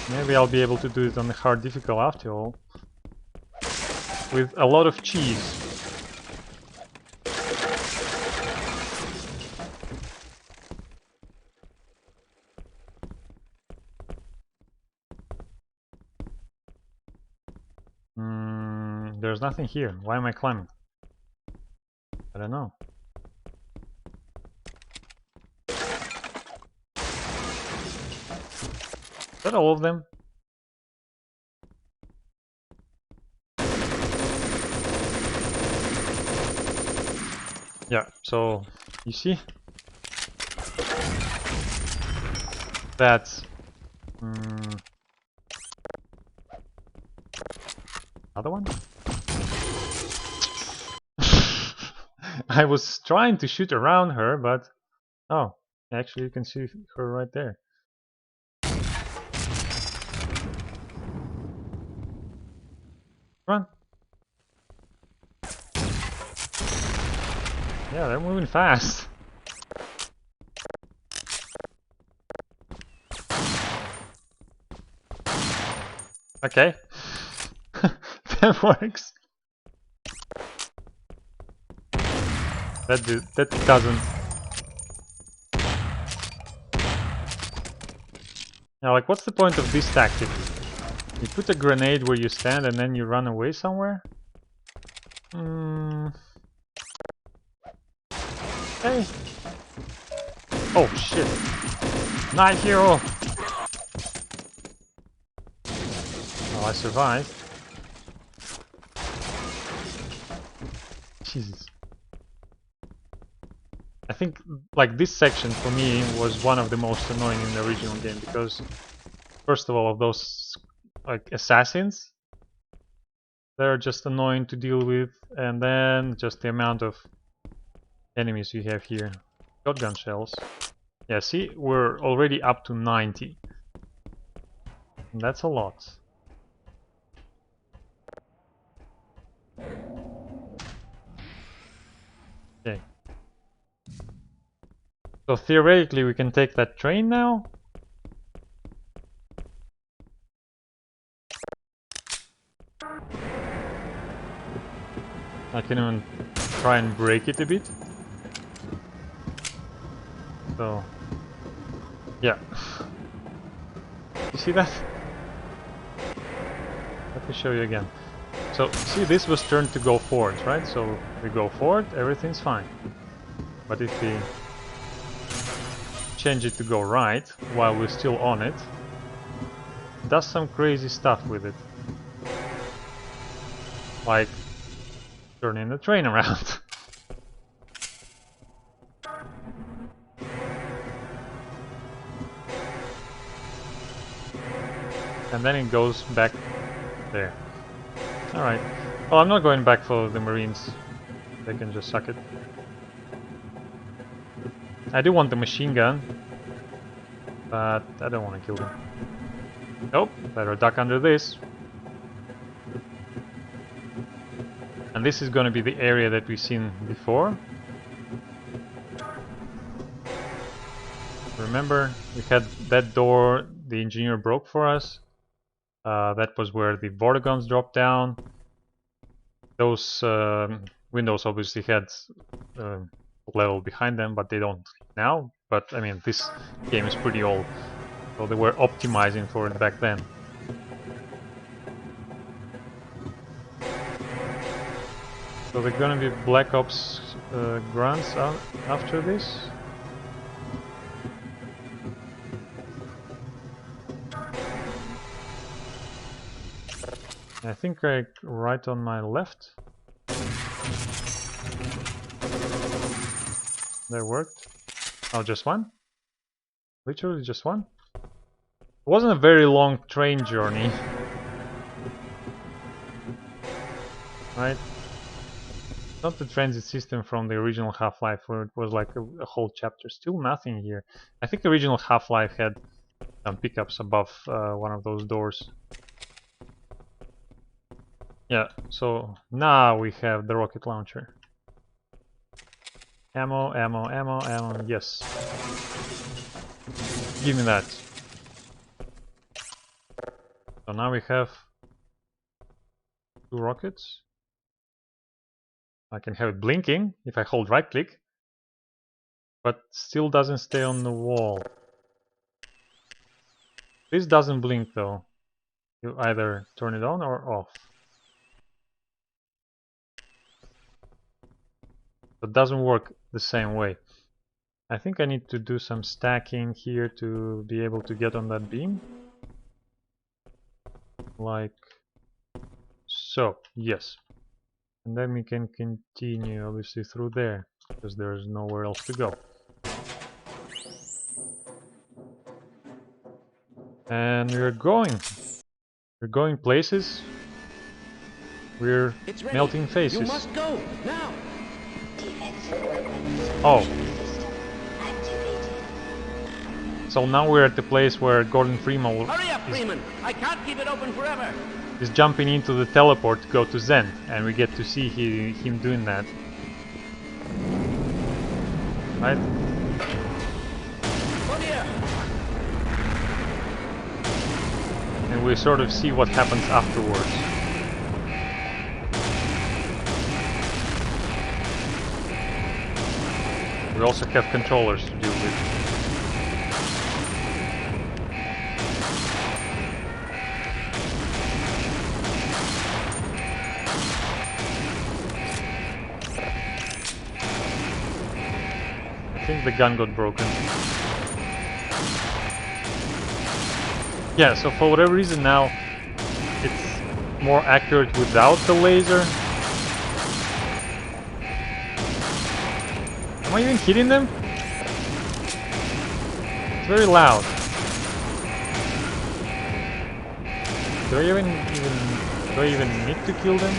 Maybe I'll be able to do it on the hard difficult after all. With a lot of cheese. There's nothing here. Why am I climbing? I don't know. Is that all of them? Yeah, so you see that's another one. I was trying to shoot around her, but oh, actually you can see her right there. Run. Yeah, they're moving fast. Okay. That works. That doesn't. Now, like, what's the point of this tactic? You put a grenade where you stand and then you run away somewhere? Hey. Oh shit. Night hero. Oh, I survived. Jesus. I think like this section for me was one of the most annoying in the original game because first of all of those like assassins, they're just annoying to deal with, and then just the amount of enemies you have here. Shotgun shells. Yeah, see, we're already up to 90. And that's a lot. Okay. So theoretically we can take that train now? I can even try and break it a bit. So, yeah. You see that? Let me show you again. So, see, this was turned to go forward, right? So, we go forward, everything's fine. But if we change it to go right, while we're still on it, it does some crazy stuff with it. Like, turning the train around. And then it goes back there. Alright. Well, I'm not going back for the Marines. They can just suck it. I do want the machine gun, but I don't want to kill them. Nope, better duck under this. And this is going to be the area that we've seen before. Remember, we had that door the engineer broke for us. That was where the Vortigons dropped down. Those windows obviously had level behind them, but they don't now. But I mean, this game is pretty old, so they were optimizing for it back then. So they're gonna be Black Ops grunts after this. I think right on my left. That worked. Oh, just one? Literally just one? It wasn't a very long train journey. Right? Not the transit system from the original Half-Life where it was like a whole chapter. Still nothing here. I think the original Half-Life had some pickups above one of those doors. Yeah, so now we have the rocket launcher. Ammo, ammo, ammo, ammo, yes. Give me that. So now we have 2 rockets. I can have it blinking if I hold right click, but still doesn't stay on the wall. This doesn't blink though. You either turn it on or off. It doesn't work the same way. I think I need to do some stacking here to be able to get on that beam. Like so, yes. And then we can continue obviously through there. because there's nowhere else to go. And we're going. We're going places. We're It's ready. melting faces. You must go now. Defensive weapons Oh. system activated. So now we're at the place where Gordon Freeman Hurry up, Freeman. I can't keep it open forever. is jumping into the teleport to go to Zen, and we get to see him doing that. Right? Oh dear. And we sort of see what happens afterwards. We also have controllers to deal with. I think the gun got broken. Yeah, so for whatever reason now it's more accurate without the laser. Am I even hitting them? It's very loud. Do I even need to kill them?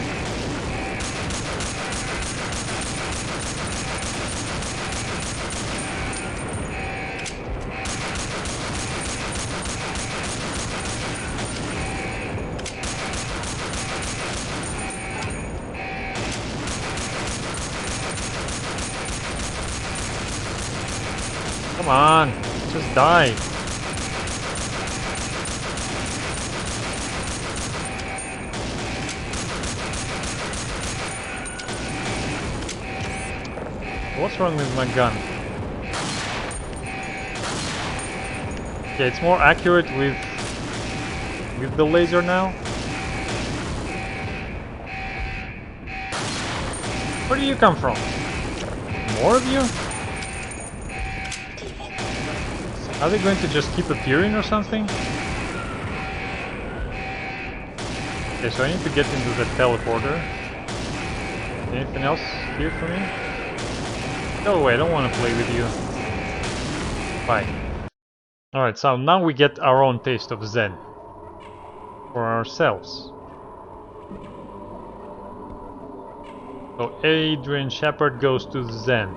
Come on, just die. What's wrong with my gun? Okay, it's more accurate with the laser now. Where do you come from? More of you? Are they going to just keep appearing or something? Okay, so I need to get into the teleporter. Anything else here for me? Go away, I don't want to play with you. Bye. Alright, so now we get our own taste of Zen. For ourselves. So Adrian Shepard goes to Zen.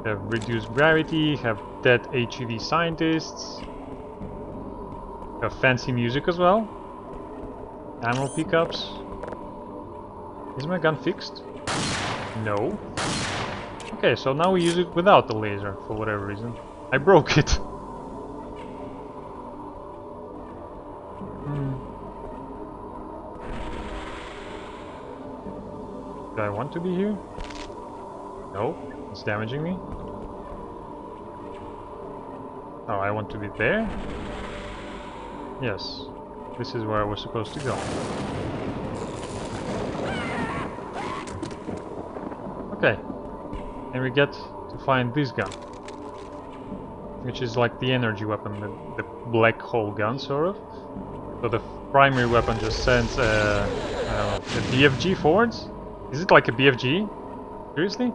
Have reduced gravity, have dead HEV scientists. Have fancy music as well. Ammo pickups. Is my gun fixed? No. Okay, so now we use it without the laser for whatever reason. I broke it. Do I want to be here? No, it's damaging me. Oh, I want to be there? Yes, this is where I was supposed to go. Okay, and we get to find this gun, which is like the energy weapon, the black hole gun, sort of. So the primary weapon just sends I don't know, a BFG forwards? Is it like a BFG? Seriously?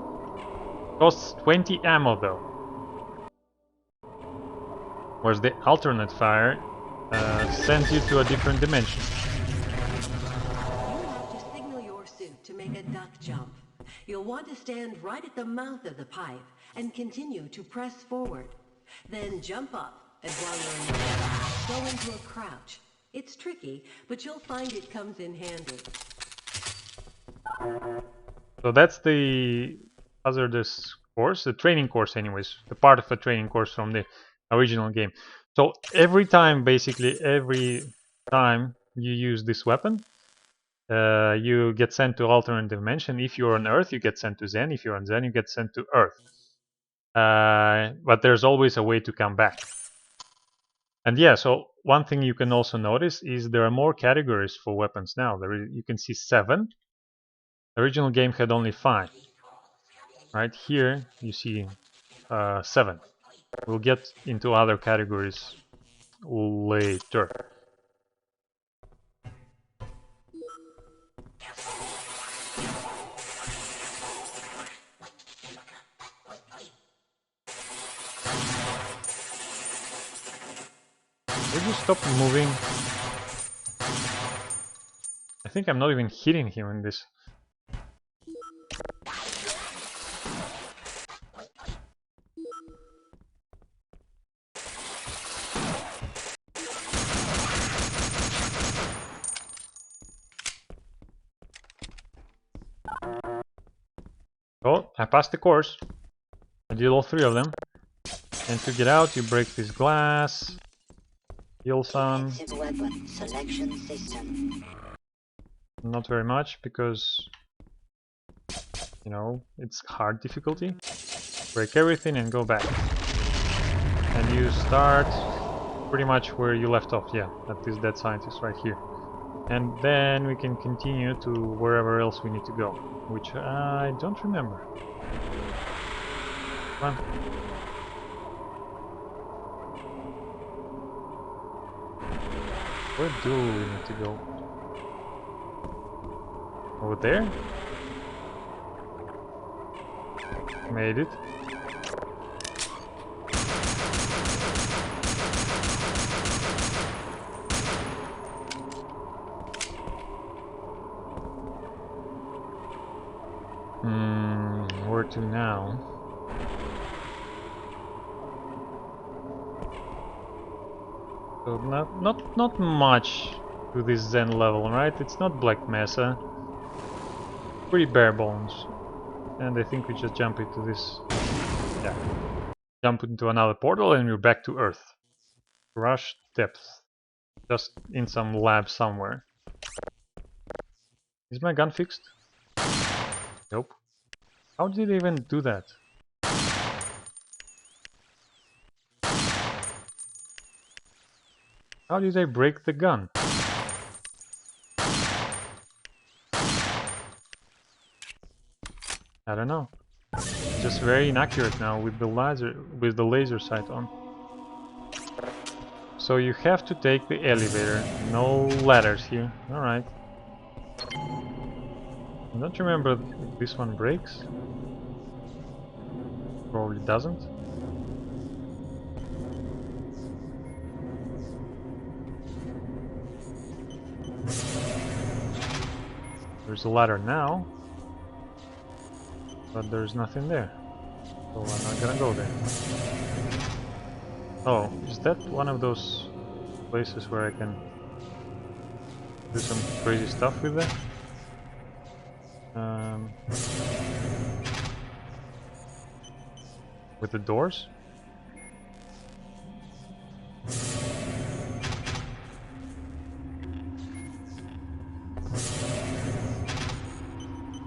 Costs 20 ammo though. Whereas the alternate fire sends you to a different dimension. You have to signal your suit to make a duck jump. You'll want to stand right at the mouth of the pipe and continue to press forward. Then jump up, and while you're in the air, go into a crouch. It's tricky, but you'll find it comes in handy. So that's the hazardous course, the training course anyways, the part of a training course from the original game. So every time, basically every time you use this weapon, you get sent to alternate dimension. If you're on Earth, you get sent to Zen. If you're on Zen, you get sent to Earth. But there's always a way to come back. And yeah, so one thing you can also notice is there are more categories for weapons now. You can see 7. The original game had only 5. Right here, you see 7. We'll get into other categories later. Could you stop moving? I think I'm not even hitting him in this. Oh, I passed the course. I did all 3 of them. And to get out, you break this glass. Kill some. Weapon selection system. Not very much, because, you know, it's hard difficulty. Break everything and go back. And you start pretty much where you left off, yeah, at this dead scientist right here. And then we can continue to wherever else we need to go, which I don't remember. Come on. Where do we need to go? Over there? Made it. Where to now? So not much to this Zen level, right? It's not Black Mesa. Pretty bare bones. And I think we just jump into this. Yeah. Jump into another portal and we're back to Earth. Rush depth. Just in some lab somewhere. Is my gun fixed? Nope. How did it even do that? How did I break the gun? I don't know. Just very inaccurate now with the laser sight on. So you have to take the elevator. No ladders here. Alright. I don't remember if this one breaks. Probably doesn't. There's a ladder now, but there's nothing there. So I'm not gonna go there. Oh, is that one of those places where I can do some crazy stuff with that? With the doors?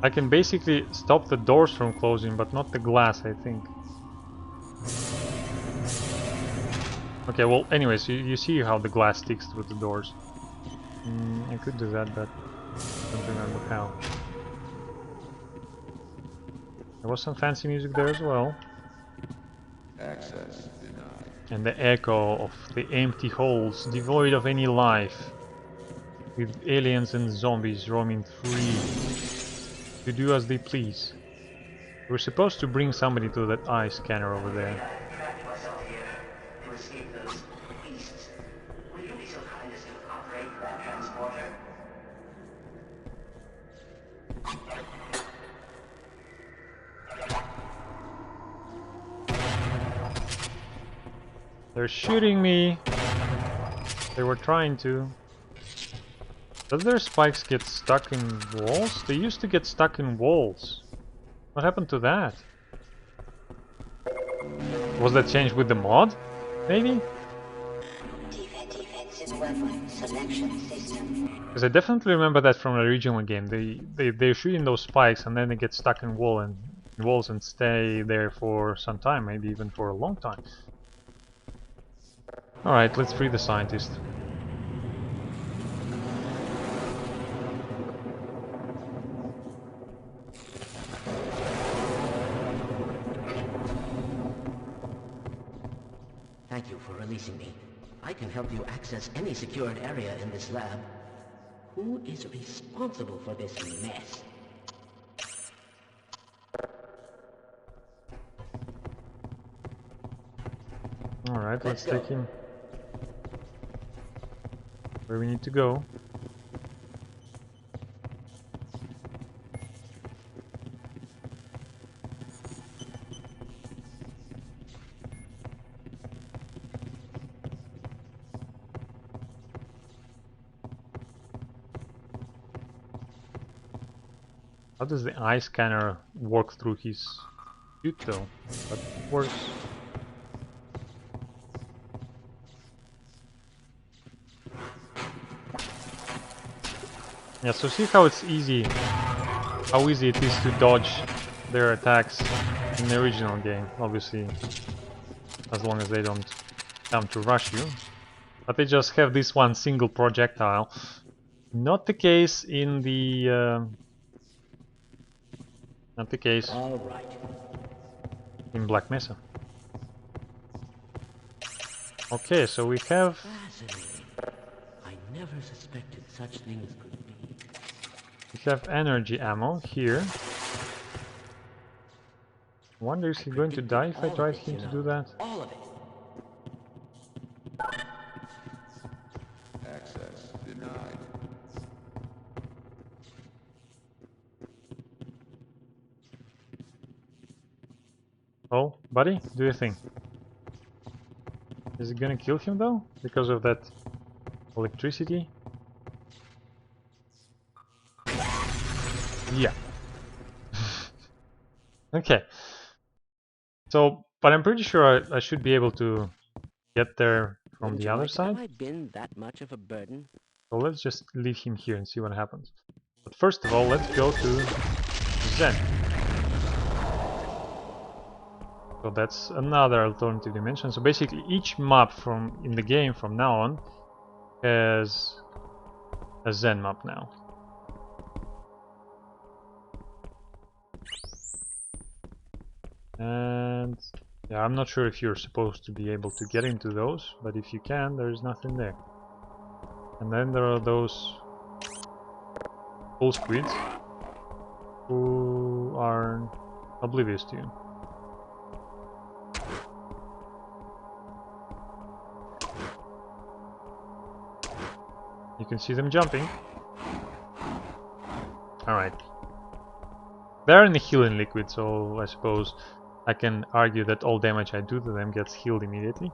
I can basically stop the doors from closing, but not the glass, I think. Okay, well, anyways, you see how the glass sticks through the doors. I could do that, but I don't remember how. There was some fancy music there as well. Access denied. And the echo of the empty halls, devoid of any life, with aliens and zombies roaming free to do as they please. We're supposed to bring somebody to that eye scanner over there. Trapped myself here to escape those beasts. Will you be so kind as to operate that transporter? They're shooting me. They were trying to. Does their spikes get stuck in walls? They used to get stuck in walls. What happened to that? Was that changed with the mod? Maybe? Defensive weapon selection system. Because I definitely remember that from a regional game. They're shooting those spikes and then they get stuck in walls and stay there for some time, maybe even for a long time. Alright, let's free the scientist. Thank you for releasing me. I can help you access any secured area in this lab. Who is responsible for this mess? Alright, let's take him. Where we need to go. How does the eye scanner work through his suit though? But it works. Yeah, so see how it's easy, how easy it is to dodge their attacks in the original game, obviously, as long as they don't come to rush you. But they just have this one single projectile. Not the case in the... not the case in Black Mesa. Okay, so we have... Fascinating. I never suspected such things could be. We have energy ammo here. I wonder, is he going to die if I drive him to do that? All of it. Access denied. Oh, buddy, do you think? Is it gonna kill him though? Because of that electricity? Yeah. Okay. So, but I'm pretty sure I should be able to get there from Wouldn't the you other like to have side. I been that much of a burden? So let's just leave him here and see what happens. But first of all, let's go to Zen. So that's another alternative dimension. So basically each map from in the game from now on has a Zen map now. And yeah, I'm not sure if you're supposed to be able to get into those, but if you can, there is nothing there. And then there are those bull squids who are oblivious to you. You can see them jumping. Alright. They're in the healing liquid, so I suppose I can argue that all damage I do to them gets healed immediately.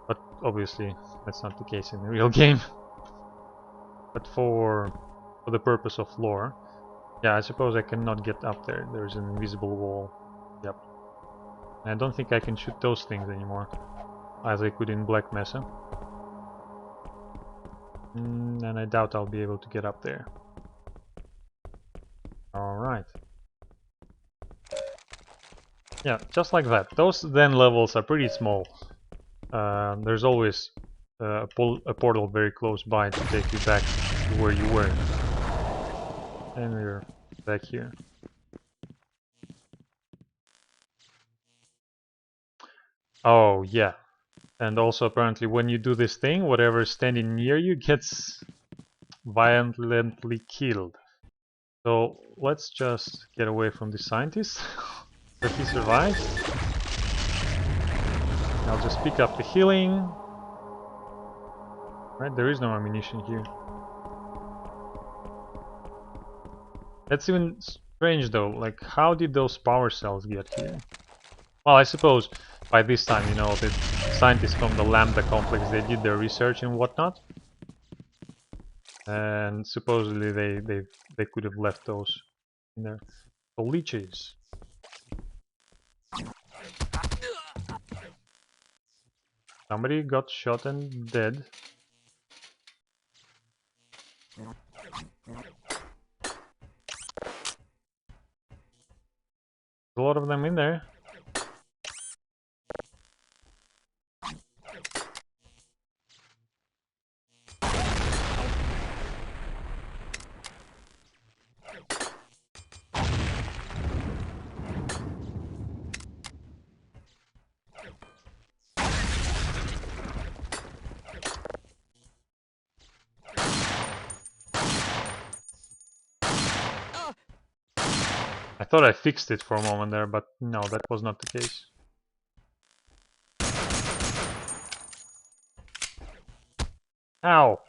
But obviously that's not the case in the real game. But for the purpose of lore, yeah, I suppose I cannot get up there. There's an invisible wall. Yep. And I don't think I can shoot those things anymore, as I could in Black Mesa. And I doubt I'll be able to get up there. Alright. Yeah, just like that. Those then levels are pretty small. There's always a portal very close by to take you back to where you were. And we're back here. Oh, yeah. And also apparently when you do this thing, whatever is standing near you gets violently killed. So let's just get away from the scientist. If he survives, I'll just pick up the healing. Right, there is no ammunition here. That's even strange though, like how did those power cells get here? Well, I suppose by this time, you know, the scientists from the Lambda complex, they did their research and whatnot. And supposedly they could have left those in there. The leeches. Somebody got shot and dead. A lot of them in there. I thought I fixed it for a moment there, but no, that was not the case. Ow!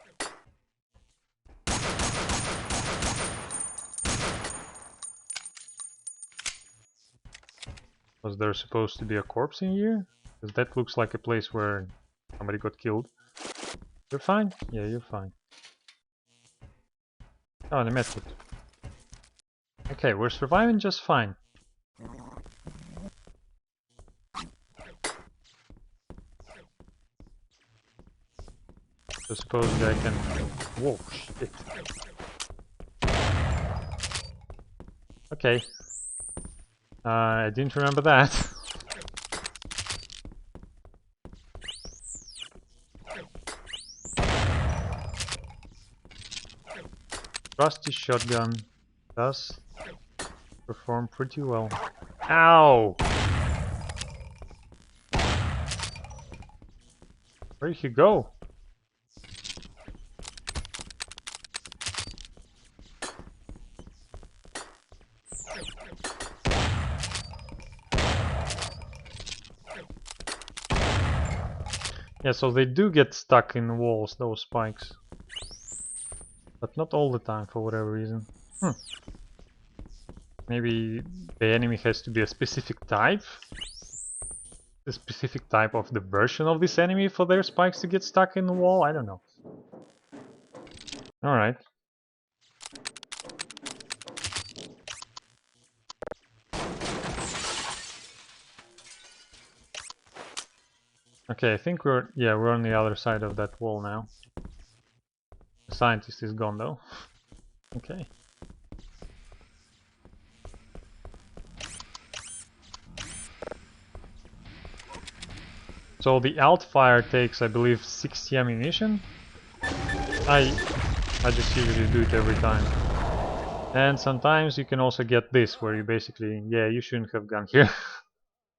Was there supposed to be a corpse in here? Because that looks like a place where somebody got killed. You're fine? Yeah, you're fine. Oh, the medkit. Okay, we're surviving just fine. So supposedly I can... Whoa, shit. Okay. I didn't remember that. Rusty shotgun does perform pretty well. Ow! Where did he go? Yeah, so they do get stuck in the walls, those spikes. But not all the time, for whatever reason. Maybe the enemy has to be a specific type? A specific type of the version of this enemy for their spikes to get stuck in the wall? I don't know. Alright. Okay, I think we're on the other side of that wall now. The scientist is gone though. Okay. So the alt fire takes, I believe, 60 ammunition. I just usually do it every time. And sometimes you can also get this, where you basically, yeah, you shouldn't have gone here.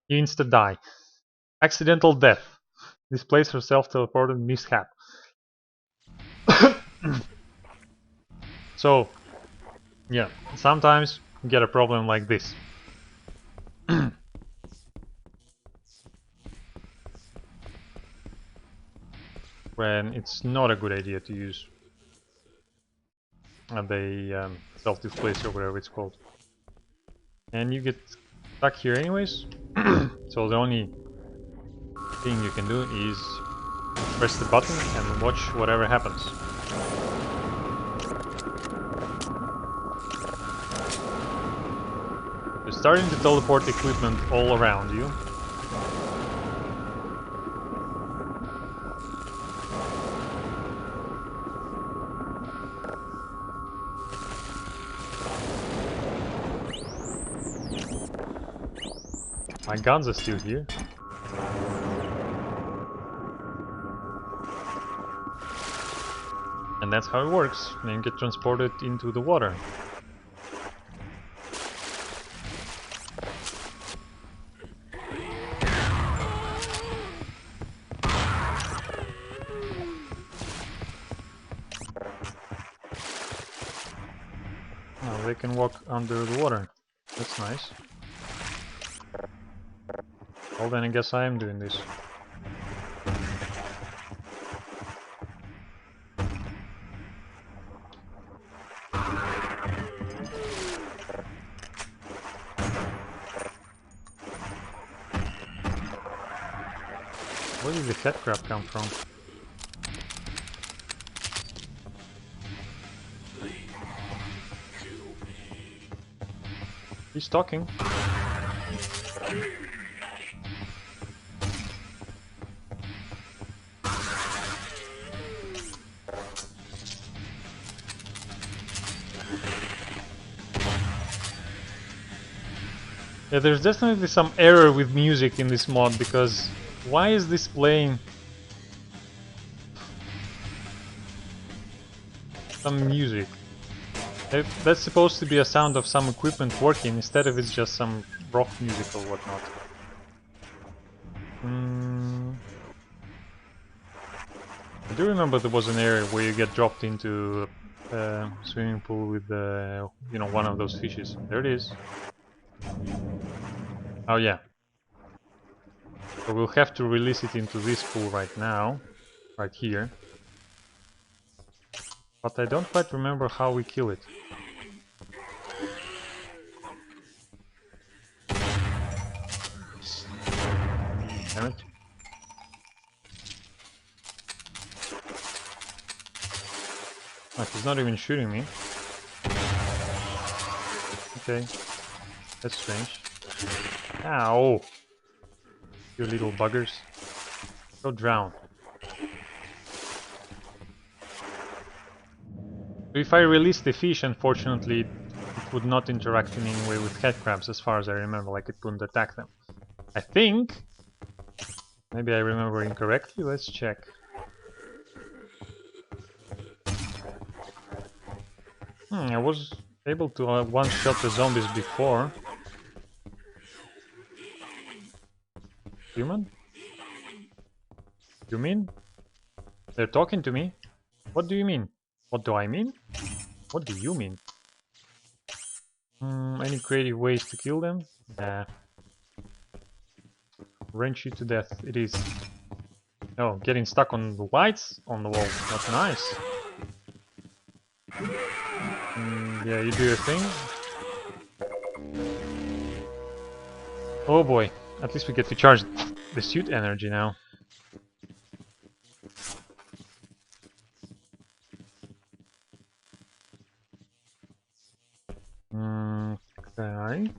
You insta-die. Accidental death. Displays or self-teleported mishap. So, yeah, sometimes you get a problem like this. When it's not a good idea to use the self-displace or whatever it's called. And you get stuck here anyways. So the only thing you can do is press the button and watch whatever happens. You're starting to teleport equipment all around you. My guns are still here. And that's how it works. Then you get transported into the water. Oh, they can walk under the water. That's nice. Well, then I guess I am doing this. Where did the headcrab come from? He's talking. Yeah, there's definitely some error with music in this mod, because why is this playing some music? That's supposed to be a sound of some equipment working, instead of it's just some rock music or whatnot. I do remember there was an area where you get dropped into a swimming pool with one of those fishes. There it is. Oh yeah. So we'll have to release it into this pool right now, right here. But I don't quite remember how we kill it. He's not even shooting me. Okay. That's strange. Ow! You little buggers. Go drown. So if I release the fish, unfortunately, it would not interact in any way with headcrabs as far as I remember, like it wouldn't attack them. I think... Maybe I remember incorrectly, let's check. I was able to one-shot the zombies before. Human? You mean? They're talking to me? What do you mean? What do I mean? What do you mean? Any creative ways to kill them? Nah. Wrench you to death, it is. Oh, getting stuck on the lights on the wall. That's nice. Yeah, you do your thing. Oh boy, at least we get to charge the suit energy now. Okay.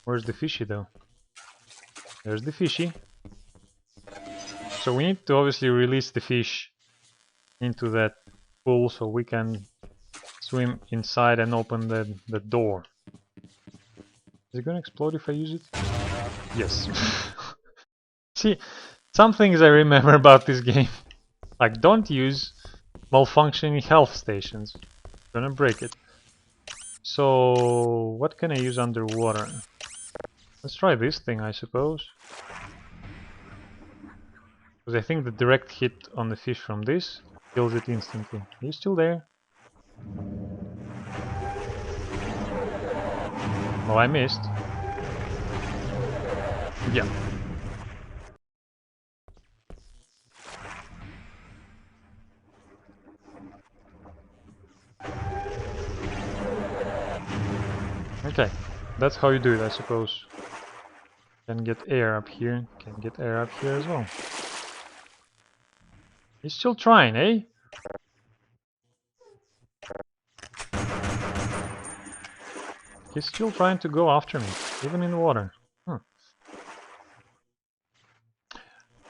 Where's the fishy though? There's the fishy. So we need to obviously release the fish into that pool so we can swim inside and open the door. Is it gonna explode if I use it? Yes. See, some things I remember about this game. Like, don't use malfunctioning health stations. Gonna break it. So, what can I use underwater? Let's try this thing, I suppose. Because I think the direct hit on the fish from this kills it instantly. Are you still there? Well, I missed. Yeah. Okay, that's how you do it, I suppose. Can get air up here, can get air up here as well. He's still trying, eh? He's still trying to go after me, even in the water.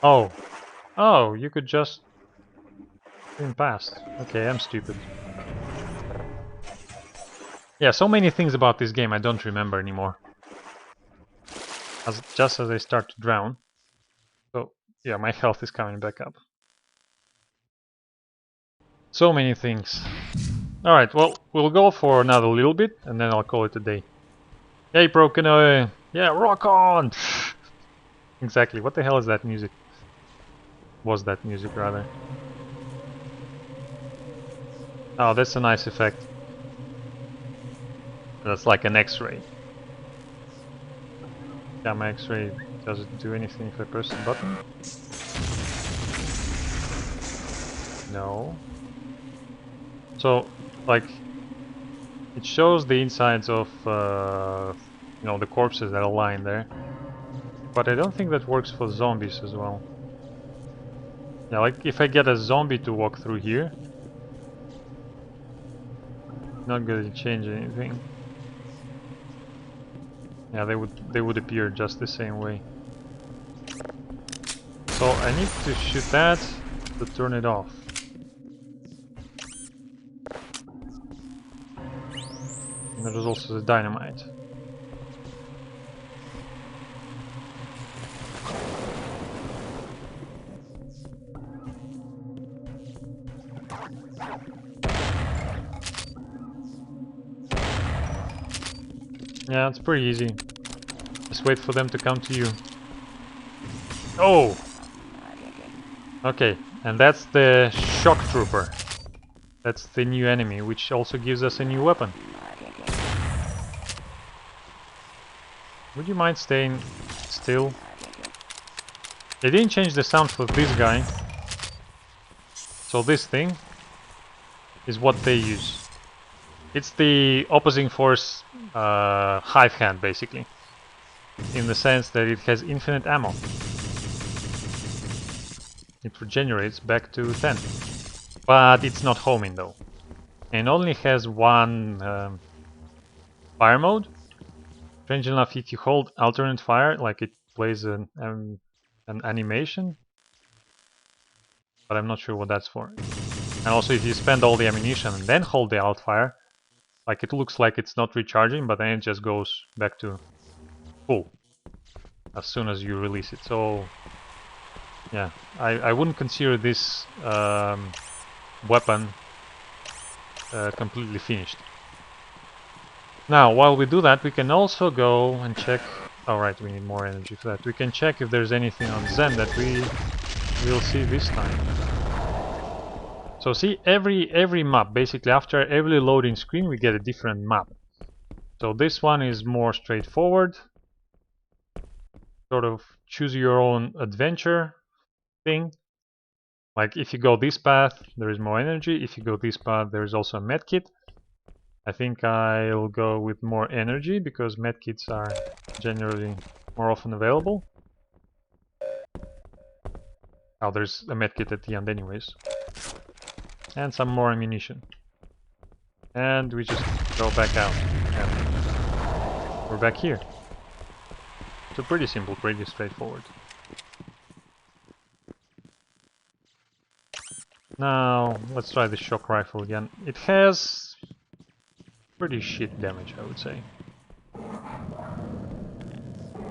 Oh. Oh, you could just swim past. Okay, I'm stupid. Yeah, so many things about this game I don't remember anymore. Just as I start to drown. So, yeah, my health is coming back up. So many things. Alright, well, we'll go for another little bit, and then I'll call it a day. Hey, broken away! Yeah, rock on! Exactly, what the hell is that music? Was that music, rather? Oh, that's a nice effect. That's like an X-ray. Gamma X-ray, does it do anything if I press the button? No. So, like, it shows the insides of, you know, the corpses that are lying there. But I don't think that works for zombies as well. Yeah, like, if I get a zombie to walk through here, not gonna change anything. Yeah, they would appear just the same way. So I need to shoot that to turn it off. And there's also the dynamite. Yeah, it's pretty easy. Just wait for them to come to you. Oh! Okay, and that's the shock trooper. That's the new enemy, which also gives us a new weapon. Would you mind staying still? They didn't change the sound for this guy. So this thing is what they use. It's the opposing force hive hand, basically. In the sense that it has infinite ammo. It regenerates back to 10. but it's not homing though, and only has one fire mode. Strange enough, if you hold alternate fire, like it plays an animation, but I'm not sure what that's for. And also, if you spend all the ammunition and then hold the alt fire, like it looks like it's not recharging, but then it just goes back to full as soon as you release it. So yeah, I wouldn't consider this weapon completely finished. Now, while we do that, we can also go and check. Alright, we need more energy for that. We can check if there's anything on Zen that we will see this time. So see, every map, basically after every loading screen we get a different map. So this one is more straightforward, sort of choose your own adventure thing. Like if you go this path, there is more energy. If you go this path, there is also a medkit. I think I'll go with more energy because medkits are generally more often available. Oh, there's a medkit at the end anyways. And some more ammunition. And we just go back out. And we're back here. So pretty simple, pretty straightforward. Now, let's try the shock rifle again. It has pretty shit damage, I would say.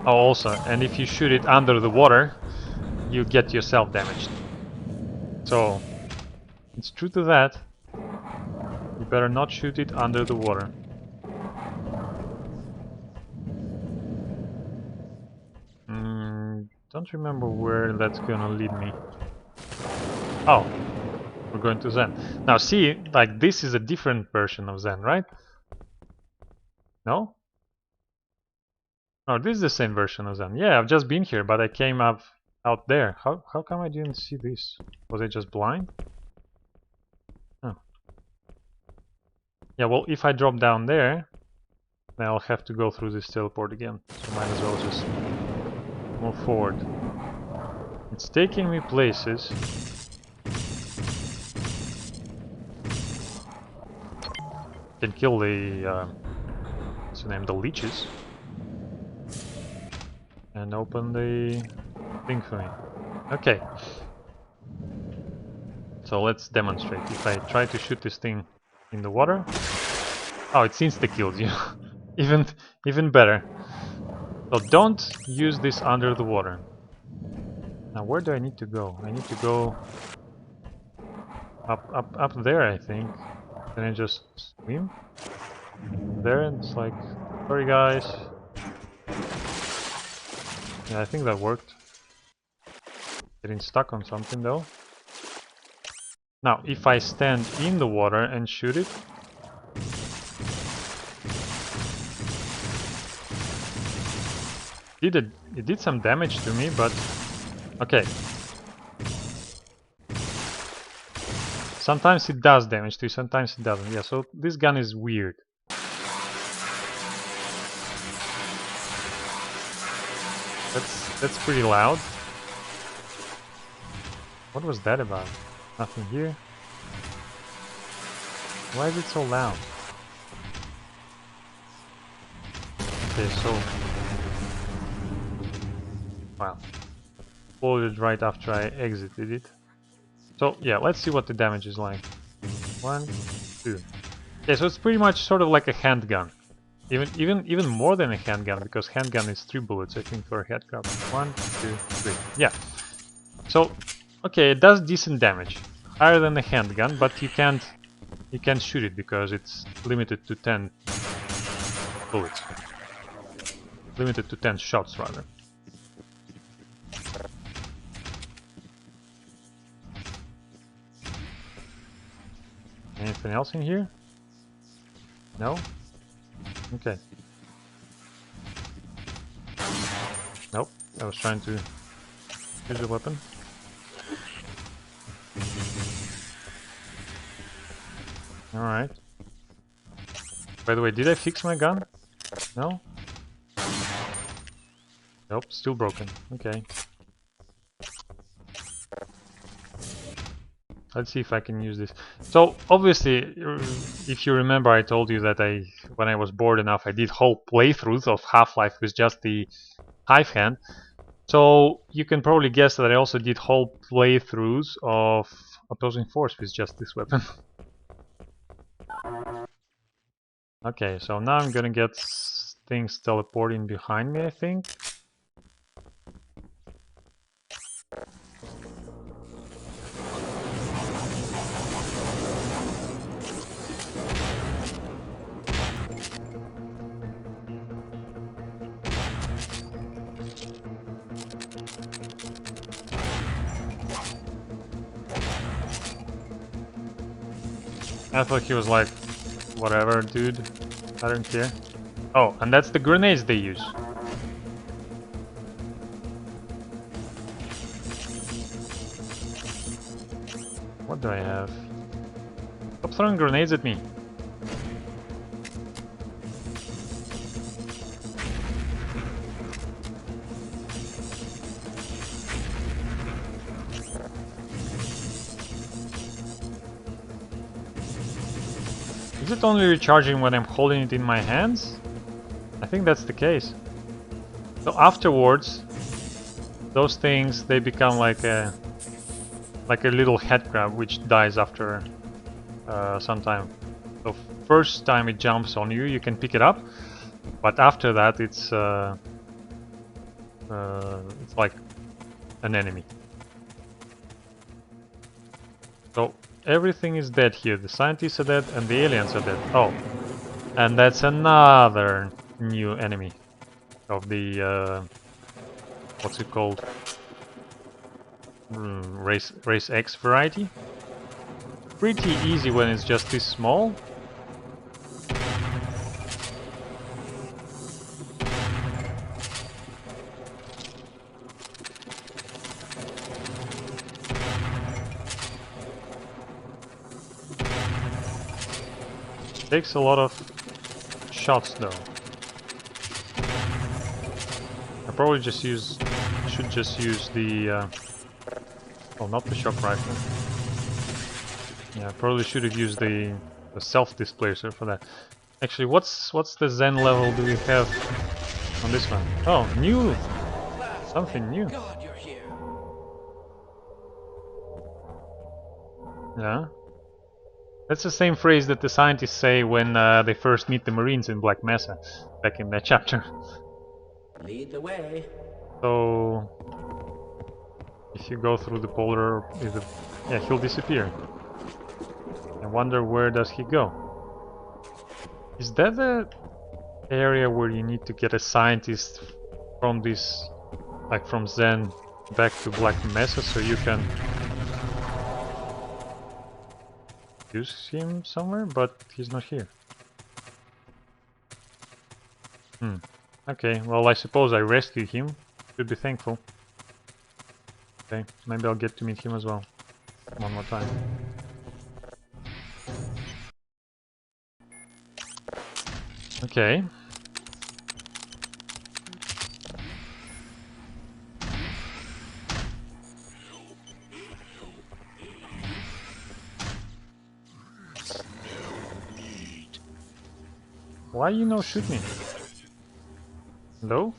Oh, also, and if you shoot it under the water, you get yourself damaged. So, it's true to that. You better not shoot it under the water. Don't remember where that's gonna lead me. Oh, we're going to Zen. Now see, like this is a different version of Zen, right? No? Oh, this is the same version of Zen. Yeah, I've just been here, but I came up out there. How come I didn't see this? Was I just blind? Oh. Yeah, well, if I drop down there, then I'll have to go through this teleport again. So might as well just move forward. It's taking me places. Can kill the what's the name? The leeches. And open the thing for me. Okay. So let's demonstrate. If I try to shoot this thing in the water, oh, it insta-kills you. even better. So don't use this under the water. Now where do I need to go? I need to go up there, I think. Can I just swim there? And it's like, sorry guys. Yeah, I think that worked. Getting stuck on something though. Now, if I stand in the water and shoot it, it did some damage to me, but okay. Sometimes it does damage to you, sometimes it doesn't. Yeah, so this gun is weird. That's pretty loud. What was that about? Nothing here. Why is it so loud? Okay, so wow. Exploded right after I exited it. So yeah, let's see what the damage is like. 1, 2. Okay, so it's pretty much sort of like a handgun. Even more than a handgun, because handgun is 3 bullets, I think, for a headcrab. 1, 2, 3. Yeah. So okay, it does decent damage. Higher than a handgun, but you can't shoot it because it's limited to 10 bullets. Limited to 10 shots rather. Anything else in here? No? Okay. Nope, I was trying to use the weapon. Alright. By the way, did I fix my gun? No? Nope, still broken. Okay. Let's see if I can use this. So obviously, if you remember, I told you that when I was bored enough, I did whole playthroughs of Half-Life with just the Hive Hand. So you can probably guess that I also did whole playthroughs of Opposing Force with just this weapon. Okay, so now I'm gonna get things teleporting behind me, I think. I thought he was like, whatever, dude, I don't care. Oh, and that's the grenades they use. What do I have? Stop throwing grenades at me. Is it only recharging when I'm holding it in my hands? I think that's the case. So afterwards, those things, they become like a little head crab which dies after some time. So first time it jumps on you, you can pick it up, but after that it's like an enemy. So everything is dead here. The scientists are dead and the aliens are dead. Oh, and that's another new enemy of the what's it called? Race X variety. Pretty easy when it's just this small. Takes a lot of shots though. I probably should just use the well, not the shock rifle. Yeah, I probably should have used the self-displacer for that. Actually, what's the Zen level do we have on this one? Oh, new! Something new. God, you're here. Yeah. That's the same phrase that the scientists say when they first meet the Marines in Black Mesa, back in that chapter. Lead the way. So, if you go through the polar, yeah, he'll disappear. I wonder where does he go? Is that the area where you need to get a scientist from this, like from Zen back to Black Mesa, so you can use him somewhere? But he's not here. Okay, well I suppose I rescued him. Should be thankful. Okay, maybe I'll get to meet him as well. One more time. Okay. Why you no shoot me? Hello?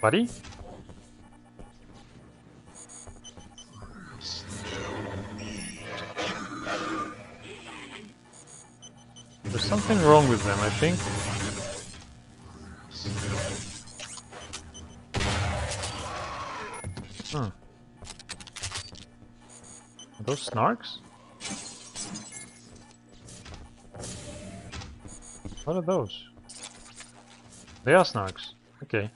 Buddy? There's something wrong with them, I think. Are those snarks? What are those? They are snarks. Okay.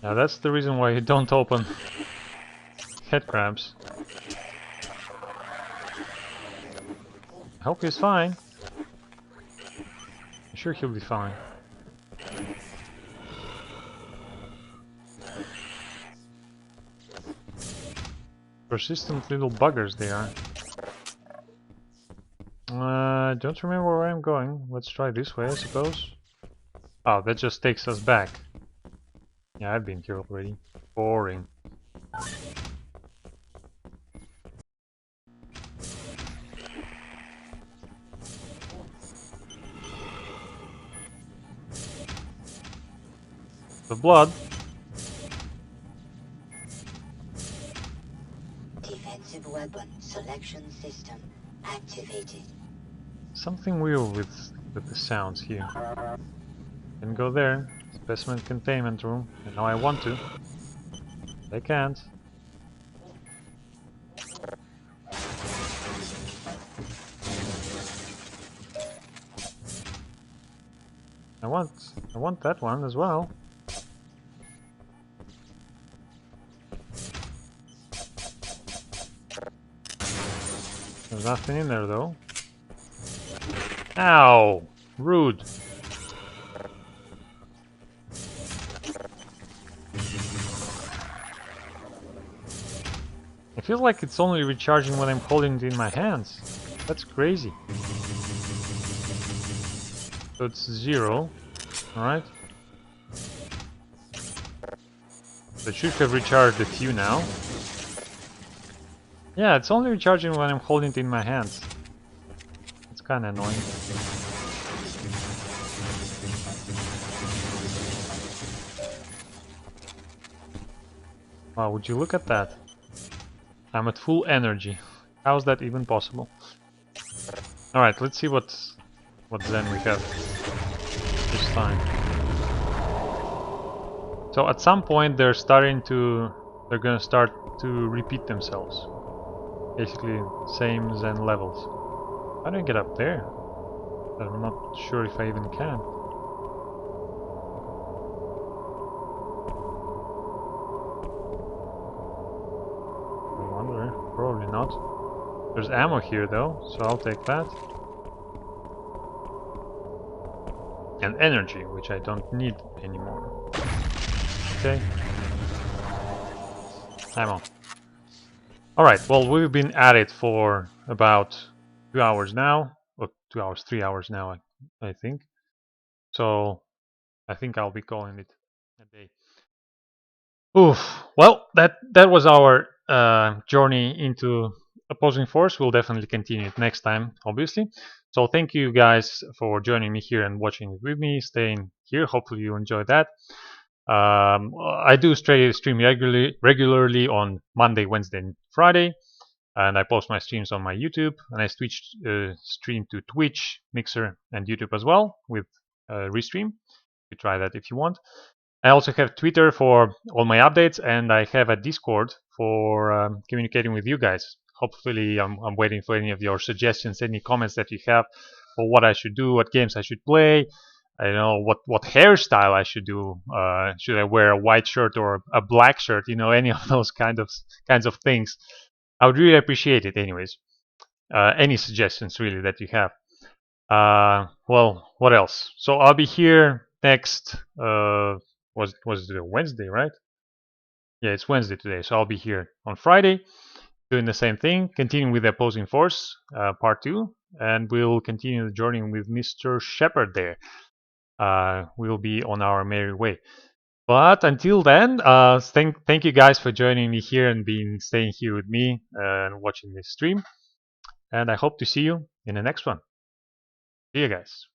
Yeah, that's the reason why you don't open head crabs. I hope he's fine. I'm sure he'll be fine. Persistent little buggers they are. Don't remember where I'm going. Let's try this way, I suppose. Oh, that just takes us back. Yeah, I've been here already. Boring. The blood. Defensive weapon selection system activated. Something weird with the sounds here. Can go there. Specimen containment room. And now I want to. I can't. I want that one as well. There's nothing in there though. Ow! Rude. I feel like it's only recharging when I'm holding it in my hands. That's crazy. So it's 0. Alright. So it should have recharged a few now. Yeah, it's only recharging when I'm holding it in my hands. It's kinda annoying. Wow, would you look at that? I'm at full energy. How's that even possible? Alright, let's see what Zen we have this time. So at some point they're gonna start to repeat themselves. Basically same Zen levels. How do I get up there? I'm not sure if I even can. I wonder, probably not. There's ammo here though, so I'll take that. And energy, which I don't need anymore. Okay. Ammo. Alright, well we've been at it for about 2 hours now. Or 2 hours, 3 hours now, I think. So I think I'll be calling it a day. Oof. Well, that was our journey into opposing force. We'll definitely continue it next time, obviously. So thank you guys for joining me here and watching it with me, staying here. Hopefully you enjoyed that. I do stream regularly on Monday, Wednesday, and Friday, and I post my streams on my YouTube, and I stream to Twitch, Mixer, and YouTube as well with Restream. You try that if you want. I also have Twitter for all my updates, and I have a Discord for communicating with you guys. Hopefully, I'm waiting for any of your suggestions, any comments that you have for what I should do, what games I should play. I don't know what hairstyle I should do. Should I wear a white shirt or a black shirt? You know, any of those kinds of things. I would really appreciate it. Anyways, any suggestions really that you have. Well, what else? So I'll be here next. Was it Wednesday, right? Yeah, it's Wednesday today, so I'll be here on Friday doing the same thing, continuing with the opposing force, part 2, and we'll continue the journey with Mr. Shepard there. We'll be on our merry way. But until then, thank you guys for joining me here and staying here with me and watching this stream. And I hope to see you in the next one. See you guys.